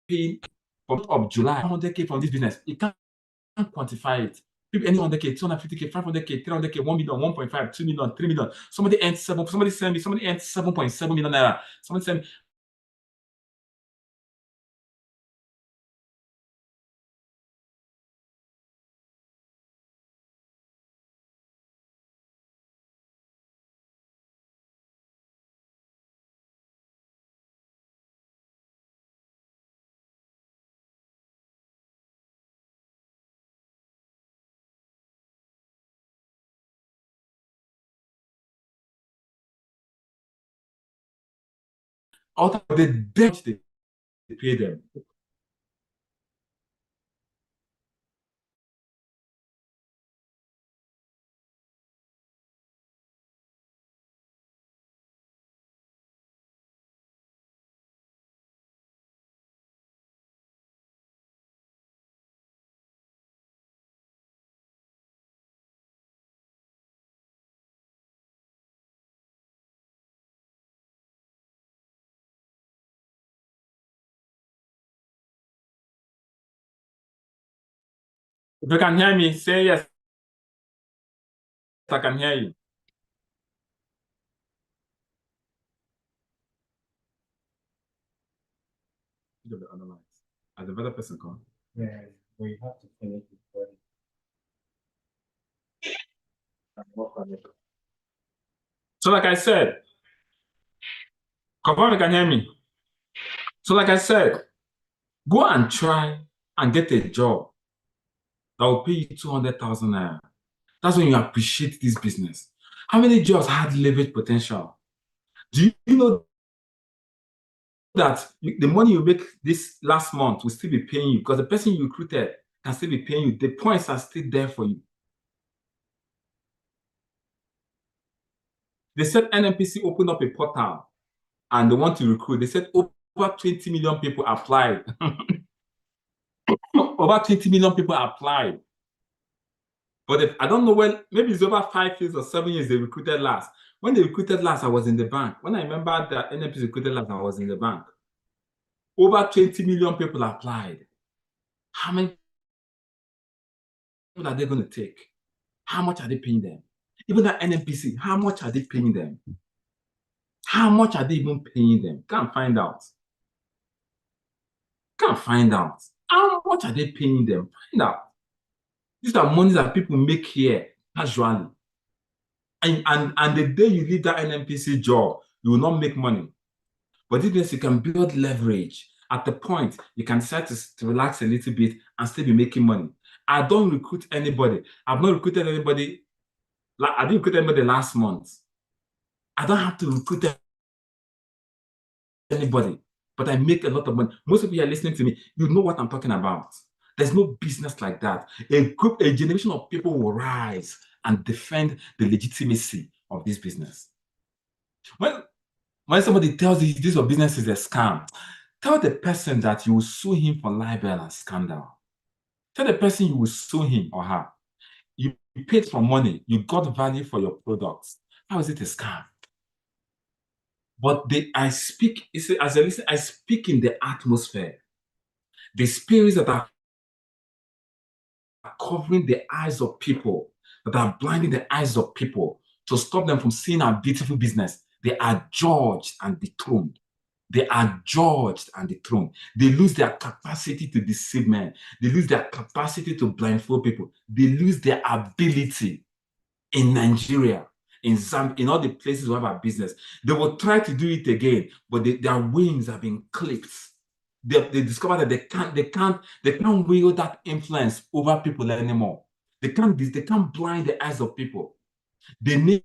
paying for of July 100K from this business. You can't quantify it. Any 100K, 250K, 500K, 300K, 1 million, 1.5, 2 million, 3 million. Somebody earned 7.7 million naira. Somebody sent me. Out of the debt they pay them. If you can hear me, say yes. I can hear you. As the better person come. Yeah, we have to finish it. So like I said, confirm you can hear me. So like I said, go and try and get a job that will pay you 200,000 naira. That's when you appreciate this business. How many jobs had leverage potential? Do you know that the money you make this last month will still be paying you because the person you recruited can still be paying you? The points are still there for you. They said NNPC opened up a portal and they want to recruit. They said over 20 million people applied. Over 20 million people applied. But if, I don't know when, maybe it's over 5 years or 7 years they recruited last. When they recruited last, I was in the bank. When I remember that NNPC recruited last, I was in the bank. Over 20 million people applied. How many people are they going to take? How much are they paying them? Even that NNPC, how much are they paying them? How much are they even paying them? Can't find out. Can't find out. How much are they paying them? Find out. These are monies that people make here casually. And the day you leave that NNPC job, you will not make money. But this means you can build leverage. At the point, you can decide to relax a little bit and still be making money. I don't recruit anybody. I've not recruited anybody. I didn't recruit anybody last month. I don't have to recruit anybody, but I make a lot of money. Most of you are listening to me. You know what I'm talking about. There's no business like that. A generation of people will rise and defend the legitimacy of this business. When somebody tells you this your business is a scam, tell the person that you will sue him for libel and scandal. Tell the person you will sue him or her. You paid for money. You got value for your products. How is it a scam? But I speak, as a listener, I speak in the atmosphere. The spirits that are covering the eyes of people, that are blinding the eyes of people to stop them from seeing our beautiful business, they are judged and dethroned. They are judged and dethroned. They lose their capacity to deceive men. They lose their capacity to blindfold people. They lose their ability in Nigeria, in Zambia, in all the places where we have business. They will try to do it again, but their wings have been clipped. They discover that they can't wield that influence over people anymore. They can't blind the eyes of people. They need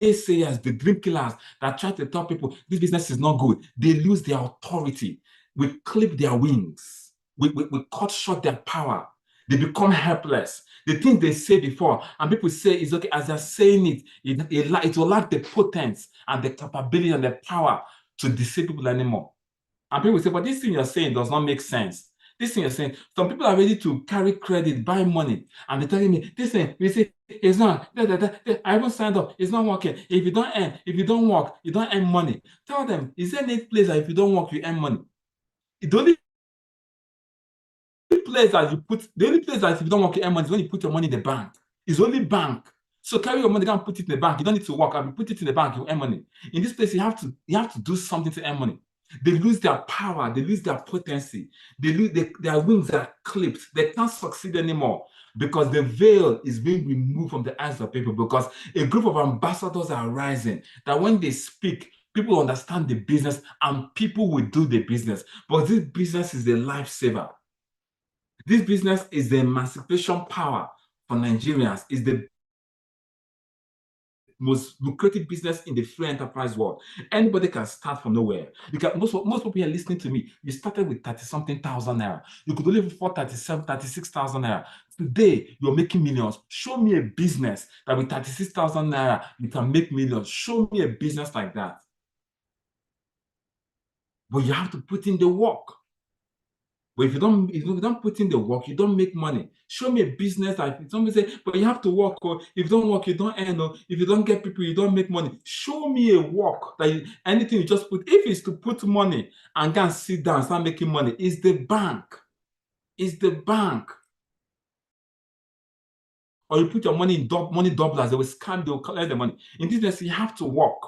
naysayers, the dream killers that try to tell people this business is not good. They lose their authority. We clip their wings. We cut short their power. They become helpless. The things they say before, and people say it's okay, as they're saying it will lack the potence and the capability and the power to deceive people anymore. And people say, but this thing you're saying does not make sense. This thing you're saying, some people are ready to carry credit, buy money, and they're telling me, this thing, you say, it's not, I haven't signed up, it's not working. If you don't work, you don't earn money. Tell them, is there any place that if you don't work, you earn money? The only place that if you don't work, you earn money is when you put your money in the bank. It's only bank. So carry your money, go and put it in the bank. You don't need to work. If you put it in the bank, you earn money. In this place, you have to do something to earn money. They lose their power, they lose their potency, their wings are clipped, they can't succeed anymore because the veil is being removed from the eyes of people, because a group of ambassadors are rising, that when they speak, people understand the business and people will do the business. But this business is the lifesaver. This business is the emancipation power for Nigerians, is the most lucrative business in the free enterprise world. Anybody can start from nowhere. Most people here listening to me, you started with 30-something thousand naira. You could only afford 36,000 naira. Today, you're making millions. Show me a business that with 36,000 naira, you can make millions. Show me a business like that. But you have to put in the work. But if you don't put in the work, you don't make money. Show me a business that somebody say, but you have to work, or if you don't work, you don't earn, or if you don't get people, you don't make money. Show me a work that anything you just put. If it's to put money and go and sit down and start making money, it's the bank. It's the bank. Or you put your money in money doublers, they will scam, they will collect the money. In this business, you have to work.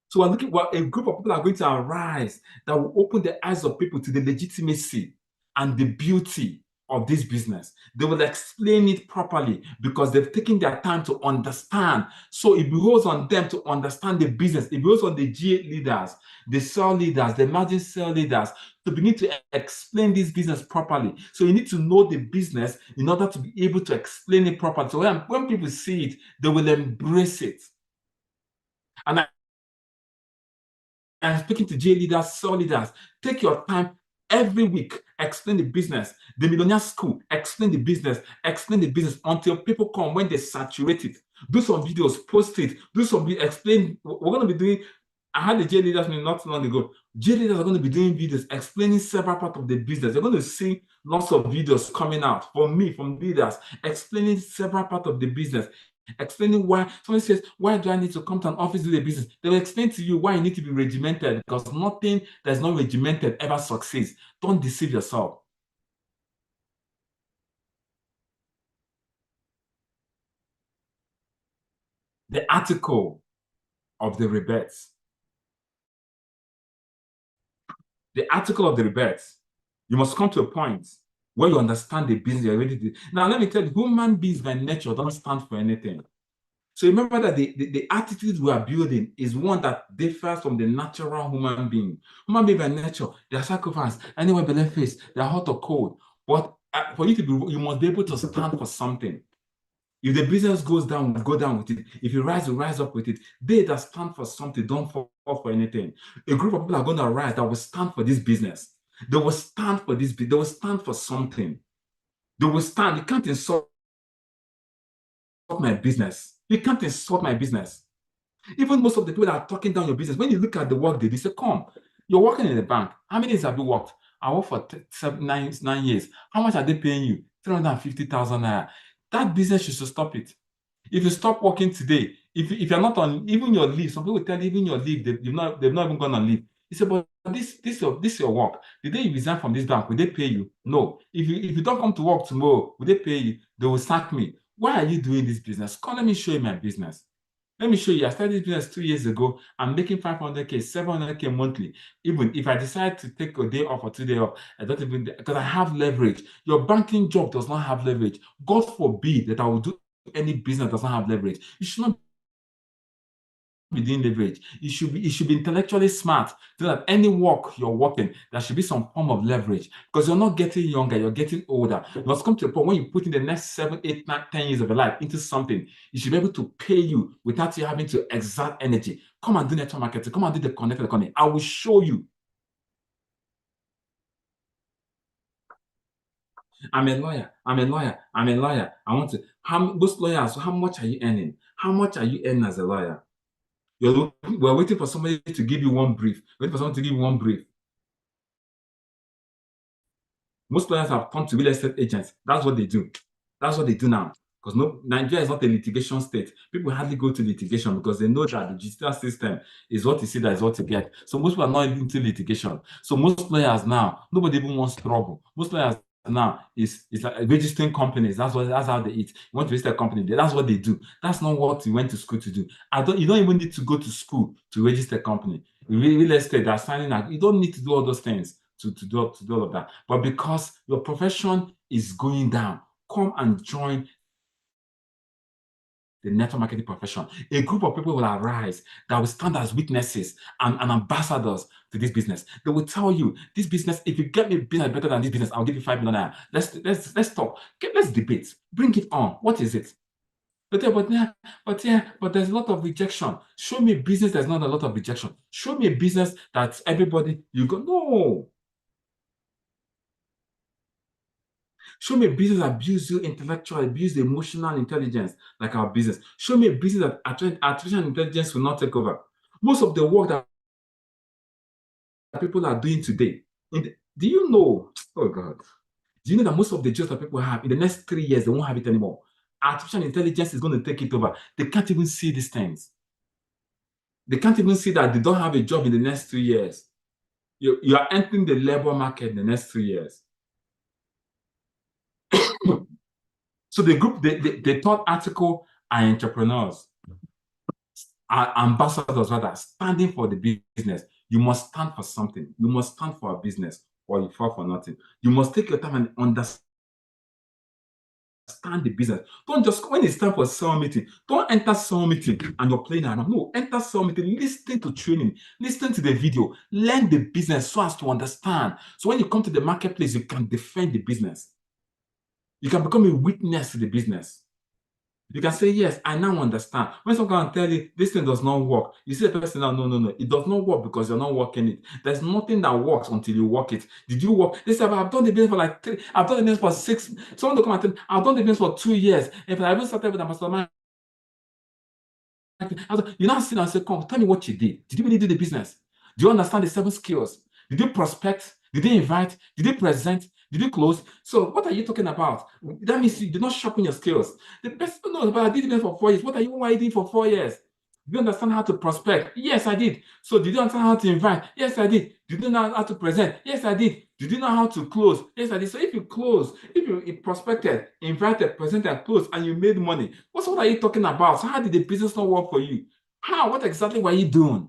So we're looking, a group of people are going to arise that will open the eyes of people to the legitimacy and the beauty of this business. They will explain it properly because they've taken their time to understand. So it behoves on them to understand the business. It behoves on the G8 leaders, the cell leaders, the emerging cell leaders to begin to explain this business properly. So you need to know the business in order to be able to explain it properly. So when people see it, they will embrace it. And I'm speaking to J leaders, cell leaders. Take your time every week, explain the business. The Millionaire School, explain the business until people come when they saturate it. Do some videos, post it, do some, explain. We're going to be doing, I had the J leaders meeting not long ago. J leaders are going to be doing videos, explaining several parts of the business. You're going to see lots of videos coming out from me, from leaders, explaining several parts of the business. Explaining why someone says, why do I need to come to an office to do a business? They will explain to you why you need to be regimented, because nothing that's not regimented ever succeeds. Don't deceive yourself. The article of the Rebirth. The article of the Rebirth. You must come to a point where you understand the business you're ready to do. Now, let me tell you, human beings by nature don't stand for anything. So remember that the attitude we are building is one that differs from the natural human being. Human being by nature, they are sacrificed. Anywhere below face, they are hot or cold. But for you to be, you must be able to stand for something. If the business goes down, go down with it. If you rise, you rise up with it. They that stand for something don't fall for anything. A group of people are going to rise that will stand for this business. They will stand for this. They will stand for something. They will stand. You can't insult my business. You can't insult my business. Even most of the people that are talking down your business, when you look at the work they say, come, you're working in the bank. How many years have you worked? I worked for 9 years. How much are they paying you? 350,000 naira. That business, you should stop it. If you stop working today, if you're not on even your leave, some people tell you even your leave, they've not even gone on leave. You say, but this is your work. The day you resign from this bank, will they pay you? No. If you don't come to work tomorrow, will they pay you? They will sack me. Why are you doing this business? Come, let me show you my business. Let me show you. I started this business 2 years ago. I'm making 500K, 700K monthly. Even if I decide to take a day off or 2 days off, I don't even, because I have leverage. Your banking job does not have leverage. God forbid that I will do any business that does not have leverage. You should not be doing leverage. You should be intellectually smart so that any work you're working, there should be some form of leverage, because you're not getting younger, you're getting older. You must come to a point when you put in the next 7, 8, 9, 10 years of your life into something, you should be able to pay you without you having to exert energy. Come and do network marketing, come and do the connected economy. I will show you. I'm a lawyer. I want to, those lawyers, how much are you earning? How much are you earning as a lawyer? We're waiting for somebody to give you one brief. Waiting for someone to give you one brief. Most lawyers have come to real estate agents. That's what they do. That's what they do now. Because Nigeria is not a litigation state. People hardly go to litigation because they know that the judicial system is what you see, that is what you get. So most people are not into litigation. So most lawyers now, nobody even wants trouble. Most lawyers now is like registering companies. That's how they eat. You want to register a company, that's what they do. That's not what you went to school to do. You don't even need to go to school to register a company. Real estate, they're signing out. You don't need to do all those things to do all of that. But because your profession is going down, come and join the network marketing profession. A group of people will arise that will stand as witnesses and ambassadors to this business. They will tell you, this business, if you get me business better than this business, I'll give you 5 million. Let's talk. Let's debate. Bring it on. What is it? But there's a lot of rejection. Show me a business there's not a lot of rejection. Show me a business that everybody, you go, no. Show me a business that builds you intellectual, builds emotional intelligence like our business. Show me a business that artificial intelligence will not take over. Most of the work that people are doing today, do you know, oh God, do you know that most of the jobs that people have, in the next 3 years, they won't have it anymore? Artificial intelligence is going to take it over. They can't even see these things. They can't even see that they don't have a job in the next 3 years. You are entering the labor market in the next 3 years. So the group, the third article are entrepreneurs, are ambassadors rather, standing for the business. You must stand for something. You must stand for a business, or you fall for nothing. You must take your time and understand understand the business. Don't just, when it's time for sell meeting, don't enter sell meeting and you're playing around. No, enter sell meeting, listen to training, listen to the video, learn the business so as to understand. So when you come to the marketplace, you can defend the business. You can become a witness to the business. You can say, yes, I now understand. When someone can tell you this thing does not work, you see the person now, no, it does not work because you're not working it. There's nothing that works until you work it. Did you work? They say, I've done the business for like 3, I've done the business for 6. Someone will come and tell me, I've done the business for 2 years. If I even started with a mastermind, you now sit and say, come, tell me what you did. Did you really do the business? Do you understand the 7 skills? Did you prospect? Did you invite? Did you present? Did you close? So what are you talking about? That means you did not sharpen your skills. The person knows, but I did it for 4 years. What are you doing for 4 years? Do you understand how to prospect? Yes, I did. So did you understand how to invite? Yes, I did. Did you know how to present? Yes, I did. Did you know how to close? Yes, I did. So if you close, if you prospected, invited, presented, closed, and you made money, what are you talking about? So how did the business not work for you? How? What exactly were you doing?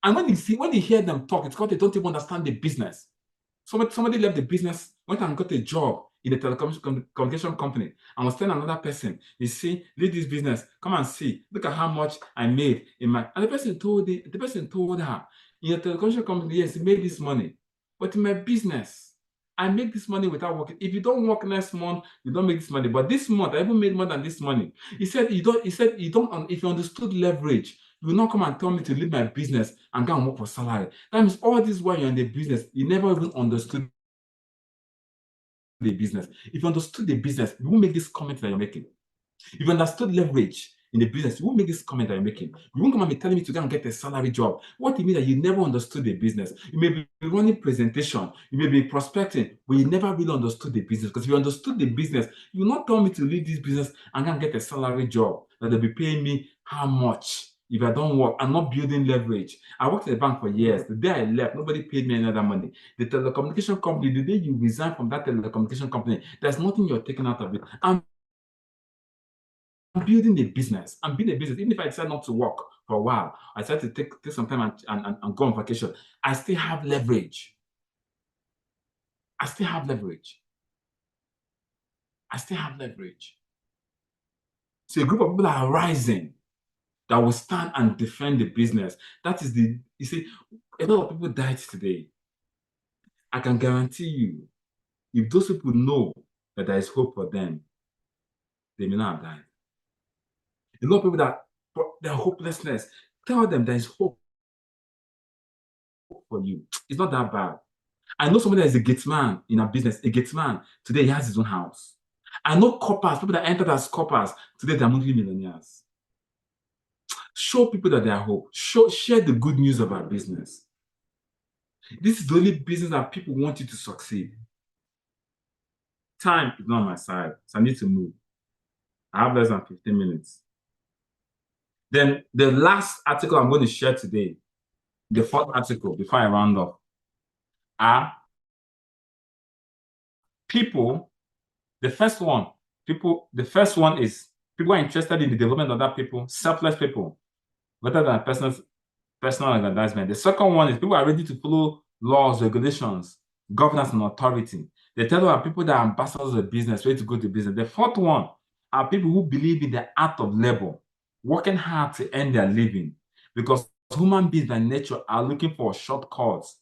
And when you hear them talk, it's because they don't even understand the business. Somebody left the business, went and got a job in a telecommunication company, and was telling another person, you see, leave this business, come and see, look at how much I made in my, and the person told her, in a telecommunication company, yes, you made this money, but in my business, I make this money without working. If you don't work next month, you don't make this money. But this month, I even made more than this money. He said, if you understood leverage, you will not come and tell me to leave my business and go and work for salary. That means all this while you're in the business, you never even understood the business. If you understood the business, you won't make this comment that you're making. If you understood leverage in the business, you won't make this comment that you're making. You won't come and be telling me to go and get a salary job. What it means that you never understood the business. You may be running presentation, you may be prospecting, but you never really understood the business. Because if you understood the business, you will not tell me to leave this business and go and get a salary job that they'll be paying me how much. If I don't work, I'm not building leverage. I worked at a bank for years. The day I left, nobody paid me any other money. The telecommunication company, the day you resign from that telecommunication company, there's nothing you're taking out of it. I'm building a business. I'm building a business. Even if I decide not to work for a while, I decide to take some time and go on vacation, I still have leverage. I still have leverage. I still have leverage. So a group of people are rising that will stand and defend the business. That is you see, a lot of people died today. I can guarantee you, if those people know that there is hope for them, they may not have died. A lot of people that their hopelessness, tell them there is hope for you. It's not that bad. I know somebody that is a gate man in a business, a gate man. Today he has his own house. I know coppers, people that entered as coppers, today they're multi-millionaires. Show people that they are hope. Share the good news of our business. This is the only business that people want you to succeed. Time is not on my side, so I need to move. I have less than 15 minutes. Then the last article I'm going to share today, the 4th article before I round up, are people. The first one is people are interested in the development of other people, selfless people, rather than personal aggrandizement. The second one is people are ready to follow laws, regulations, governance, and authority. The third one are people that are ambassadors of business, ready to go to business. The fourth one are people who believe in the art of labor, working hard to earn their living, because human beings by nature are looking for shortcuts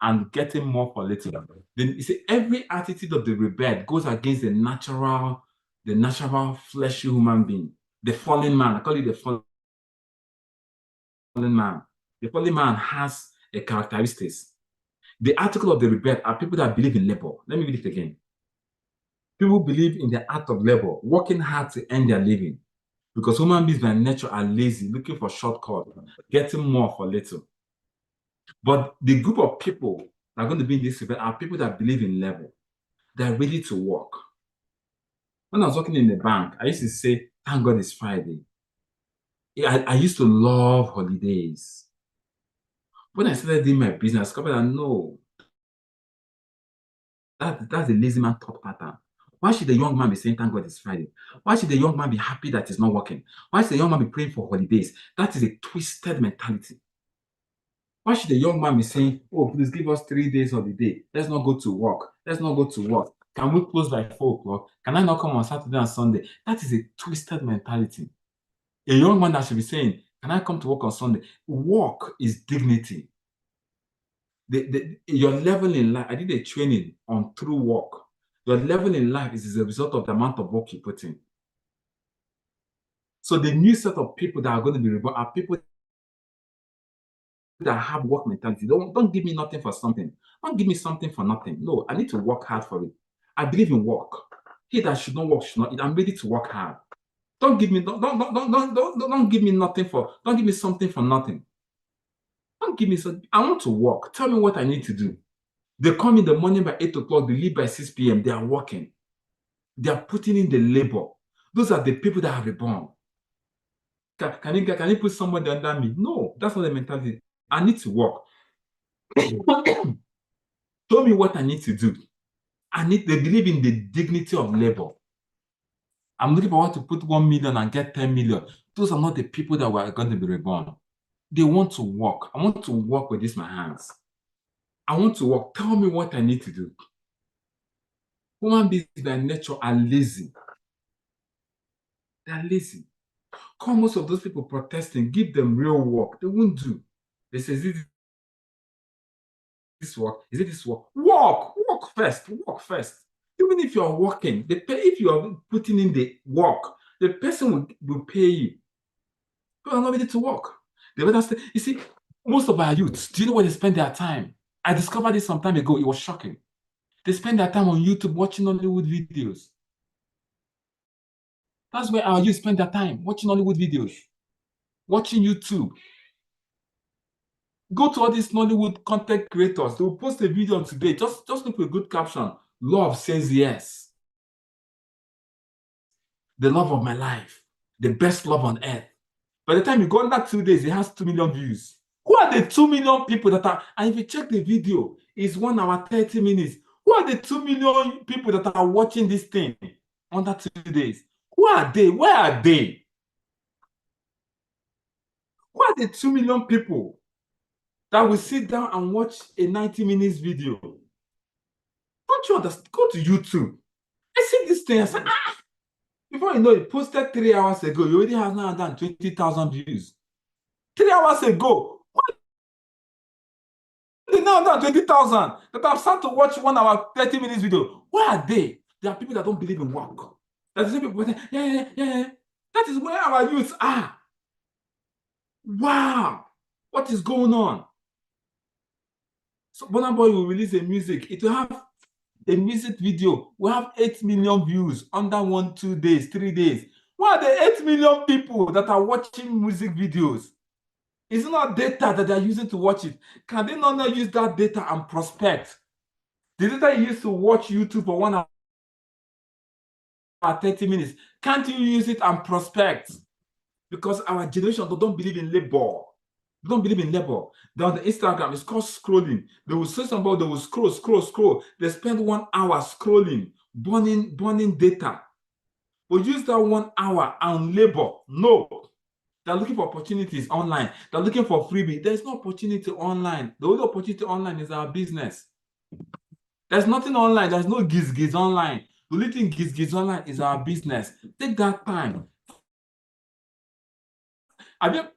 and getting more for little. Then you see, every attitude of the rebel goes against the natural fleshy human being, the fallen man. I call it the fallen man. The fallen man has a characteristics. The article of the rebel are people that believe in labor. Let me read it again. People believe in the art of labor, working hard to earn their living, because human beings by nature are lazy, looking for shortcuts, getting more for little. But the group of people that are going to be in this event are people that believe in labor. They're ready to work. When I was working in the bank, I used to say, thank God it's Friday. I used to love holidays. When I started doing my business, I discovered that no, that's a lazy man thought pattern. Why should the young man be saying, thank God it's Friday? Why should the young man be happy that he's not working? Why should the young man be praying for holidays? That is a twisted mentality. Why should the young man be saying, oh, please give us 3 days holiday. Let's not go to work. Let's not go to work. Can we close by 4 o'clock? Can I not come on Saturday and Sunday? That is a twisted mentality. A young man that should be saying, can I come to work on Sunday? Work is dignity. Your level in life, I did a training on true work. Your level in life is a result of the amount of work you put in. So the new set of people that are going to be reborn are people that have work mentality. Don't give me nothing for something. Don't give me something for nothing. No, I need to work hard for it. I believe in work. He that should not work should not eat. I'm ready to work hard. Don't give me don't give me nothing for, don't give me something for nothing. Don't give me something. I want to work. Tell me what I need to do. They come in the morning by 8 o'clock, they leave by 6 p.m. They are working. They are putting in the labor. Those are the people that are reborn. Can you put somebody under me? No, that's not the mentality. I need to work. Show me what I need to do. They believe in the dignity of labor. I'm looking for to put 1 million and get 10 million. Those are not the people that were going to be reborn. They want to work. I want to work with this my hands. I want to work. Tell me what I need to do. Human beings by nature are lazy. They're lazy. Call most of those people protesting, give them real work. They won't do. They say, is it this work? Is it this work? Work first. Work first. Even if you are working, if you are putting in the work, the person will pay you. People are not ready to work. They better say, you see, most of our youths, do you know where they spend their time? I discovered this some time ago. It was shocking. They spend their time on YouTube watching Hollywood videos. That's where our youth spend their time, watching Hollywood videos, watching YouTube. Go to all these Nollywood content creators. They will post a video today. Just look for a good caption. Love says yes. The love of my life. The best love on earth. By the time you go under 2 days, it has 2 million views. Who are the 2 million people that are, and if you check the video, it's 1 hour, 30 minutes. Who are the 2 million people that are watching this thing under 2 days? Who are they? Where are they? Who are the 2 million people that will sit down and watch a 90 minutes video? Don't you understand? Go to YouTube. I see this thing, I said, before you know it, posted 3 hours ago, you already have now done 20,000 views. 3 hours ago, they now done 20,000 that have started to watch 1 hour, 30 minutes video. Where are they? There are people that don't believe in work. There's people saying, yeah. That is where our youths are. Wow, what is going on? So Burna Boy will release a music. It will have a music video. We have 8 million views under 1, 2 days, 3 days. What are the 8 million people that are watching music videos? It's not data that they're using to watch it. Can they not use that data and prospect? The data you used to watch YouTube for 1 hour, 30 minutes, can't you use it and prospect? Because our generation don't believe in labor. They don't believe in labor. They're on the Instagram, it's called scrolling. They will say somebody, they will scroll. They spend 1 hour scrolling, burning data. But use that 1 hour on labor. No. They're looking for opportunities online. They're looking for freebie. There's no opportunity online. The only opportunity online is our business. There's nothing online. There's no giz online. The only thing giz online is our business. Take that time.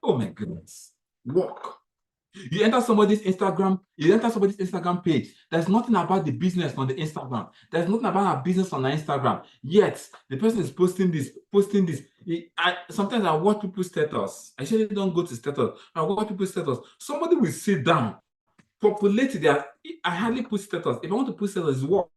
Oh my goodness. Work. You enter somebody's Instagram page. There's nothing about the business on the Instagram. There's nothing about our business on the Instagram. Yet the person is posting this. Sometimes I watch people's status. I usually don't go to status. I watch people's status. Somebody will sit down, populate their. I hardly put status. If I want to put status, it's work.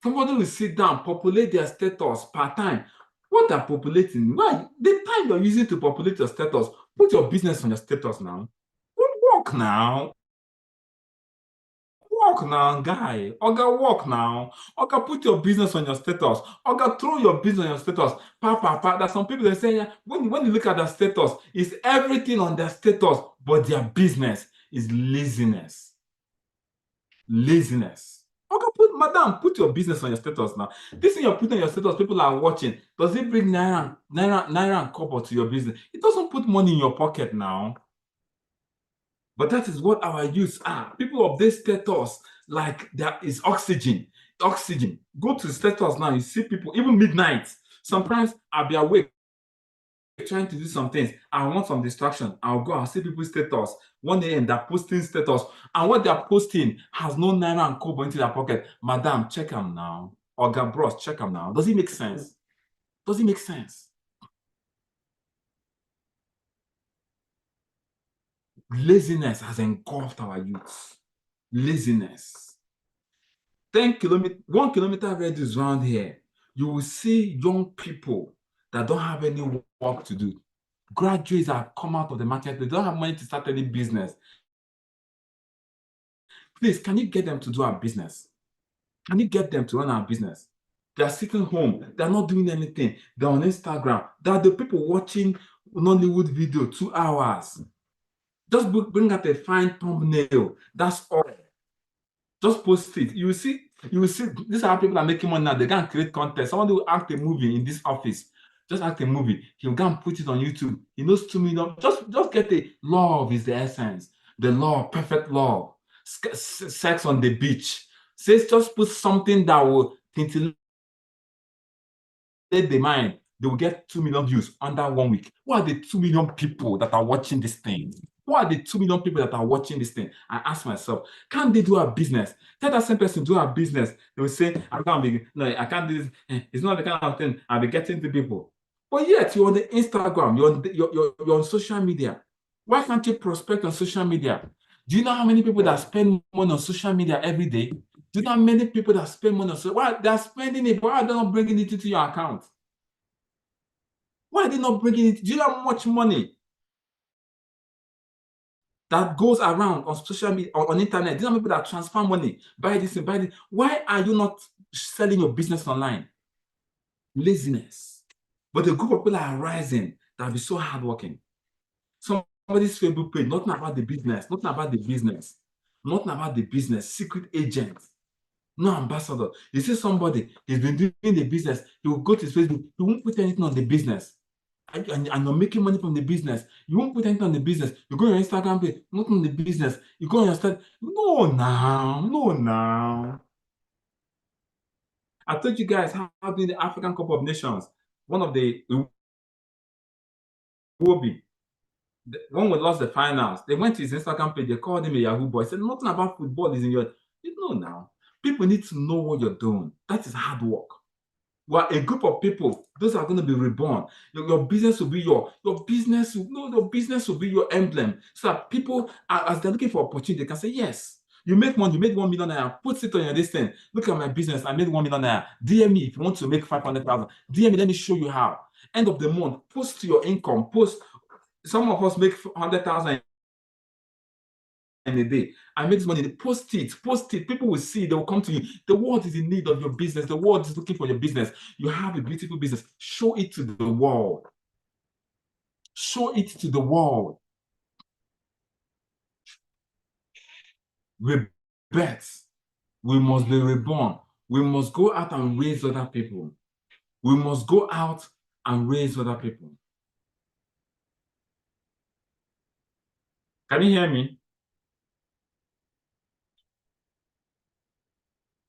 Somebody will sit down, populate their status per time. What are populating? Why? The time you're using to populate your status, put your business on your status now. Work now. Work now, guy. Oga, work now. Oga, put your business on your status. Oga, throw your business on your status. There's some people that say, when you look at their status, it's everything on their status, but their business is laziness. Laziness. Oga, put your business on your status now. This thing you're putting on your status, people are watching. Does it bring naira and kobo to your business? It doesn't put money in your pocket now. But that is what our youths are. People of this status, like there is oxygen. oxygen. Go to status now, you see people, even midnight. Sometimes I'll be awake trying to do some things. I want some distraction. I'll go, I'll see people's status. 1 a.m. they're posting status. And what they're posting has no naira and kobo into their pocket. Madam, check them now. Oga bros, check them now. Does it make sense? Does it make sense? Laziness has engulfed our youth. Laziness. 1 kilometer radius around here, you will see young people that don't have any work to do. Graduates that come out of the market, they don't have money to start any business. Please, can you get them to do our business? Can you get them to run our business? They're sitting home, they're not doing anything. They're on Instagram. They're the people watching Nollywood video 2 hours. Just bring out a fine thumbnail. That's all. Just post it. You will see, these are people that are making money now. They can create content. Somebody will act a movie in this office. Just act a movie. He'll go and put it on YouTube. He knows 2 million. Just get a love is the essence. The love, perfect love. Sex on the beach. Says just put something that will titillate the mind. They will get 2 million views under 1 week. Who are the 2 million people that are watching this thing? Who are the 2 million people that are watching this thing? I ask myself, can they do a business? Tell that same person do a business. They will say, I can't be, no, I can't do this. It's not the kind of thing I'll be getting to people. But yet you're on the Instagram, you're on social media. Why can't you prospect on social media? Do you know how many people that spend money on social media every day? Do you know how many people that spend money on social media? Why they're spending it, but why are they not bringing it into your account? Why are they not bringing it? Do you know how much money that goes around on social media, on internet? Do you know people that transfer money, buy this and buy this? Why are you not selling your business online? Laziness. But a group of people are rising that will be so hardworking. Somebody's Facebook page, nothing about the business, nothing about the business, nothing about the business, secret agent, no ambassador. You see somebody, he's been doing the business, he will go to his Facebook, he won't put anything on the business. And you're making money from the business. You won't put anything on the business. You go on your Instagram page, nothing on the business. You go on your start. No, now. I told you guys how in the African Cup of Nations, one of the Iwobi, when we lost the finals, they went to his Instagram page, they called him a Yahoo boy. Said nothing about football is in your. You know now. People need to know what you're doing. That is hard work. Well, a group of people, those are going to be reborn. Your business will be your business will be your emblem. So that people, as they're looking for opportunity, they can say, yes, you make money, you made 1 million naira, put it on your listing. Look at my business, I made 1 million naira. DM me if you want to make 500,000. DM me, let me show you how. End of the month, post your income, post. Some of us make 100,000 in a day. I make this money. Post it. People will see. They will come to you. The world is in need of your business. The world is looking for your business. You have a beautiful business. Show it to the world. Show it to the world. Rebirth. We must be reborn. We must go out and raise other people. We must go out and raise other people. Can you hear me?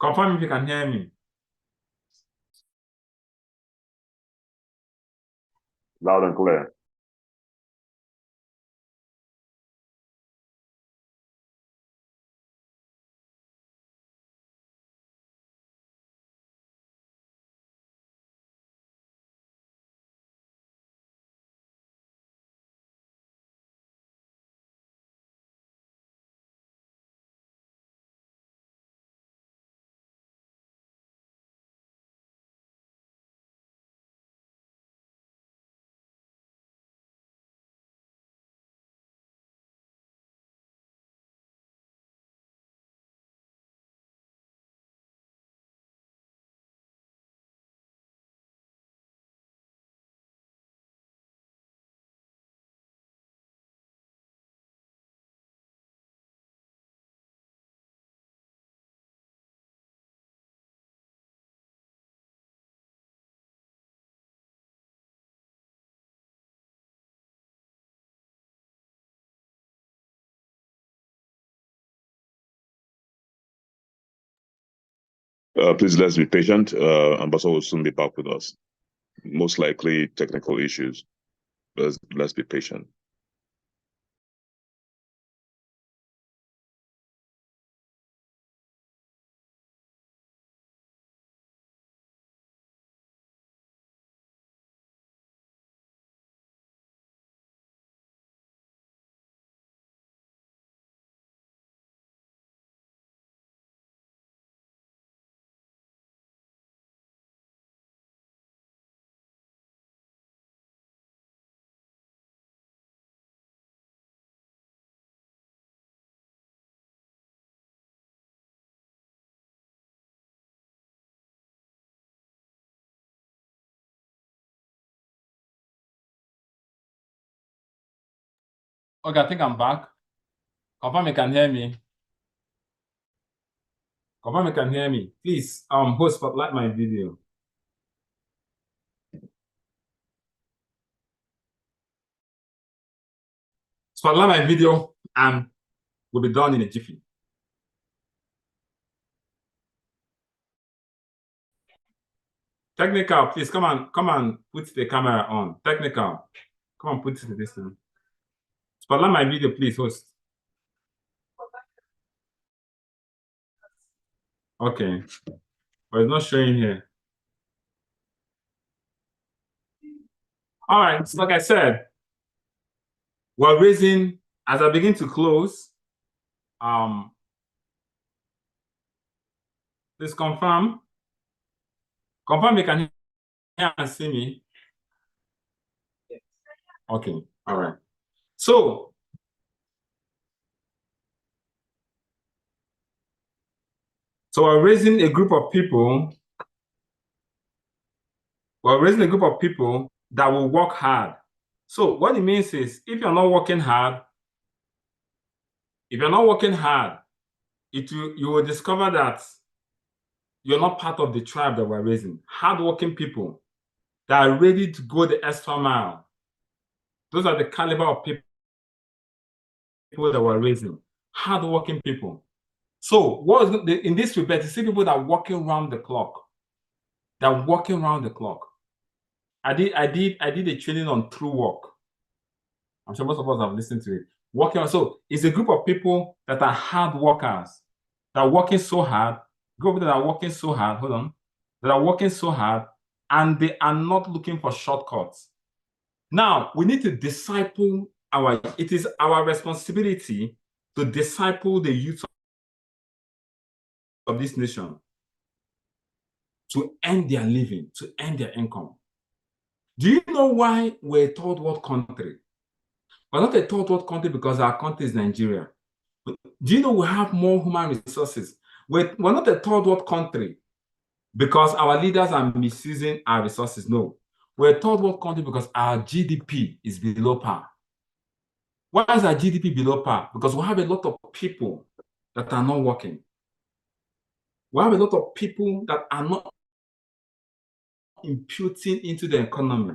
Confirm if you can hear me. Loud and clear. Please, let's be patient. Ambassador will soon be back with us. Most likely technical issues. Let's be patient. Okay, I think I'm back. Confirm you can hear me. Confirm you can hear me. Please, host, spotlight my video. Spotlight my video and we'll be done in a jiffy. Technical, please come and put the camera on. Technical, come on, put it to this thing. Spotlight my video, please, host. Okay, but it's not showing here. All right, so like I said, we're raising, as I begin to close, please confirm you can hear and see me. Okay, all right. So we're raising a group of people. We're raising a group of people that will work hard. So what it means is, if you're not working hard, you will discover that you're not part of the tribe that we're raising. Hardworking people that are ready to go the extra mile. Those are the caliber of people that we're raising. Hardworking people. So what is in this rebirth, you see people that are working around the clock. They're working around the clock. I did a training on true work. I'm sure most of us have listened to it. Working on, so it's a group of people that are hard workers. That are working so hard. Group that are working so hard. Hold on. That are working so hard, and they are not looking for shortcuts. Now we need to disciple it is our responsibility to disciple the youth of this nation to earn their living, to earn their income. Do you know why we're a third world country? We're not a third world country because our country is Nigeria. Do you know we have more human resources? We're not a third world country because our leaders are misusing our resources. No. We're a third world country because our GDP is below par. Why is our GDP below par? Because we have a lot of people that are not working. We have a lot of people that are not imputing into the economy.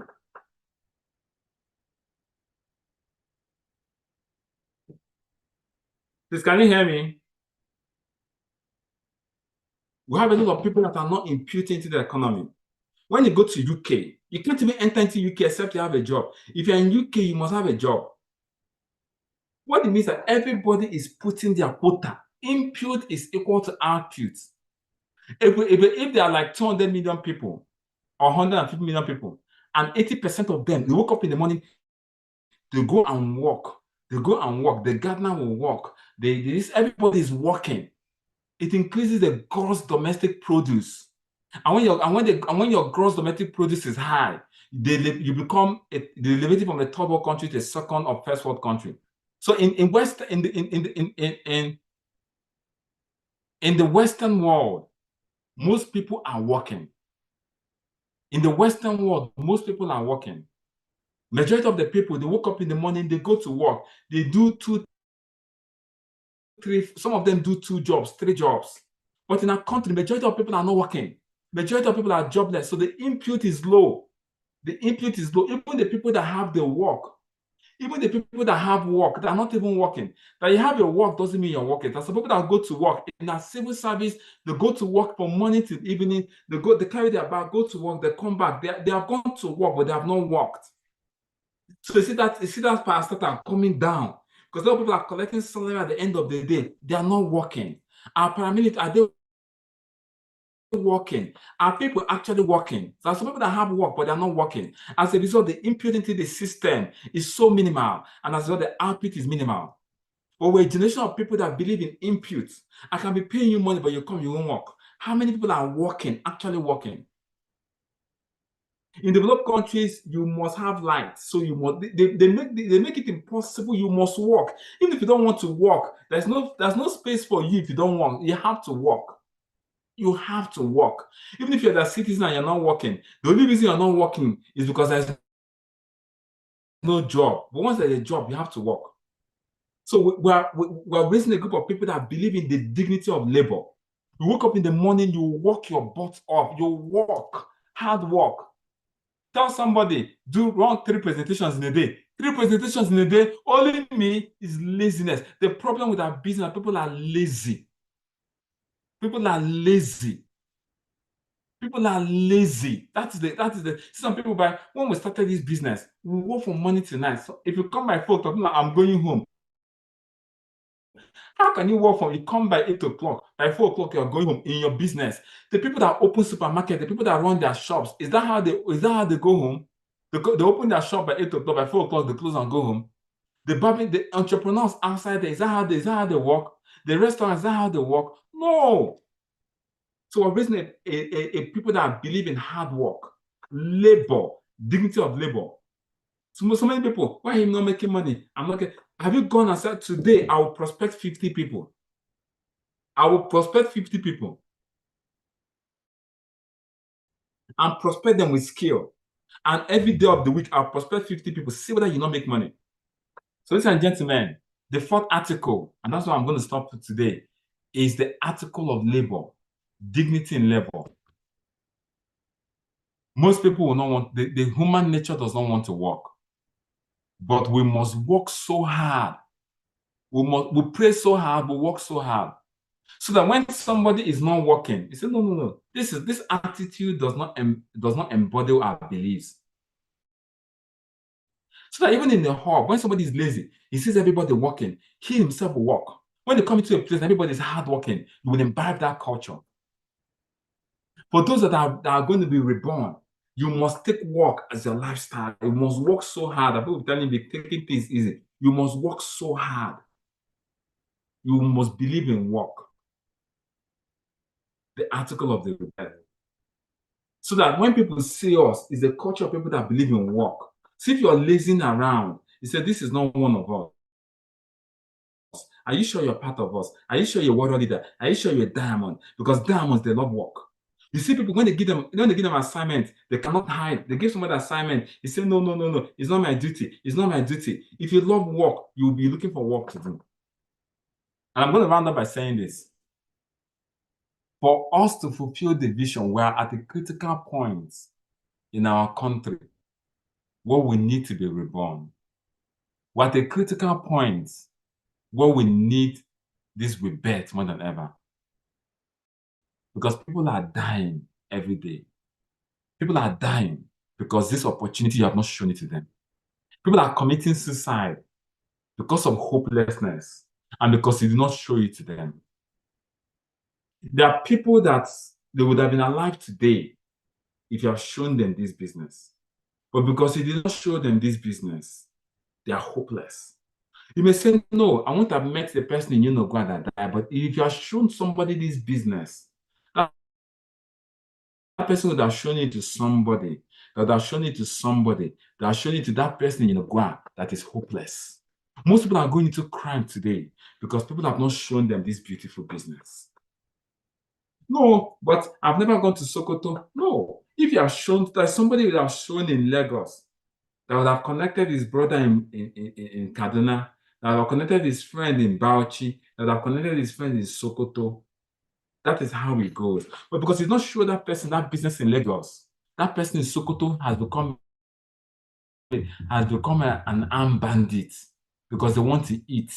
Please, can you hear me? We have a lot of people that are not imputing into the economy. When you go to UK, you can't even enter into UK except you have a job. If you're in UK, you must have a job. What it means that everybody is putting their quota. Input is equal to output. If there are like 200 million people or 150 million people, and 80% of them, they wake up in the morning, they go and work. They go and work. The gardener will work. Everybody is working. It increases the gross domestic produce. And when your gross domestic produce is high, you become elevated from a third world country to a second or first world country. So in the Western world, most people are working. In the Western world, most people are working. Majority of the people, they wake up in the morning, they go to work, they do 2, 3, some of them do 2 jobs, 3 jobs. But in our country, majority of people are not working. Majority of people are jobless. So the input is low. The input is low. Even the people that have the work, Even the people that have work, that are not even working. That you have your work doesn't mean you're working. There's some people that go to work in our civil service, they go to work from morning till evening, they carry their bag, go to work, they come back. They have gone to work, but they have not worked. So you see that parastatal coming down. Because a lot of people are collecting salary at the end of the day. They are not working. Our paramilitary, are they working? Are people actually working? There are some people that have work, but they're not working. As a result, the input into the system is so minimal, and as a result, the output is minimal. But we're a generation of people that believe in input. I can be paying you money, but you won't work. How many people are working, actually working? In developed countries, you must have light. So you must they make it impossible. You must work. Even if you don't want to work, there's no space for you if you don't want. You have to work. You have to work. Even if you're a citizen and you're not working, the only reason you're not working is because there's no job. But once there's a job, you have to work. So we're raising a group of people that believe in the dignity of labor. You wake up in the morning, you work your butt off. You work, hard work. Tell somebody, run 3 presentations in a day. 3 presentations in a day, only me is laziness. The problem with our business, people are lazy. People are lazy. People are lazy. That is the. Some people when we started this business, we work from morning to night. So if you come by 4 o'clock, I'm going home. How can you work you come by 8 o'clock, by 4 o'clock, you're going home in your business? The people that open supermarket, the people that run their shops, is that how they go home? They open their shop by 8 o'clock, by 4 o'clock, they close and go home. The entrepreneurs outside there, is that how they work? The restaurants, is that how they work? No. So we're raising a people that believe in hard work, labor, dignity of labor. So many people, why are you not making money? I'm not getting. Have you gone and said, today I will prospect 50 people? I will prospect 50 people and prospect them with skill. And every day of the week, I'll prospect 50 people. See whether you not make money. So, ladies and gentlemen, the 4th article, and that's what I'm going to stop for today, is the article of labor, dignity in labor. Most people will not want, the human nature does not want to work. But we must work so hard. We pray so hard, we work so hard. So that when somebody is not working, you say, no. This attitude does not embody our beliefs. So that even in the hub, when somebody is lazy, he sees everybody working, he himself will work. When they come into a place and everybody is hardworking, you will imbibe that culture. For those that are going to be reborn, you must take work as your lifestyle. You must work so hard. People telling you, taking things easy. You must work so hard. You must believe in work. The article of the Rebirth. So that when people see us, it's a culture of people that believe in work. See, if you're lazing around, you say, this is not one of us. Are you sure you're part of us? Are you sure you're a warrior leader? Are you sure you're a diamond? Because diamonds, they love work. You see people, when they give them assignment, they cannot hide. They give somebody assignment. You say, no. It's not my duty. It's not my duty. If you love work, you'll be looking for work to do. And I'm going to round up by saying this. For us to fulfill the vision, we are at a critical point in our country where we need to be reborn. We're at a critical point where we need this rebirth more than ever. Because people are dying every day. People are dying because this opportunity, you have not shown it to them. People are committing suicide because of hopelessness and because you did not show it to them. There are people that they would have been alive today if you have shown them this business. But because you did not show them this business, they are hopeless. You may say, no, I won't have met the person in Unogwa that died. But if you have shown somebody this business, that person would have shown it to somebody, that would have shown it to somebody, that have shown it to that person in Unogwa that is hopeless. Most people are going into crime today because people have not shown them this beautiful business. No, but I've never gone to Sokoto. No. If you have shown, that somebody would have shown in Lagos that would have connected his brother in Kaduna, that would have connected his friend in Bauchi, that would have connected his friend in Sokoto. That is how it goes. But because he's not sure that person, that business in Lagos, that person in Sokoto has become has become an armed bandit because they want to eat.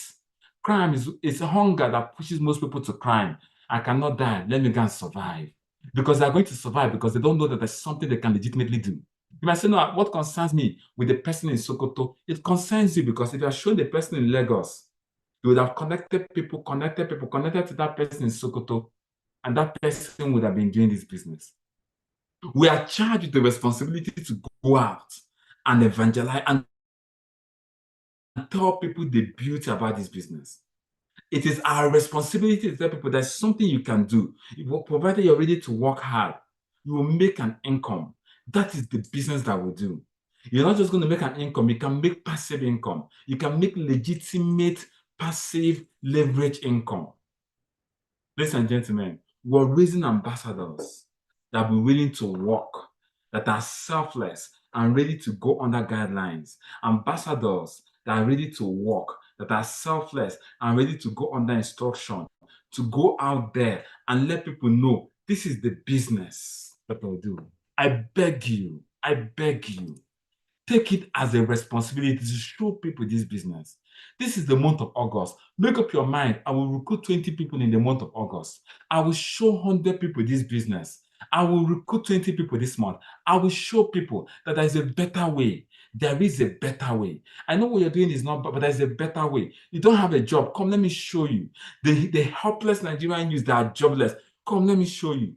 Crime is a hunger that pushes most people to crime. I cannot die. Let me go and survive. Because they're going to survive because they don't know that there's something they can legitimately do. You might say, no, what concerns me with the person in Sokoto? It concerns you because if you are showing the person in Lagos, you would have connected people to that person in Sokoto, and that person would have been doing this business. We are charged with the responsibility to go out and evangelize and tell people the beauty about this business. It is our responsibility to tell people there's something you can do. Provided you're ready to work hard, you will make an income. That is the business that we do. You're not just going to make an income, you can make passive income. You can make legitimate, passive, leverage income. Ladies and gentlemen, we're raising ambassadors that will be willing to work, that are selfless and ready to go under guidelines. Ambassadors that are ready to work, that are selfless and ready to go under instruction, to go out there and let people know this is the business that I'll do. I beg you, take it as a responsibility to show people this business. This is the month of August. Make up your mind. I will recruit 20 people in the month of August. I will show 100 people this business. I will recruit 20 people this month. I will show people that there is a better way. There is a better way. I know what you're doing is not bad, but there's a better way. You don't have a job. Come, let me show you. The helpless Nigerian youth that are jobless. Come, let me show you.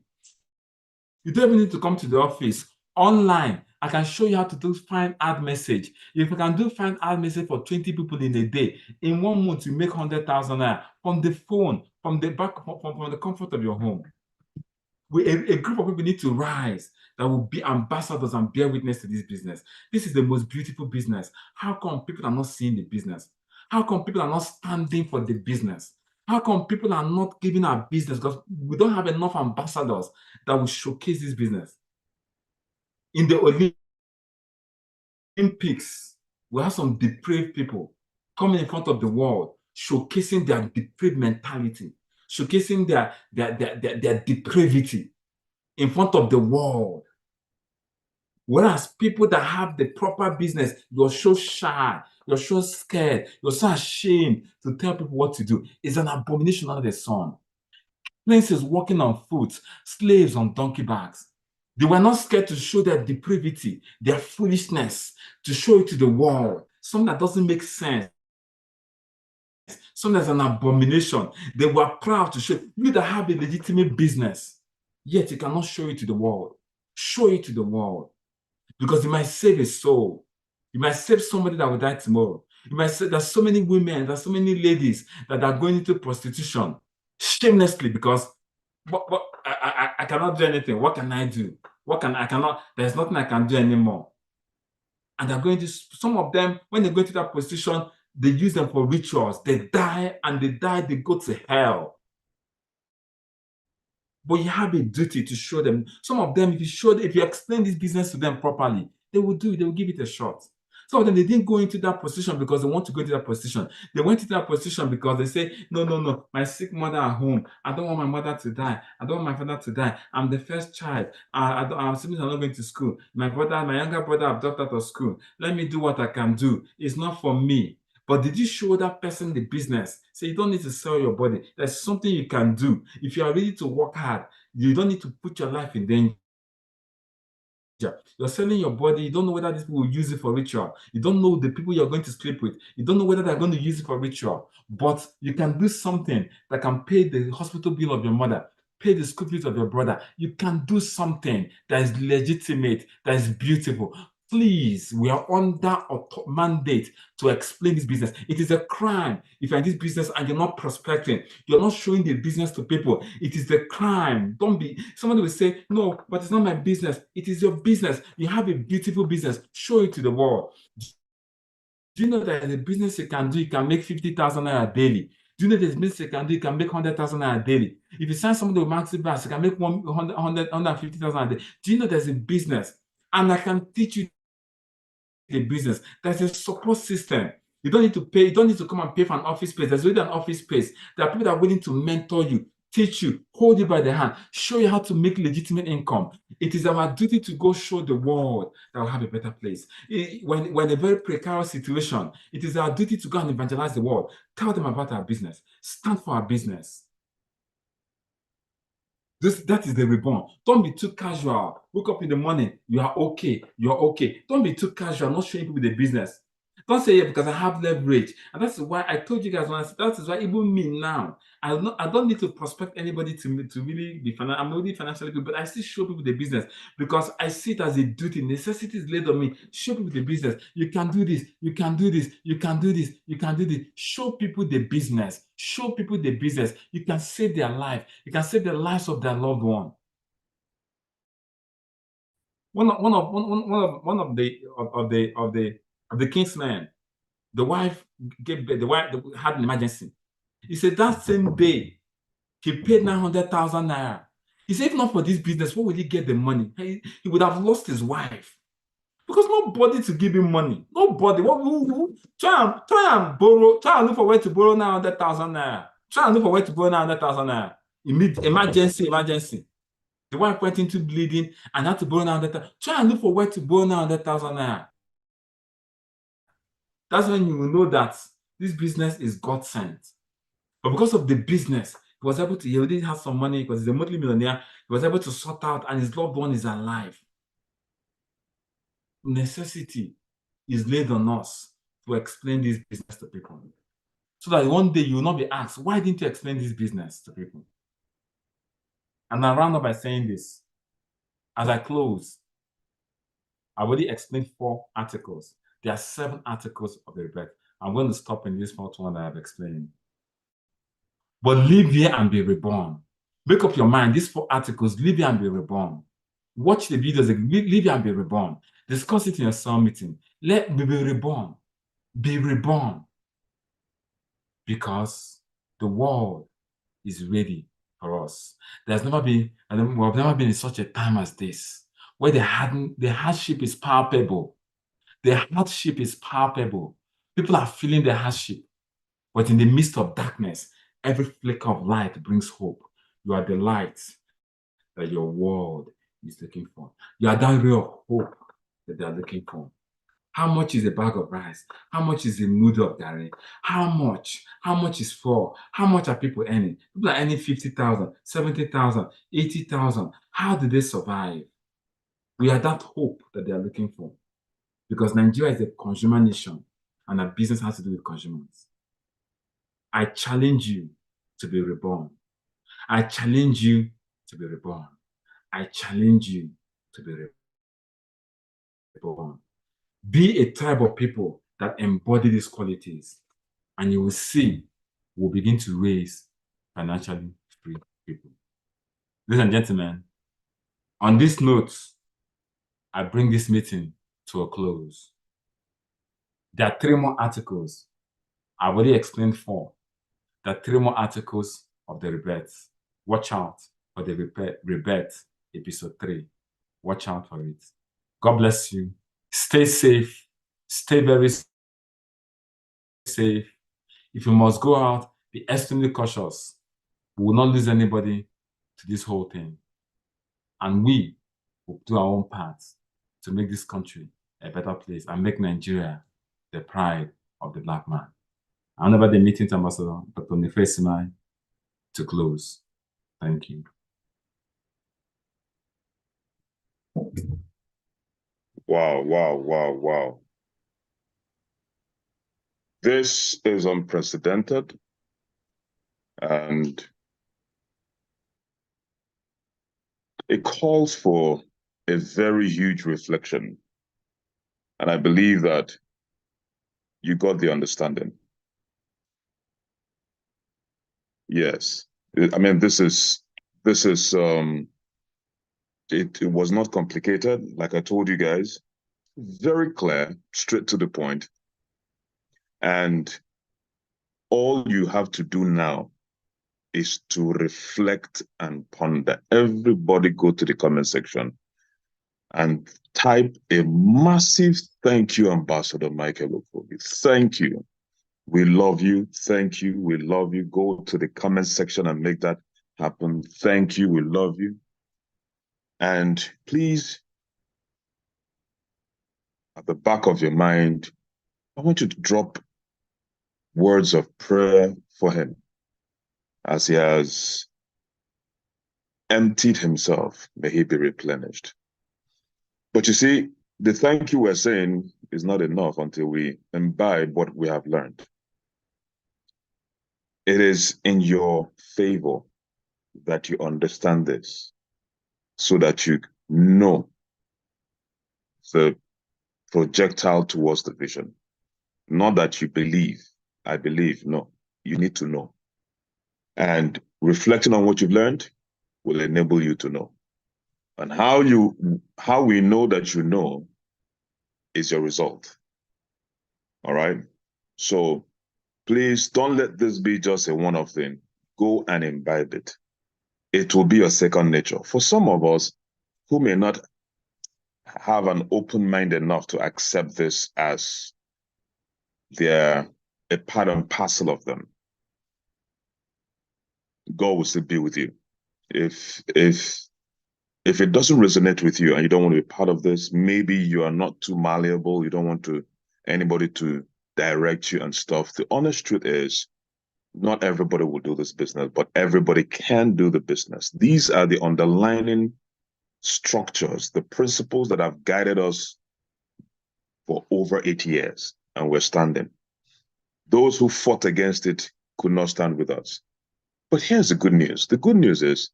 You don't even need to come to the office. Online, I can show you how to do find ad message. If you can do find ad message for 20 people in a day, in 1 month you make 100,000 naira from the phone, from the comfort of your home. A group of people need to rise that will be ambassadors and bear witness to this business. This is the most beautiful business. How come people are not seeing the business? How come people are not standing for the business? How come people are not giving our business? Because we don't have enough ambassadors that will showcase this business. In the Olympics, we have some depraved people coming in front of the world, showcasing their depraved mentality, showcasing their depravity in front of the world. Whereas people that have the proper business, you're so shy, you're so scared, you're so ashamed to tell people what to do. It's an abomination under the sun. Princes walking on foot, slaves on donkey backs. They were not scared to show their depravity, their foolishness, to show it to the world. Something that doesn't make sense. Something that's an abomination. They were proud to show you that have a legitimate business, yet you cannot show it to the world. Show it to the world. Because you might save a soul. You might save somebody that will die tomorrow. You might say there's so many women, there's so many ladies that are going into prostitution shamelessly because I cannot do anything. What can I do? There's nothing I can do anymore. And they're going to, some of them, when they go into that position, they use them for rituals. They die, they go to hell. But you have a duty to show them. Some of them, if you explain this business to them properly, they will do it, they will give it a shot. Some of them, they didn't go into that position because they want to go into that position. They went into that position because they say, no, my sick mother at home. I don't want my mother to die. I don't want my father to die. I'm the first child. I'm siblings are not going to school. My younger brother have dropped out of school. Let me do what I can do. It's not for me. But did you show that person the business? Say, you don't need to sell your body. There's something you can do. If you are ready to work hard, you don't need to put your life in danger. You're selling your body. You don't know whether these people will use it for ritual. You don't know the people you're going to sleep with. You don't know whether they're going to use it for ritual. But you can do something that can pay the hospital bill of your mother, pay the school fees of your brother. You can do something that is legitimate, that is beautiful. Please, we are under a mandate to explain this business. It is a crime if you're in this business and you're not prospecting, you're not showing the business to people. It is a crime. Somebody will say, no, but it's not my business. It is your business. You have a beautiful business. Show it to the world. Do you know that in a business you can do, you can make 50,000 naira daily? Do you know there's business you can do, you can make 100,000 naira daily? If you sign somebody with Maxi Bass, you can make 150,000 a day. Do you know there's a business? And I can teach you the business. There's a support system. You don't need to pay, you don't need to come and pay for an office space. There's already an office space. There are people that are willing to mentor you, teach you, hold you by the hand, show you how to make legitimate income. It is our duty to go show the world that we'll have a better place. When a very precarious situation, it is our duty to go and evangelize the world. Tell them about our business. Stand for our business. That is the reborn. Don't be too casual. Wake up in the morning, you are okay, you're okay. Don't be too casual, not showing people the business. Don't say, yeah, because I have leverage. And that's why I told you guys, that is why even me now, I don't need to prospect anybody to really be financial. I'm already financially good, but I still show people the business because I see it as a duty. Necessity is laid on me. Show people the business. You can do this. You can do this. You can do this. You can do this. Show people the business. Show people the business. You can save their life. You can save the lives of their loved one. One of the king's men, the wife gave birth, the wife had an emergency. He said that same day he paid 900,000 naira. He said, if not for this business, where will he get the money? He would have lost his wife because nobody to give him money. Nobody. Try and borrow. Try and look for where to borrow 900,000 naira. Try and look for where to borrow 900,000 naira. Emergency. The wife went into bleeding and had to borrow 900,000. Try and look for where to borrow 900,000 naira. That's when you will know that this business is God sent. But because of the business, he already has some money because he's a multi-millionaire. He was able to sort out, and his loved one is alive. Necessity is laid on us to explain this business to people. So that one day you will not be asked, why didn't you explain this business to people? And I'll round up by saying this. As I close, I've already explained 4 articles. There are 7 articles of the Rebirth. I'm going to stop in this 4th one that I've explained. But live here and be reborn. Make up your mind. These 4 articles, live here and be reborn. Watch the videos, live here and be reborn. Discuss it in your cell meeting. Let me be reborn. Be reborn. Because the world is ready for us. We've never been in such a time as this, where the hardship is palpable. The hardship is palpable. People are feeling the hardship. But in the midst of darkness, every flicker of light brings hope. You are the light that your world is looking for. You are that ray of hope that they are looking for. How much is a bag of rice? How much is a noodle of garri? How much? How much is for? How much are people earning? People are earning 50,000, 70,000, 80,000. How do they survive? We are that hope that they are looking for. Because Nigeria is a consumer nation and our business has to do with consumers. I challenge you to be reborn. I challenge you to be reborn. I challenge you to be reborn. Be a tribe of people that embody these qualities, and you will see we'll begin to raise financially free people. Ladies and gentlemen, on this note, I bring this meeting to a close. There are 3 more articles. I've already explained 4. There are 3 more articles of the Rebirth. Watch out for the Rebirth episode 3. Watch out for it. God bless you. Stay safe. Stay very safe. If you must go out, be extremely cautious. We will not lose anybody to this whole thing. And we will do our own part to make this country a better place and make Nigeria the pride of the Black man. I hand over the meeting to Ambassador Dr. Nifesimai to close. Thank you. Wow. This is unprecedented, and it calls for a very huge reflection. And I believe that you got the understanding. Yes. I mean, this is it was not complicated. Like I told you guys, very clear, straight to the point. And all you have to do now is to reflect and ponder. Everybody go to the comment section and type a massive thank you, Ambassador Michael Okobi. Thank you. We love you. Thank you. We love you. Go to the comment section and make that happen. Thank you. We love you. And please, at the back of your mind, I want you to drop words of prayer for him as he has emptied himself. May he be replenished. But you see, the thank you we're saying is not enough until we imbibe what we have learned. It is in your favor that you understand this so that you know the projectile towards the vision. Not that you believe, I believe, no, you need to know. And reflecting on what you've learned will enable you to know. And how we know that you know is your result. All right? So please don't let this be just a one-off thing. Go and imbibe it. It will be your second nature. For some of us who may not have an open mind enough to accept this as they're a part and parcel of them, God will still be with you. If it doesn't resonate with you and you don't want to be part of this, maybe you are not too malleable, you don't want anybody to direct you and stuff. The honest truth is, not everybody will do this business, but everybody can do the business. These are the underlying structures, the principles that have guided us for over 8 years, and we're standing. Those who fought against it could not stand with us. But here's the good news. The good news is,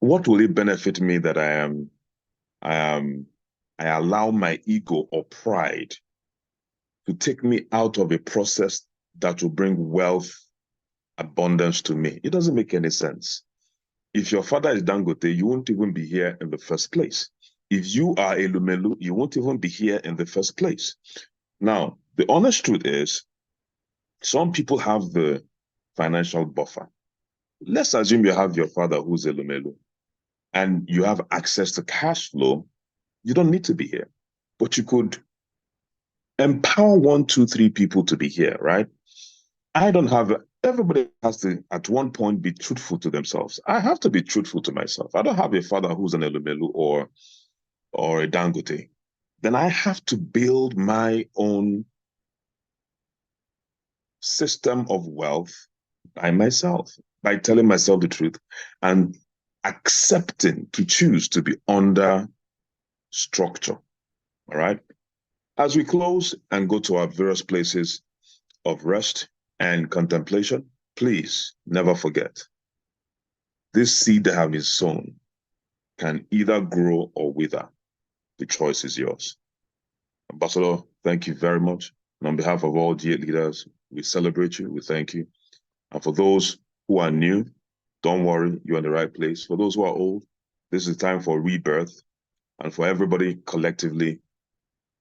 what will it benefit me that I allow my ego or pride to take me out of a process that will bring wealth, abundance to me? It doesn't make any sense. If your father is Dangote, you won't even be here in the first place. If you are a Lumelu, you won't even be here in the first place. Now, the honest truth is, some people have the financial buffer. Let's assume you have your father who's a Lumelu and you have access to cash flow. You don't need to be here, but you could empower 1, 2, 3 people to be here, right? Everybody has to, at one point, be truthful to themselves. I have to be truthful to myself. I don't have a father who's an Elumelu or a Dangote. Then I have to build my own system of wealth by myself, by telling myself the truth and accepting to choose to be under structure. All right? As we close and go to our various places of rest and contemplation, please never forget, this seed that have been sown can either grow or wither. The choice is yours. Ambassador, thank you very much. And on behalf of all G8 leaders, we celebrate you, we thank you. And for those who are new, don't worry, you're in the right place. For those who are old, this is time for rebirth. And for everybody collectively,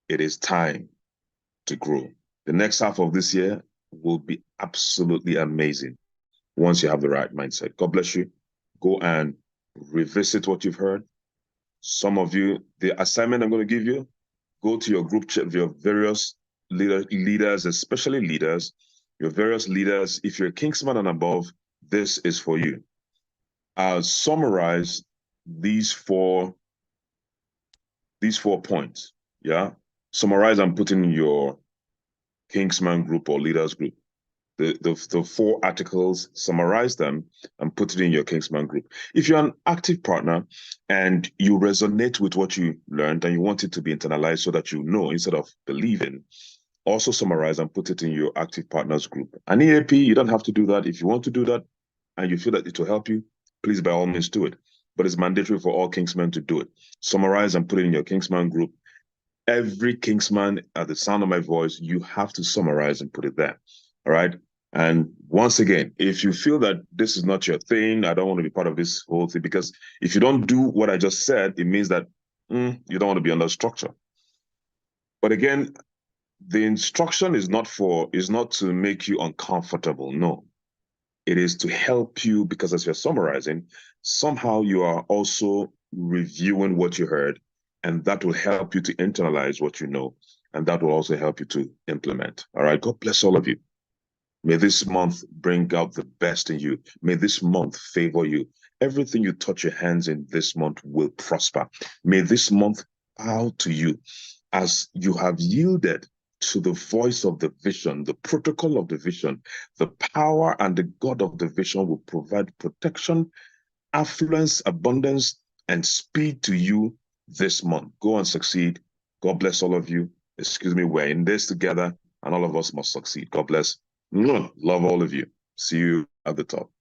it is time to grow. The next half of this year will be absolutely amazing once you have the right mindset. God bless you. Go and revisit what you've heard. Some of you, the assignment I'm going to give you, go to your group chat, your various leaders, especially leaders, your various leaders. If you're a Kingsman and above, this is for you. I'll summarize these four points. Yeah. Summarize and put in your Kingsman group or leaders group. The 4 articles, summarize them and put it in your Kingsman group. If you're an active partner and you resonate with what you learned and you want it to be internalized so that you know instead of believing, also summarize and put it in your active partners group. An EAP, you don't have to do that. If you want to do that and you feel that it will help you, please by all means do it. But it's mandatory for all Kingsmen to do it. Summarize and put it in your Kingsman group. Every Kingsman, at the sound of my voice, you have to summarize and put it there. All right? And once again, if you feel that this is not your thing, I don't want to be part of this whole thing, because if you don't do what I just said, it means that you don't want to be under structure. But again, the instruction is not to make you uncomfortable. No, it is to help you, because as you're summarizing, somehow you are also reviewing what you heard, and that will help you to internalize what you know, and that will also help you to implement. All right, God bless all of you. May this month bring out the best in you. May this month favor you. Everything you touch your hands in this month will prosper. May this month bow to you as you have yielded to the voice of the vision, the protocol of the vision. The power and the God of the vision will provide protection, affluence, abundance, and speed to you this month. Go and succeed. God bless all of you. Excuse me, we're in this together, and all of us must succeed. God bless. Love all of you. See you at the top.